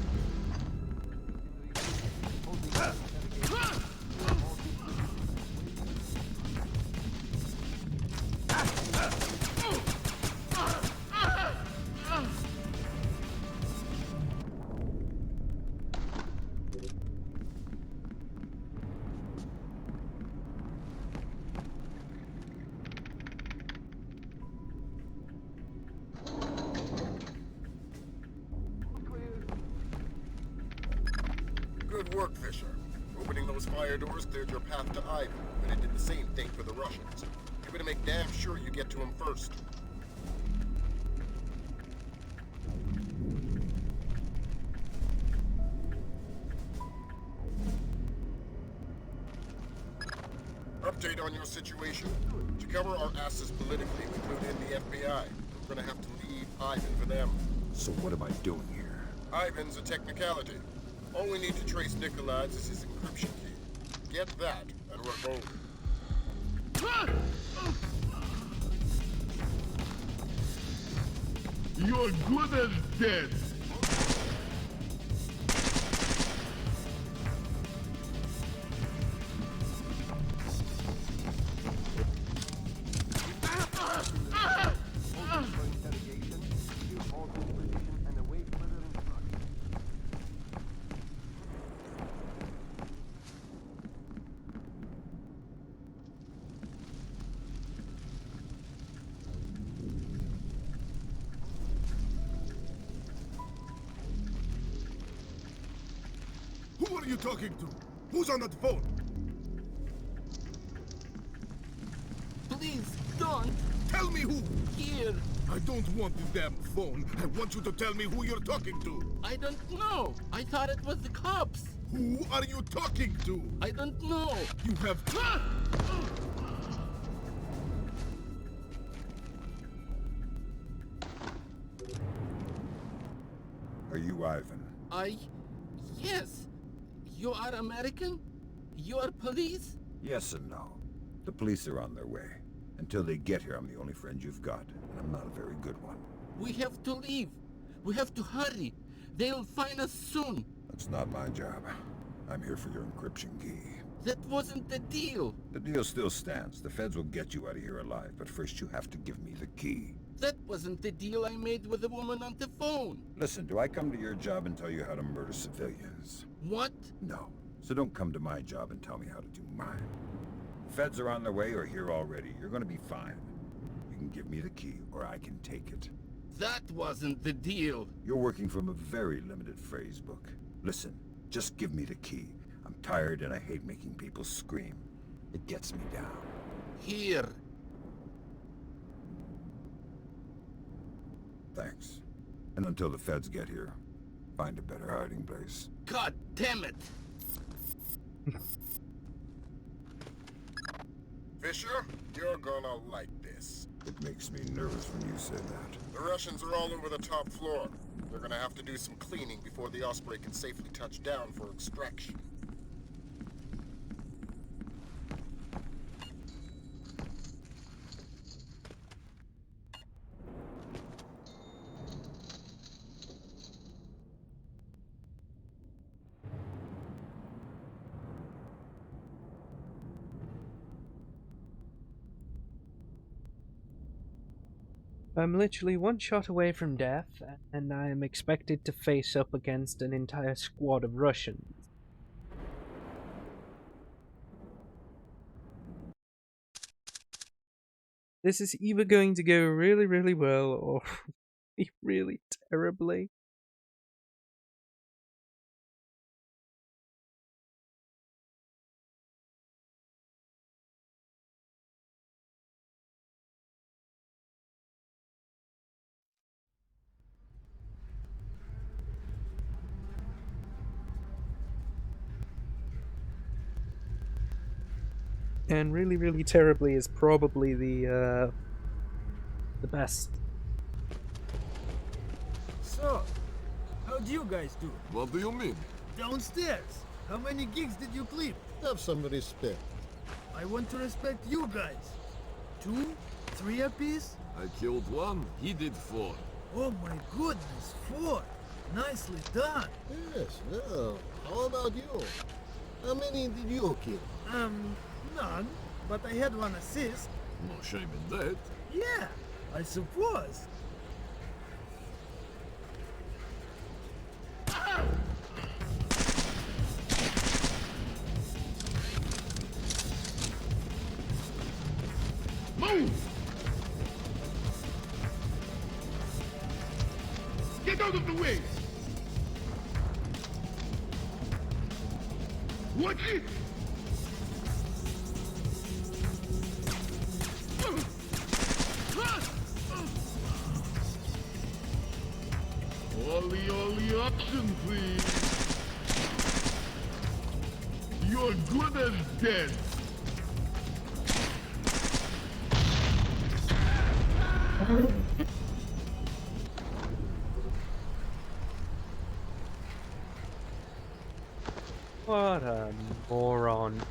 fire doors cleared your path to Ivan, but it did the same thing for the Russians. You better make damn sure you get to him first. Update on your situation. To cover our asses politically, we clued in the FBI. We're gonna have to leave Ivan for them. So what am I doing here? Ivan's a technicality. All we need to trace Nikolai's is his encryption key. Get that, and we're golden. You're good as dead. Who are you talking to? Who's on that phone? Please, don't. Tell me who! Here. I don't want the damn phone. I want you to tell me who you're talking to. I don't know. I thought it was the cops. Who are you talking to? I don't know. You have... Are you Ivan? Yes. You are American? You are police? Yes and no. The police are on their way. Until they get here, I'm the only friend you've got, and I'm not a very good one. We have to leave. We have to hurry. They'll find us soon. That's not my job. I'm here for your encryption key. That wasn't the deal. The deal still stands. The feds will get you out of here alive, but first you have to give me the key. That wasn't the deal I made with the woman on the phone. Listen, do I come to your job and tell you how to murder civilians? What? No. So don't come to my job and tell me how to do mine. Feds are on their way or here already. You're gonna be fine. You can give me the key, or I can take it. That wasn't the deal. You're working from a very limited phrase book. Listen, just give me the key. I'm tired and I hate making people scream. It gets me down. Here. Thanks. And until the feds get here, find a better hiding place. God damn it! Fisher, you're gonna like this. It makes me nervous when you say that. The Russians are all over the top floor. They're gonna have to do some cleaning before the Osprey can safely touch down for extraction. I'm literally one shot away from death, and I am expected to face up against an entire squad of Russians. This is either going to go really, really well, or really terribly. And really, really terribly is probably the best. So, how'd you guys do? What do you mean? Downstairs. How many gigs did you clip? Have some respect. I want to respect you guys. 2, 3 apiece? I killed one, he did 4. Oh my goodness, 4. Nicely done. Yes, well, how about you? How many did you kill? None, but I had 1 assist. No shame in that. Yeah, I suppose. Move! Get out of the way! Watch it! option, please. You're good as dead. What a moron.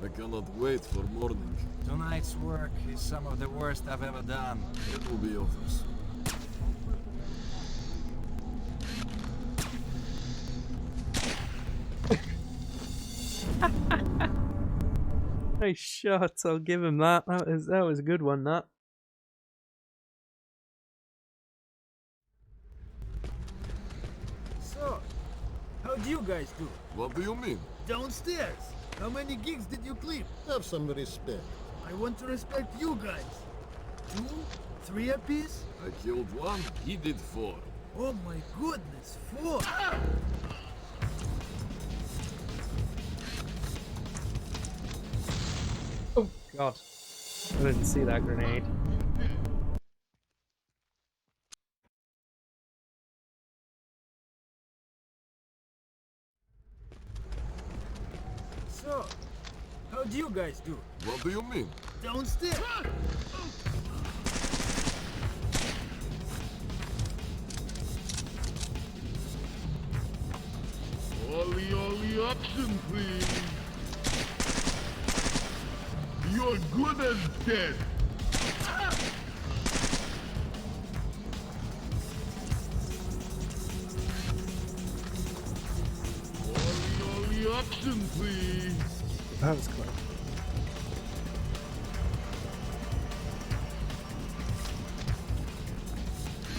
I cannot wait for morning. Tonight's work is some of the worst I've ever done. It will be obvious. Nice shots, I'll give him that. That was a good one, that. So, how'd you guys do? What do you mean? Downstairs. How many gigs did you clean? Have some respect. I want to respect you guys. 2, 3 apiece? I killed one, he did 4. Oh my goodness, 4! Oh god. I didn't see that grenade. So, how'd you guys do? What do you mean? Downstairs. Ollie option, please. You're good as dead. Ollie option, please. That was close.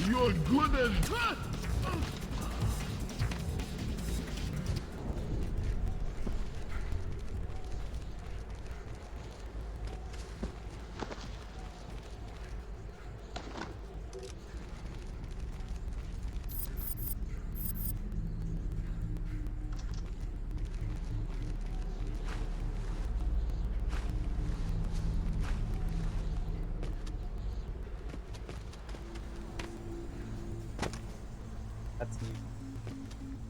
You're good as... That's new.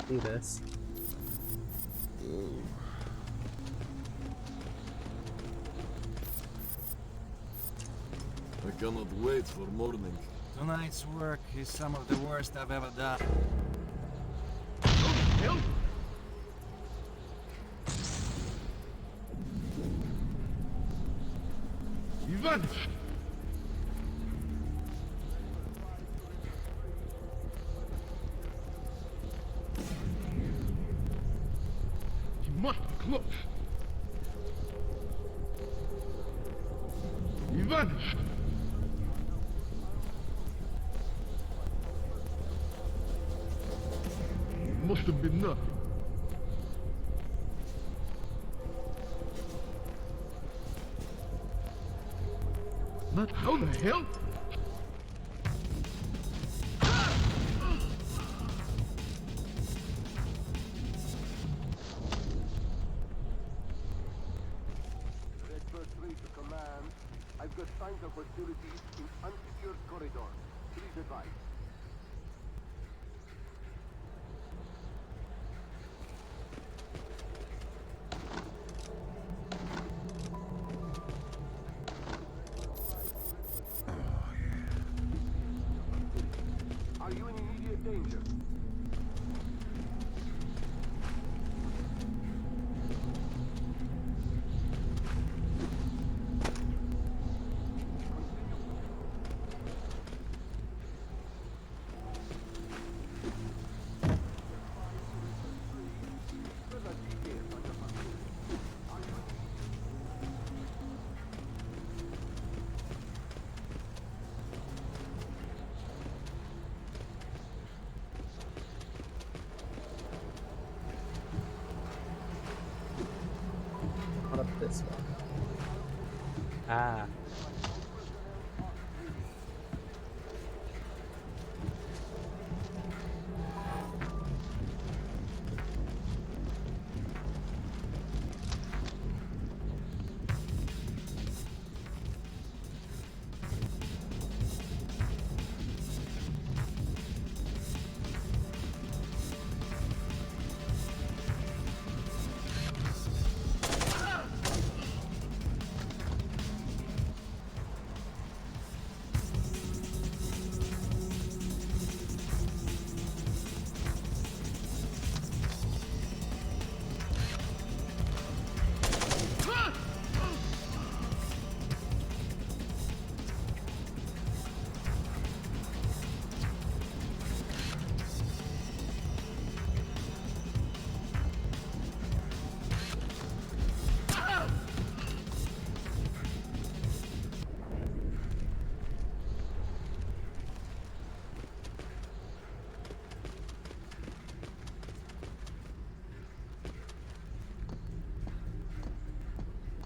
Do this. I cannot wait for morning. Tonight's work is some of the worst I've ever done. Help! He vanished. He must be close. He vanished. Must have been nothing. Not how the hell? Redbird 3 to command. I've got signs of hostility in unsecured corridors. Please advise. Are you in immediate danger? this one? Ah.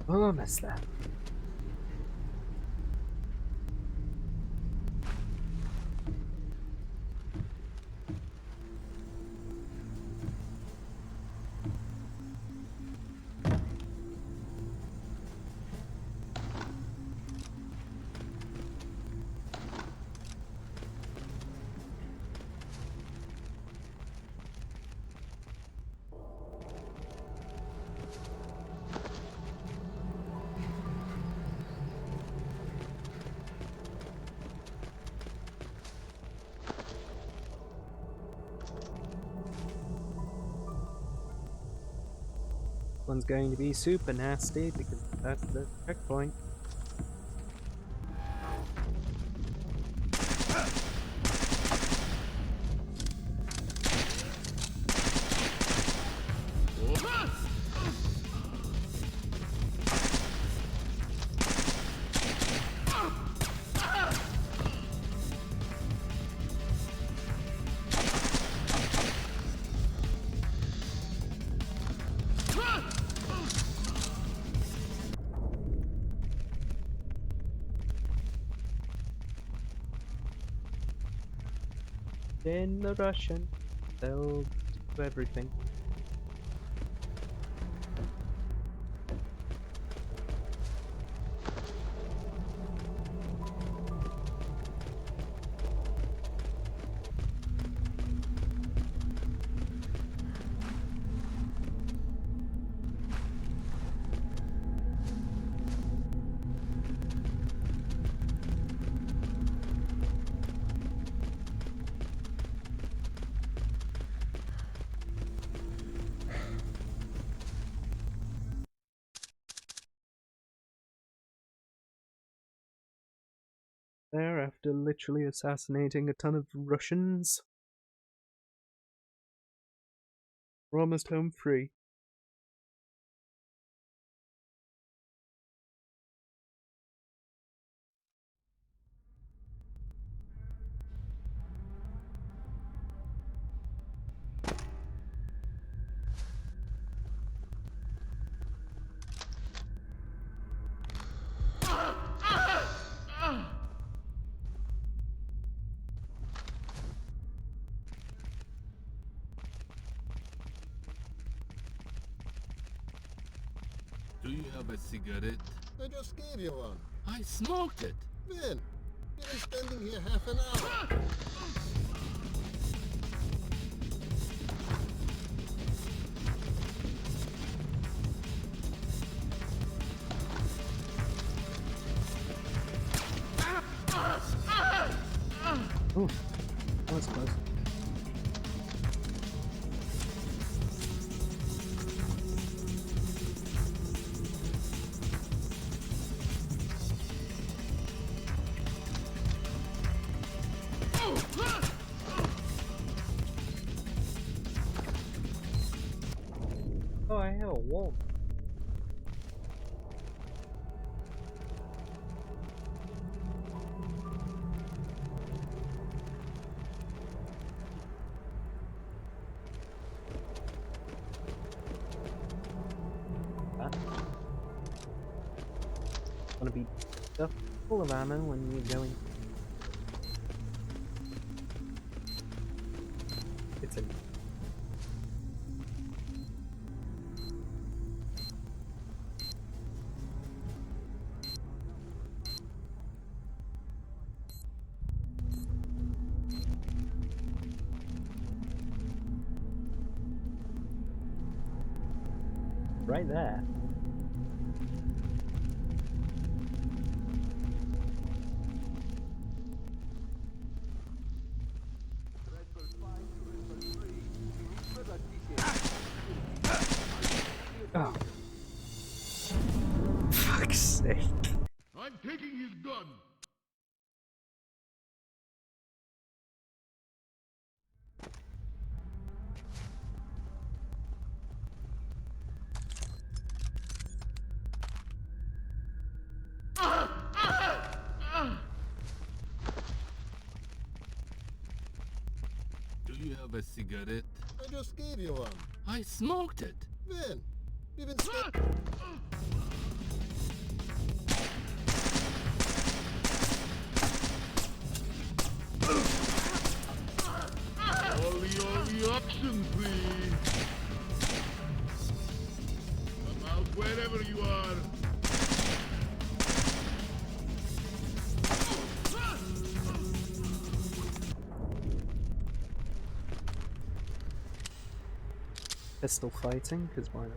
Almost there. One's going to be super nasty because that's the checkpoint. In the Russian, they'll do everything. There, after literally assassinating a ton of Russians. We're almost home free. Do you have a cigarette? I just gave you one. I smoked it. Then, you've been standing here half an hour. Ooh, that was close. Oh, I hell, whoa. want to be stuff full of ammo when you're going. It's a right there. Oh. Fuck's sake. I'm taking his gun. Do you have a cigarette? I just gave you one. I smoked it. Then, you've been stuck. Ollie, action, please. Come out wherever you are. Pistol fighting, because why not?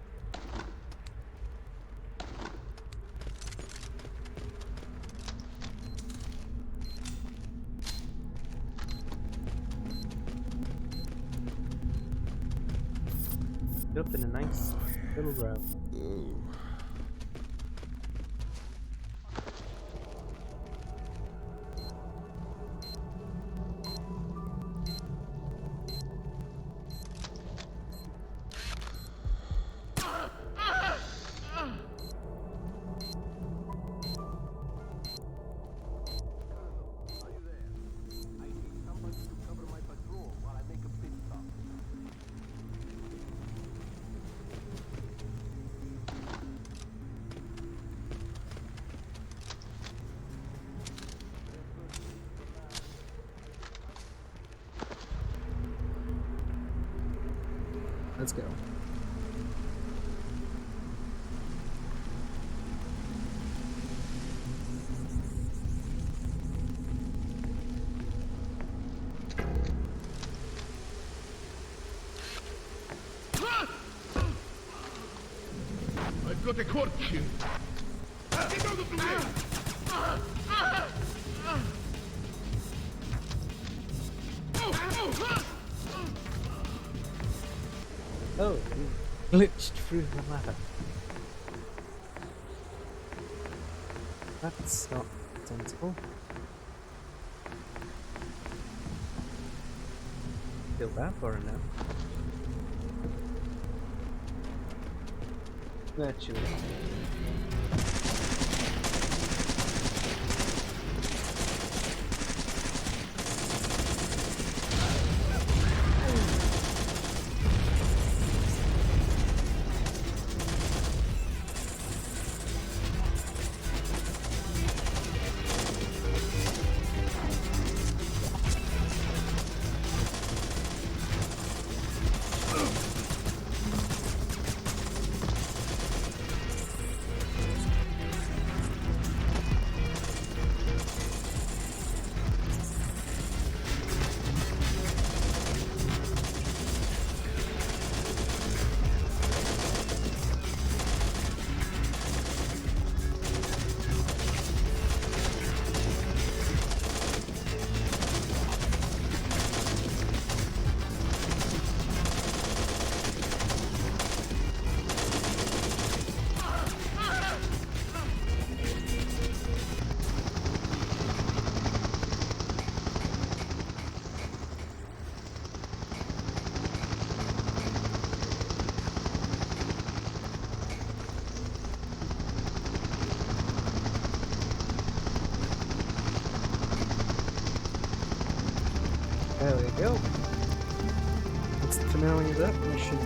Up in a nice little row. Ooh. Let's go. I've got a court here. Get out of the way! Oh, he glitched through the ladder. That's not sensible. Feel bad for him now. Actually. There we go. What's the finale of that mission?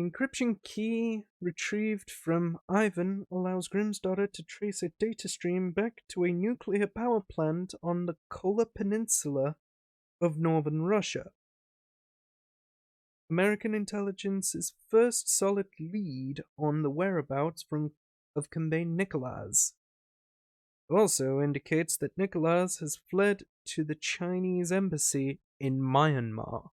Encryption key retrieved from Ivan allows Grimm's daughter to trace a data stream back to a nuclear power plant on the Kola Peninsula of northern Russia. American intelligence's first solid lead on the whereabouts of convey Nicholas. It also indicates that Nicholas has fled to the Chinese embassy in Myanmar.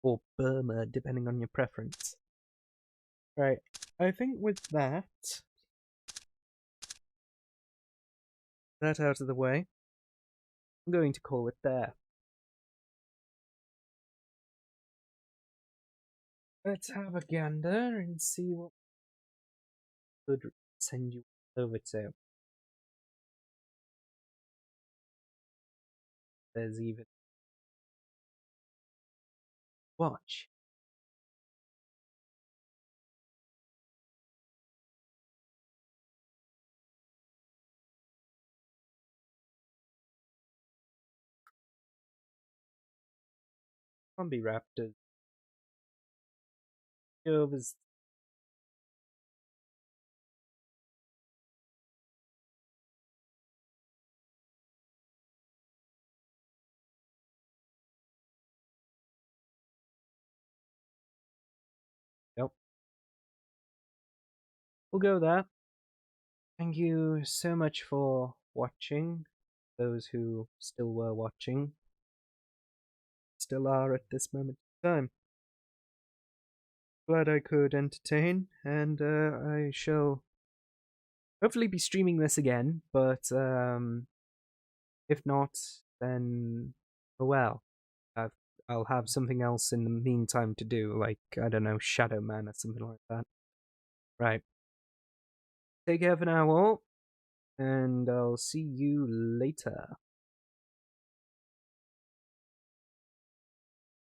Or Burma, depending on your preference. Right, I think with that out of the way, I'm going to call it there. Let's have a gander and see what could send you over to. There's even watch. Zombie raptors. Overs. Yep. We'll go there. Thank you so much for watching. Those who still were watching. Still are at this moment in time. Glad I could entertain, and I shall hopefully be streaming this again, but if not, then oh well. I'll have something else in the meantime to do, like, I don't know, Shadow Man or something like that. Right. Take care for now, all, and I'll see you later.